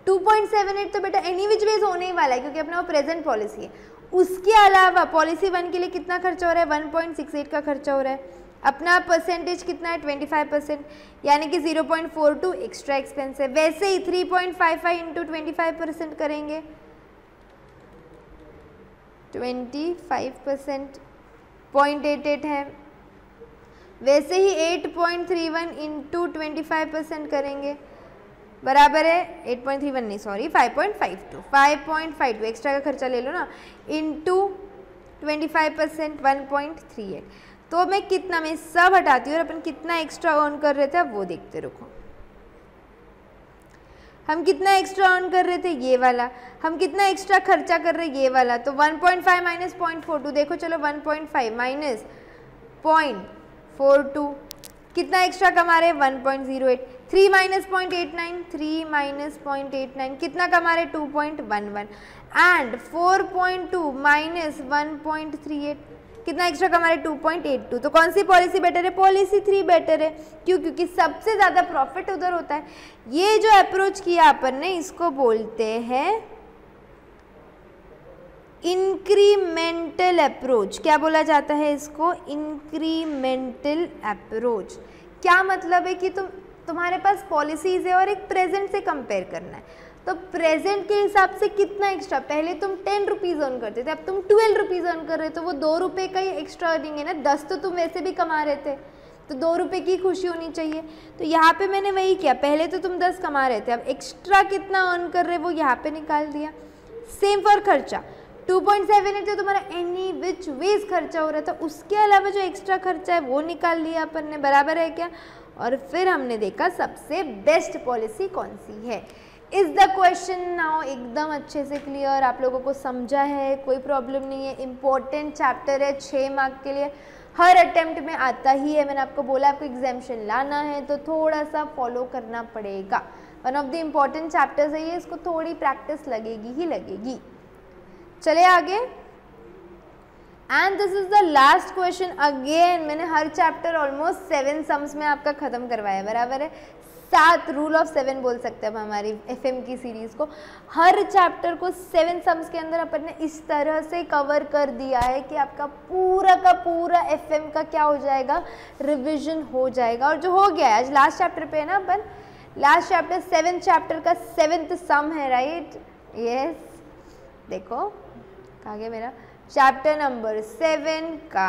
2.78 तो बेटा एनी विच वेज होने ही वाला है क्योंकि अपना वो प्रेजेंट पॉलिसी है। उसके अलावा पॉलिसी 1 के लिए कितना खर्चा हो रहा है 1.68 का खर्चा हो रहा है, अपना परसेंटेज कितना है 25%, यानी कि 0.42 एक्स्ट्रा एक्सपेंस है। वैसे ही 3.55 इंटू 25% करेंगे, 25% 0.88 है। वैसे ही 8.31 इंटू 25% करेंगे, बराबर है 8.31 नहीं सॉरी 5.52 एक्स्ट्रा का खर्चा ले लो ना, इंटू 25% 1.38। तो मैं कितना, मैं सब हटाती हूँ और अपन कितना एक्स्ट्रा अर्न कर रहे थे वो देखते रुको। हम कितना एक्स्ट्रा अर्न कर रहे थे ये वाला, हम कितना एक्स्ट्रा खर्चा कर रहे ये वाला, तो 1.5 माइनस 0.42, देखो चलो 1.5 माइनस 0.42 कितना एक्स्ट्रा कमा रहे 1.08, 3 माइनस 0.89, 3 माइनस 0.89 कितना कमा रहे 2.11 एंड 4.2 माइनस 1.38 कितना एक्स्ट्रा कमा रहे 2.82। तो कौन सी पॉलिसी बेटर है? पॉलिसी 3 बेटर है। क्यों? क्योंकि सबसे ज़्यादा प्रॉफिट उधर होता है। ये जो अप्रोच किया अपन ने इसको बोलते हैं इंक्रीमेंटल अप्रोच। क्या बोला जाता है इसको? Incremental approach. क्या मतलब है कि तुम्हारे पास पॉलिसीज है और एक प्रेजेंट से कंपेयर करना है, तो प्रेजेंट के हिसाब से कितना एक्स्ट्रा, पहले तुम 10 रुपीज़ अर्न करते थे, अब तुम 12 रुपीज़ अर्न कर रहे हो, तो वो 2 रुपये का ही एक्स्ट्रा अर्निंग है ना। 10 तो तुम वैसे भी कमा रहे थे, तो 2 रुपये की खुशी होनी चाहिए। तो यहाँ पे मैंने वही किया, पहले तो तुम 10 कमा रहे थे, अब एक्स्ट्रा कितना अर्न कर रहे वो यहाँ पे निकाल दिया। सेम फॉर खर्चा, 2.78 जो तुम्हारा एनी विच वेज खर्चा हो रहा था, उसके अलावा जो एक्स्ट्रा खर्चा है वो निकाल लिया अपन ने, बराबर है क्या। और फिर हमने देखा सबसे बेस्ट पॉलिसी कौन सी है। इज द क्वेश्चन नाउ एकदम अच्छे से क्लियर? आप लोगों को समझा है? कोई प्रॉब्लम नहीं है? इम्पोर्टेंट चैप्टर है, 6 मार्क के लिए, हर अटेम्प्ट में आता ही है। मैंने आपको बोला आपको एग्जामिनेशन लाना है तो थोड़ा सा फॉलो करना पड़ेगा। One of the important chapters है ये, इसको थोड़ी प्रैक्टिस लगेगी ही लगेगी। चले आगे। And this is the last question again. मैंने हर चैप्टर ऑलमोस्ट 7 सम्स में आपका खत्म करवाया, बराबर है। 7 रूल ऑफ 7 बोल सकते हैं हम हमारी एफएम की सीरीज को। हर चैप्टर को 7 सम्स के अंदर अपन ने इस तरह से कवर कर दिया है कि आपका पूरा का पूरा एफएम का क्या हो जाएगा, रिविजन हो जाएगा। और जो हो गया है, आज लास्ट चैप्टर पे है ना अपन, लास्ट चैप्टर 7th चैप्टर का 7th सम है, राइट? यस, देखो कहाँ गया मेरा चैप्टर नंबर 7 का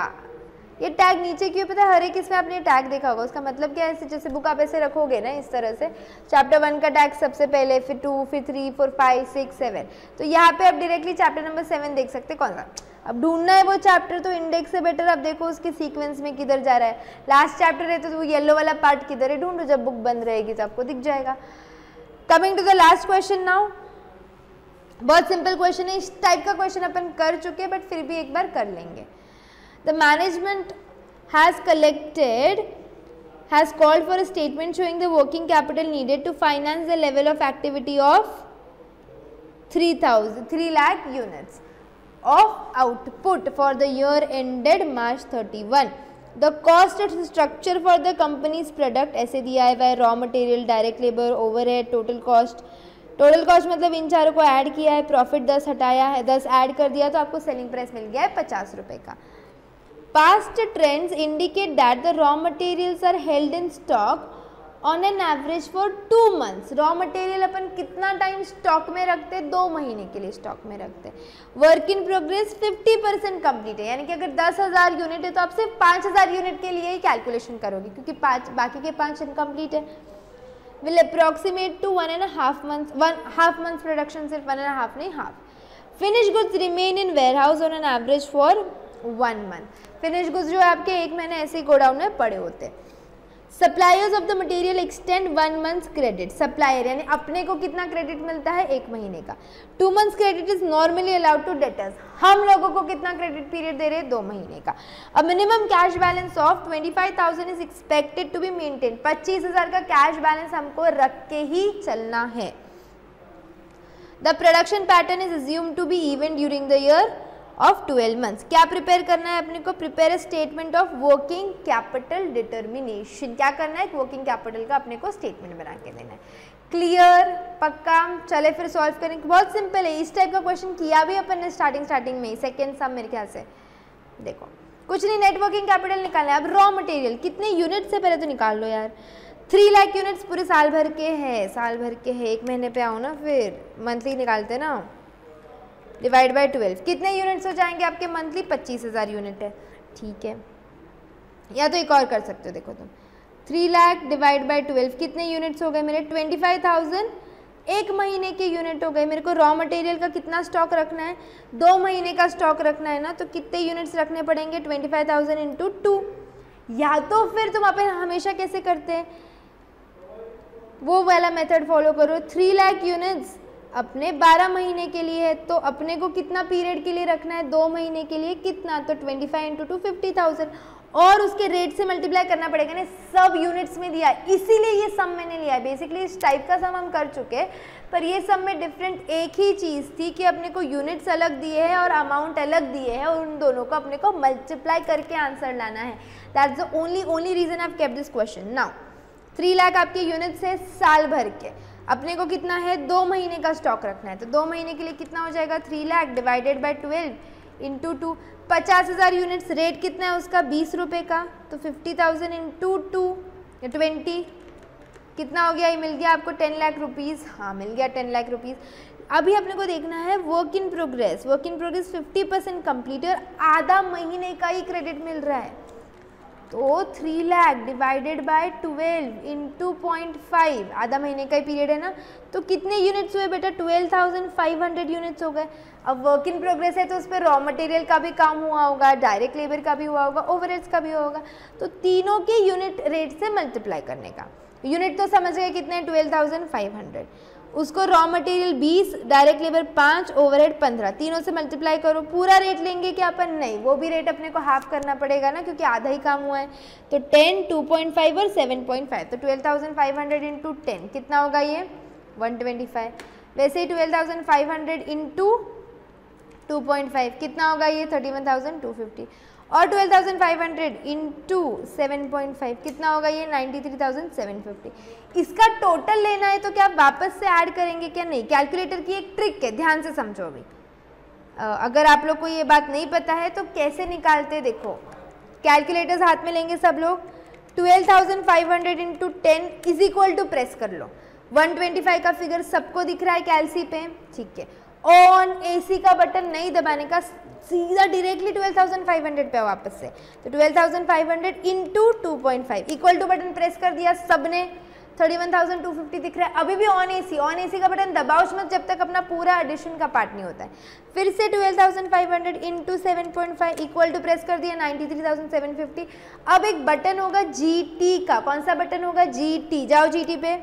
ये टैग नीचे क्यों? पता है, हर एक इसमें आपने टैग देखा होगा। उसका मतलब क्या है? ऐसे जैसे बुक आप ऐसे रखोगे ना, इस तरह से चैप्टर 1 का टैग सबसे पहले, फिर 2, फिर 3, 4, 5, 6, 7। तो यहाँ पे आप डायरेक्टली चैप्टर नंबर 7 देख सकते हैं। कौन सा अब ढूंढना है वो चैप्टर, तो इंडेक्स से बेटर आप देखो उसके सीक्वेंस में किधर जा रहा है। लास्ट चैप्टर है तो वो येलो वाला पार्ट किधर है, ढूंढो। जब बुक बंद रहेगी तो आपको दिख जाएगा। Coming to the last question now. बहुत सिंपल क्वेश्चन है, इस टाइप का क्वेश्चन अपन कर चुके हैं, बट फिर भी एक बार कर लेंगे। The management has called for a statement showing the working capital needed to finance the level of activity of 3 lakh units of output for the year ended March 31. The cost structure for the company's product ऐसे दिया है, raw material, direct labor, overhead, total cost मतलब इन चारों को ऐड किया है, प्रॉफिट 10 हटाया है, 10 ऐड कर दिया तो आपको सेलिंग प्राइस मिल गया है 50 रुपये का। Past trends indicate that the raw materials are held in stock on an average for 2 months. Raw material अपन कितना टाइम स्टॉक में रखते हैं? 2 महीने के लिए स्टॉक में रखते हैं। वर्क इन प्रोग्रेस 50% कंप्लीट है, यानी कि अगर 10,000 यूनिट है तो आप सिर्फ 5,000 यूनिट के लिए ही कैलकुलेशन करोगे, क्योंकि बाकी के 5 इनकम्प्लीट है। Will approximate to 1.5 months, 1.5 months production, सिर्फ 1.5 नहीं, half. Finish goods remain in warehouse on an average for 1 month। Finish goods जो आपके 1 महीने ऐसे ही गोडाउन में पड़े होते हैं। Suppliers of the material extend 1 month credit. Supplier यानी अपने को कितना क्रेडिट मिलता है? 1 महीने का। 2 months credit is normally allowed to debtors. हम लोगों को कितना क्रेडिट पीरियड दे रहे हैं? 2 महीने का। A minimum cash balance of 25,000 is expected to be maintain. 25,000 का कैश बैलेंस हमको रख के ही चलना है। The production pattern is assumed to be even during the year of 12 months। क्या प्रिपेयर करना है अपने को? Prepare a statement of working capital determination. क्या करना है? वर्किंग कैपिटल का अपने को स्टेटमेंट बना के देना है। क्लियर? पक्का? चले फिर सॉल्व करेंगे। बहुत सिंपल है, इस टाइप का क्वेश्चन किया भी अपन ने स्टार्टिंग में ही, सेकेंड सम मेरे ख्याल से। देखो कुछ नहीं, नेट वर्किंग कैपिटल निकालना है। अब रॉ मटेरियल कितने यूनिट से पहले तो निकाल लो यार। 3 लाख यूनिट्स पूरे साल भर के है, 1 महीने पे आओ ना, फिर मंथली निकालते ना, डिवाइड बाय 12 कितने यूनिट्स हो जाएंगे आपके मंथली? 25,000 यूनिट है, ठीक है। या तो एक और कर सकते हो, देखो तुम 3 लाख डिवाइड बाय 12 कितने यूनिट्स हो गए मेरे? 25,000 1 महीने के यूनिट हो गए। मेरे को रॉ मटेरियल का कितना स्टॉक रखना है? 2 महीने का स्टॉक रखना है ना, तो कितने यूनिट्स रखने पड़ेंगे? 25,000 इंटू 2। या तो फिर तुम अपन हमेशा कैसे करते हैं, वो वाला मेथड फॉलो करो। 3 लाख यूनिट्स अपने 12 महीने के लिए है, तो अपने को कितना पीरियड के लिए रखना है? 2 महीने के लिए। कितना? तो 25 इंटू 2 50,000। और उसके रेट से मल्टीप्लाई करना पड़ेगा ना, सब यूनिट्स में दिया है, इसीलिए ये सम मैंने लिया है। बेसिकली इस टाइप का सम हम कर चुके हैं, पर ये सम में डिफरेंट एक ही चीज़ थी कि अपने को यूनिट्स अलग दिए हैं और अमाउंट अलग दिए हैं, और उन दोनों को अपने को मल्टीप्लाई करके आंसर लाना है। That's the only reason I have kept this question. Now 3 lakh आपके यूनिट्स है साल भर के, अपने को कितना है 2 महीने का स्टॉक रखना है, तो 2 महीने के लिए कितना हो जाएगा 3 lakh divided by 12 into 2, 50,000 units, rate कितना है उसका 20 रुपये का, तो 50,000 इंटू 20 कितना हो गया, ये मिल गया आपको 10 लाख रुपीज़। हाँ मिल गया 10 लाख रुपीज़। अभी अपने को देखना है वर्क इन प्रोग्रेस 50% कंप्लीट और आधा महीने का ही क्रेडिट मिल रहा है, तो 3 लाख डिवाइडेड बाय 12 इंटू 0.5, आधा महीने का ही पीरियड है ना, तो कितने यूनिट्स हुए बेटा 12,500 यूनिट्स हो गए। अब वर्क इन प्रोग्रेस है तो उस पर रॉ मटेरियल का भी काम हुआ होगा, डायरेक्ट लेबर का भी हुआ होगा, ओवरहेड्स का भी होगा, तो तीनों के यूनिट रेट से मल्टीप्लाई करने का। यूनिट तो समझ गए कितने 12,500, उसको raw material 20, direct labour 5, overhead 15, तीनों से मल्टीप्लाई करो। पूरा रेट लेंगे क्या अपन, नहीं, वो भी रेट अपने को हाफ करना पड़ेगा ना, क्योंकि आधा ही काम हुआ है, तो 10, 2.5 और 7.5, तो 12,500 इंटू 10 कितना होगा ये 125। वैसे ही 12,500 इंटू 2.5 कितना होगा ये 31,250, और 12,500 इंटू 7.5 कितना होगा ये 93,750। इसका टोटल लेना है तो क्या आप वापस से ऐड करेंगे क्या, नहीं, कैलकुलेटर की एक ट्रिक है, ध्यान से समझो अभी। अगर आप लोग को ये बात नहीं पता है तो कैसे निकालते, देखो कैलकुलेटर्स हाथ में लेंगे सब लोग, 12,500 into 10 is equal to, press कर लो, 125 का फिगर सबको दिख रहा है कैलसी पे, ठीक है। ऑन एसी का बटन नहीं दबाने का, सीधा डायरेक्टली 12,500 पे वापस से, तो 12,500 into 2.5 equal to button press कर दिया सबने, 31,250 दिख रहा है। अभी भी ऑन एसी का बटन दबाओ मत जब तक अपना पूरा एडिशन का पार्ट नहीं होता है। फिर से 12,500 इंटू 7.5 इक्वल टू प्रेस कर दिया 93,750। अब एक बटन होगा जीटी का, कौन सा बटन होगा जीटी, जाओ जीटी पे,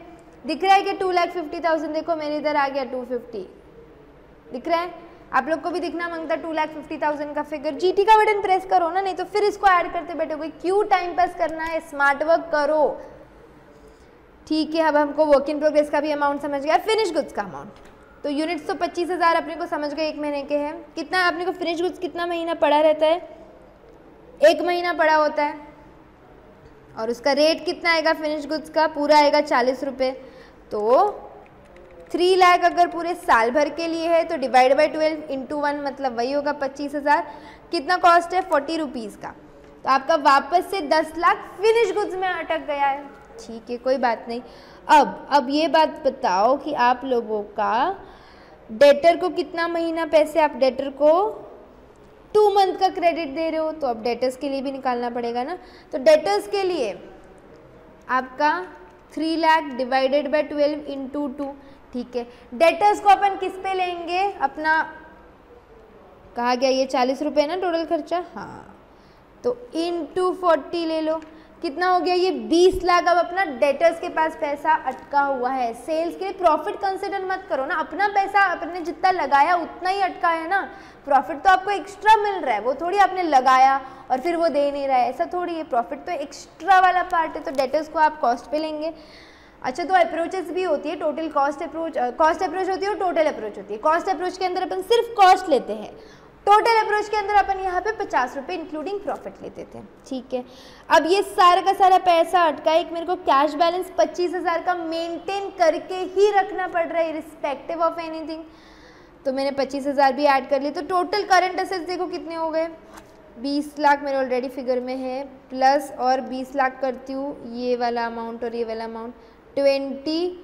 दिख रहा है कि 2,50,000, देखो मेरे इधर आ गया 250, दिख रहा है, आप लोग को भी दिखना मांगता 2,50,000 का फिगर, जीटी का बटन प्रेस करो ना, नहीं तो फिर इसको ऐड करते बैठोगे, क्यों टाइम पास करना है, स्मार्ट वर्क करो, ठीक है। अब हमको वर्क इन प्रोग्रेस का भी अमाउंट समझ गया, फिनिश गुड्स का अमाउंट, तो यूनिट्स तो 25,000 अपने को समझ गए 1 महीने के हैं। कितना अपने को फिनिश गुड्स कितना महीना पड़ा रहता है, 1 महीना पड़ा होता है, और उसका रेट कितना आएगा फिनिश गुड्स का, पूरा आएगा 40 रुपये, तो 3 लाख अगर पूरे साल भर के लिए है तो डिवाइड बाई 12 इंटू 1 मतलब वही होगा 25,000। कितना कॉस्ट है 40 रुपीज़ का, तो आपका वापस से 10 लाख फिनिश गुड्स में अटक गया है, ठीक है, कोई बात नहीं। अब ये बात बताओ कि आप लोगों का डेटर को कितना महीना पैसे, आप डेटर को 2 मंथ का क्रेडिट दे रहे हो, तो अब डेटर्स के लिए भी निकालना पड़ेगा ना, तो डेटर्स के लिए आपका 3 लाख डिवाइडेड बाई 12 इंटू 2, ठीक है। डेटर्स को अपन किस पे लेंगे, अपना कहा गया ये 40 रुपये ना टोटल खर्चा, हाँ, तो इंटू 40 ले लो, कितना हो गया ये 20 लाख। अब अपना डेटर्स के पास पैसा अटका हुआ है, सेल्स के लिए प्रॉफिट कंसिडर मत करो ना, अपना पैसा अपने जितना लगाया उतना ही अटका है ना, प्रॉफिट तो आपको एक्स्ट्रा मिल रहा है, वो थोड़ी आपने लगाया और फिर वो दे नहीं रहा है, ऐसा थोड़ी है, प्रॉफिट तो एक्स्ट्रा वाला पार्ट है, तो डेटर्स को आप कॉस्ट पे लेंगे। अच्छा, तो अप्रोचेस भी होती है, टोटल कॉस्ट अप्रोच होती है और टोटल अप्रोच होती है। कॉस्ट अप्रोच के अंदर अपन सिर्फ कॉस्ट लेते हैं, टोटल अप्रोच के अंदर अपन यहाँ पे 50 रुपये इंक्लूडिंग प्रॉफिट लेते थे, ठीक है। अब ये सारा का सारा पैसा अटका, एक मेरे को कैश बैलेंस 25,000 का मेंटेन करके ही रखना पड़ रहा है रिस्पेक्टिव ऑफ एनीथिंग, तो मैंने 25,000 भी ऐड कर लिए, तो टोटल करंट असेट्स देखो कितने हो गए, 20 लाख मेरे ऑलरेडी फिगर में है, प्लस और 20 लाख करती हूँ ये वाला अमाउंट और ये वाला अमाउंट, 20,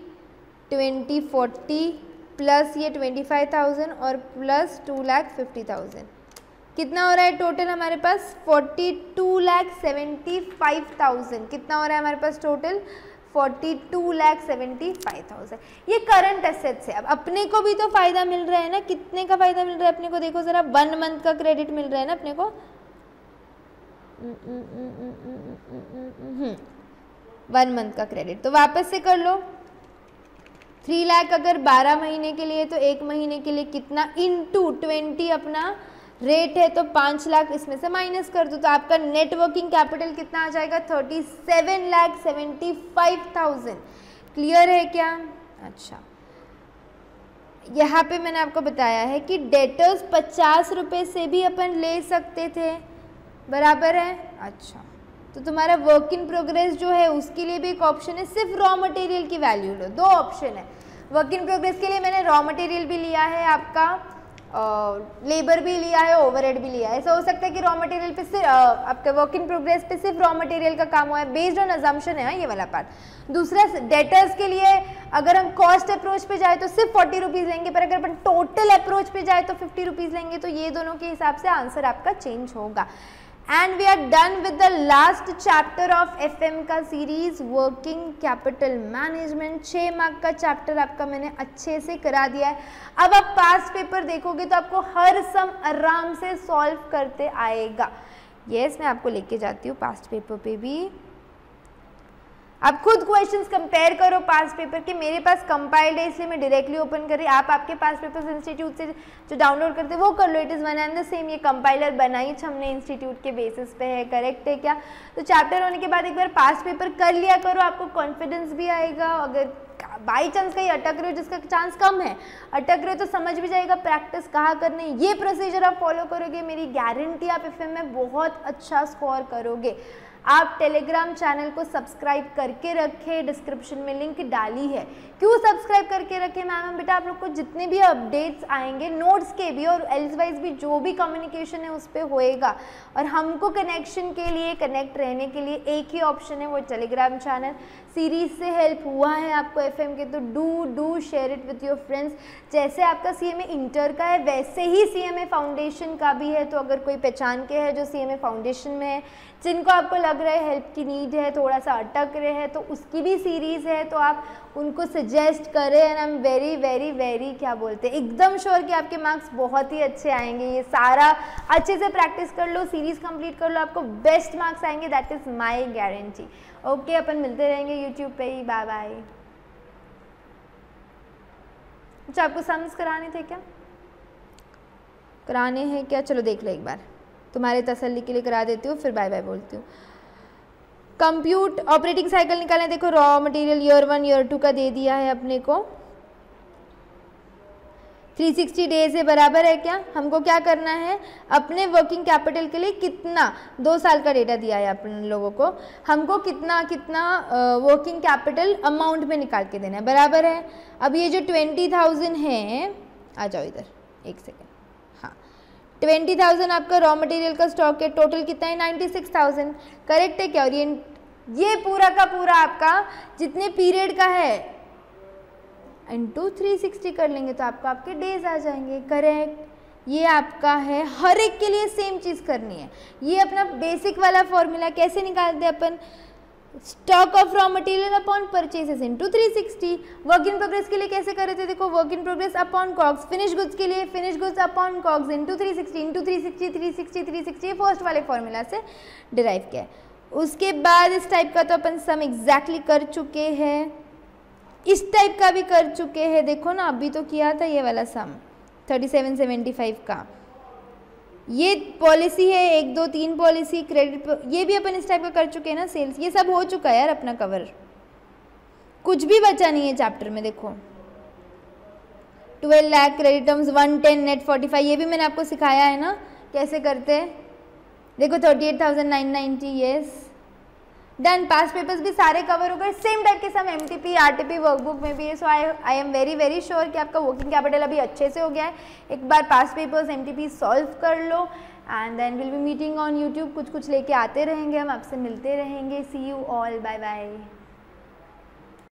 40 प्लस ये 25,000 और प्लस 2,50,000, कितना हो रहा है टोटल हमारे पास 42,75,000, कितना हो रहा है हमारे पास टोटल 42,75,000। ये करंट एसेट्स है। अब अपने को भी तो फायदा मिल रहा है ना, कितने का फायदा मिल रहा है अपने को, देखो जरा 1 मंथ का क्रेडिट मिल रहा है ना अपने को, 1 मंथ का क्रेडिट, तो वापस से कर लो 3 लाख अगर 12 महीने के लिए तो 1 महीने के लिए कितना इंटू 20 अपना रेट है तो 5 लाख इसमें से माइनस कर दो, तो आपका नेट वर्किंग कैपिटल कितना आ जाएगा 37,75,000। क्लियर है क्या? अच्छा, यहाँ पे मैंने आपको बताया है कि डेटर्स 50 रुपये से भी अपन ले सकते थे, बराबर है। अच्छा, तो तुम्हारा वर्क इन प्रोग्रेस जो है उसके लिए भी एक ऑप्शन है, सिर्फ रॉ मटेरियल की वैल्यू लो। दो ऑप्शन है वर्क इन प्रोग्रेस के लिए, मैंने रॉ मटेरियल भी लिया है आपका, लेबर भी लिया है, ओवरहेड भी लिया है। ऐसा हो सकता है कि रॉ मटेरियल पे सिर्फ आपका वर्क इन प्रोग्रेस पे सिर्फ रॉ मटेरियल का काम हुआ है, बेस्ड ऑन अजम्पशन है ये वाला पार्ट। दूसरा डेटर्स के लिए अगर हम कॉस्ट अप्रोच पे जाए तो सिर्फ 40 रुपीज़ लेंगे, पर अगर अपन टोटल अप्रोच पे जाए तो 50 रुपीज़ लेंगे, तो ये दोनों के हिसाब से आंसर आपका चेंज होगा। And we are done with the last chapter of FM का series working capital management. 6 mark का चैप्टर आपका मैंने अच्छे से करा दिया है। अब आप पास्ट पेपर देखोगे तो आपको हर सम आराम से सॉल्व करते आएगा। यस, मैं आपको लेके जाती हूँ पास्ट पेपर पे भी। आप खुद क्वेश्चंस कंपेयर करो पास्ट पेपर के। मेरे पास कंपाइल्ड है इसलिए मैं डायरेक्टली ओपन कर रही। आप आपके पास्ट पेपर्स इंस्टीट्यूट से जो डाउनलोड करते हैं वो कर लो, it is one and the same. ये कंपाइलर बनाई हमने इंस्टीट्यूट के बेसिस पे है, करेक्ट है क्या? तो चैप्टर होने के बाद एक बार पास्ट पेपर कर लिया करो, आपको कॉन्फिडेंस भी आएगा। अगर बाई चांस कहीं अटक रहे हो, जिसका चांस कम है, अटक रहे हो तो समझ भी जाएगा प्रैक्टिस कहाँ करनी है। ये प्रोसीजर आप फॉलो करोगे, मेरी गारंटी आप FM में बहुत अच्छा स्कोर करोगे। आप टेलीग्राम चैनल को सब्सक्राइब करके रखें, डिस्क्रिप्शन में लिंक डाली है। क्यों सब्सक्राइब करके रखें मैम? बेटा आप लोग को जितने भी अपडेट्स आएंगे, नोट्स के भी और एल्सवाइज भी जो भी कम्युनिकेशन है उस पर होएगा। और हमको कनेक्शन के लिए, कनेक्ट रहने के लिए एक ही ऑप्शन है, वो टेलीग्राम चैनल। सीरीज से हेल्प हुआ है आपको FM के तो do share it with your friends. जैसे आपका CMA इंटर का है वैसे ही CMA फाउंडेशन का भी है। तो अगर कोई पहचान के है जो CMA फाउंडेशन में है, जिनको आपको लग रहा है हेल्प की नीड है, थोड़ा सा अटक रहे हैं, तो उसकी भी सीरीज़ है, तो आप उनको सजेस्ट करें। And I am very very very क्या बोलते हैं, एकदम श्योर कि आपके मार्क्स बहुत ही अच्छे आएंगे। ये सारा अच्छे से प्रैक्टिस कर लो, सीरीज़ कंप्लीट कर लो, आपको बेस्ट मार्क्स आएंगे, that is my guarantee. Okay, अपन मिलते रहेंगे यूट्यूब पे ही। Bye bye. अच्छा, आपको सम्स कराने थे क्या? कराने हैं क्या? चलो देख लो एक बार, तुम्हारे तसल्ली के लिए करा देती हूँ, फिर बाय बाय बोलती हूँ। कंप्यूट ऑपरेटिंग साइकिल निकालें। देखो रॉ मटेरियल ईयर 1 ईयर 2 का दे दिया है अपने को, 360 डेज है, बराबर है क्या? हमको क्या करना है, अपने वर्किंग कैपिटल के लिए कितना 2 साल का डेटा दिया है अपन लोगों को, हमको कितना कितना वर्किंग कैपिटल अमाउंट में निकाल के देना है, बराबर है। अब ये जो 20,000 है, आ जाओ इधर एक सेकेंड, 20,000 आपका रॉ मटेरियल का स्टॉक है, टोटल कितना है 96,000, करेक्ट है क्या? और ये पूरा का पूरा आपका जितने पीरियड का है इंटू 360 कर लेंगे तो आपको आपके डेज आ जाएंगे, करेक्ट। ये आपका है, हर एक के लिए सेम चीज़ करनी है। ये अपना बेसिक वाला फॉर्मूला कैसे निकालते हैं अपन, stock of raw material upon purchases into 360। Work in progress के लिए कैसे कर रहे थे, देखो work in progress upon COGS, finish goods के लिए finish goods upon COGS into 360 into 360 360 360 first वाले फॉर्मूला से डिराइव किया है। उसके बाद इस टाइप का तो अपन सम एग्जैक्टली कर चुके हैं, इस टाइप का भी कर चुके हैं, देखो ना अभी तो किया था ये वाला सम 3775 का। ये पॉलिसी है 1 2 3 पॉलिसी, क्रेडिट ये भी अपन इस टाइप का कर चुके हैं ना, सेल्स, ये सब हो चुका है यार अपना कवर, कुछ भी बचा नहीं है चैप्टर में। देखो 12 लाख क्रेडिट टर्म्स 110 नेट 45, ये भी मैंने आपको सिखाया है ना कैसे करते हैं। देखो 38,990, यस डन। पास पेपर्स भी सारे कवर हो गए, सेम टाइप के सम MTP RTP वर्कबुक में भी है। So I am very very sure कि आपका वर्किंग कैपिटल अभी अच्छे से हो गया है। एक बार पास पेपर्स MTP सॉल्व कर लो and then will be meeting on YouTube, कुछ लेके आते रहेंगे, हम आपसे मिलते रहेंगे। See you all, bye bye.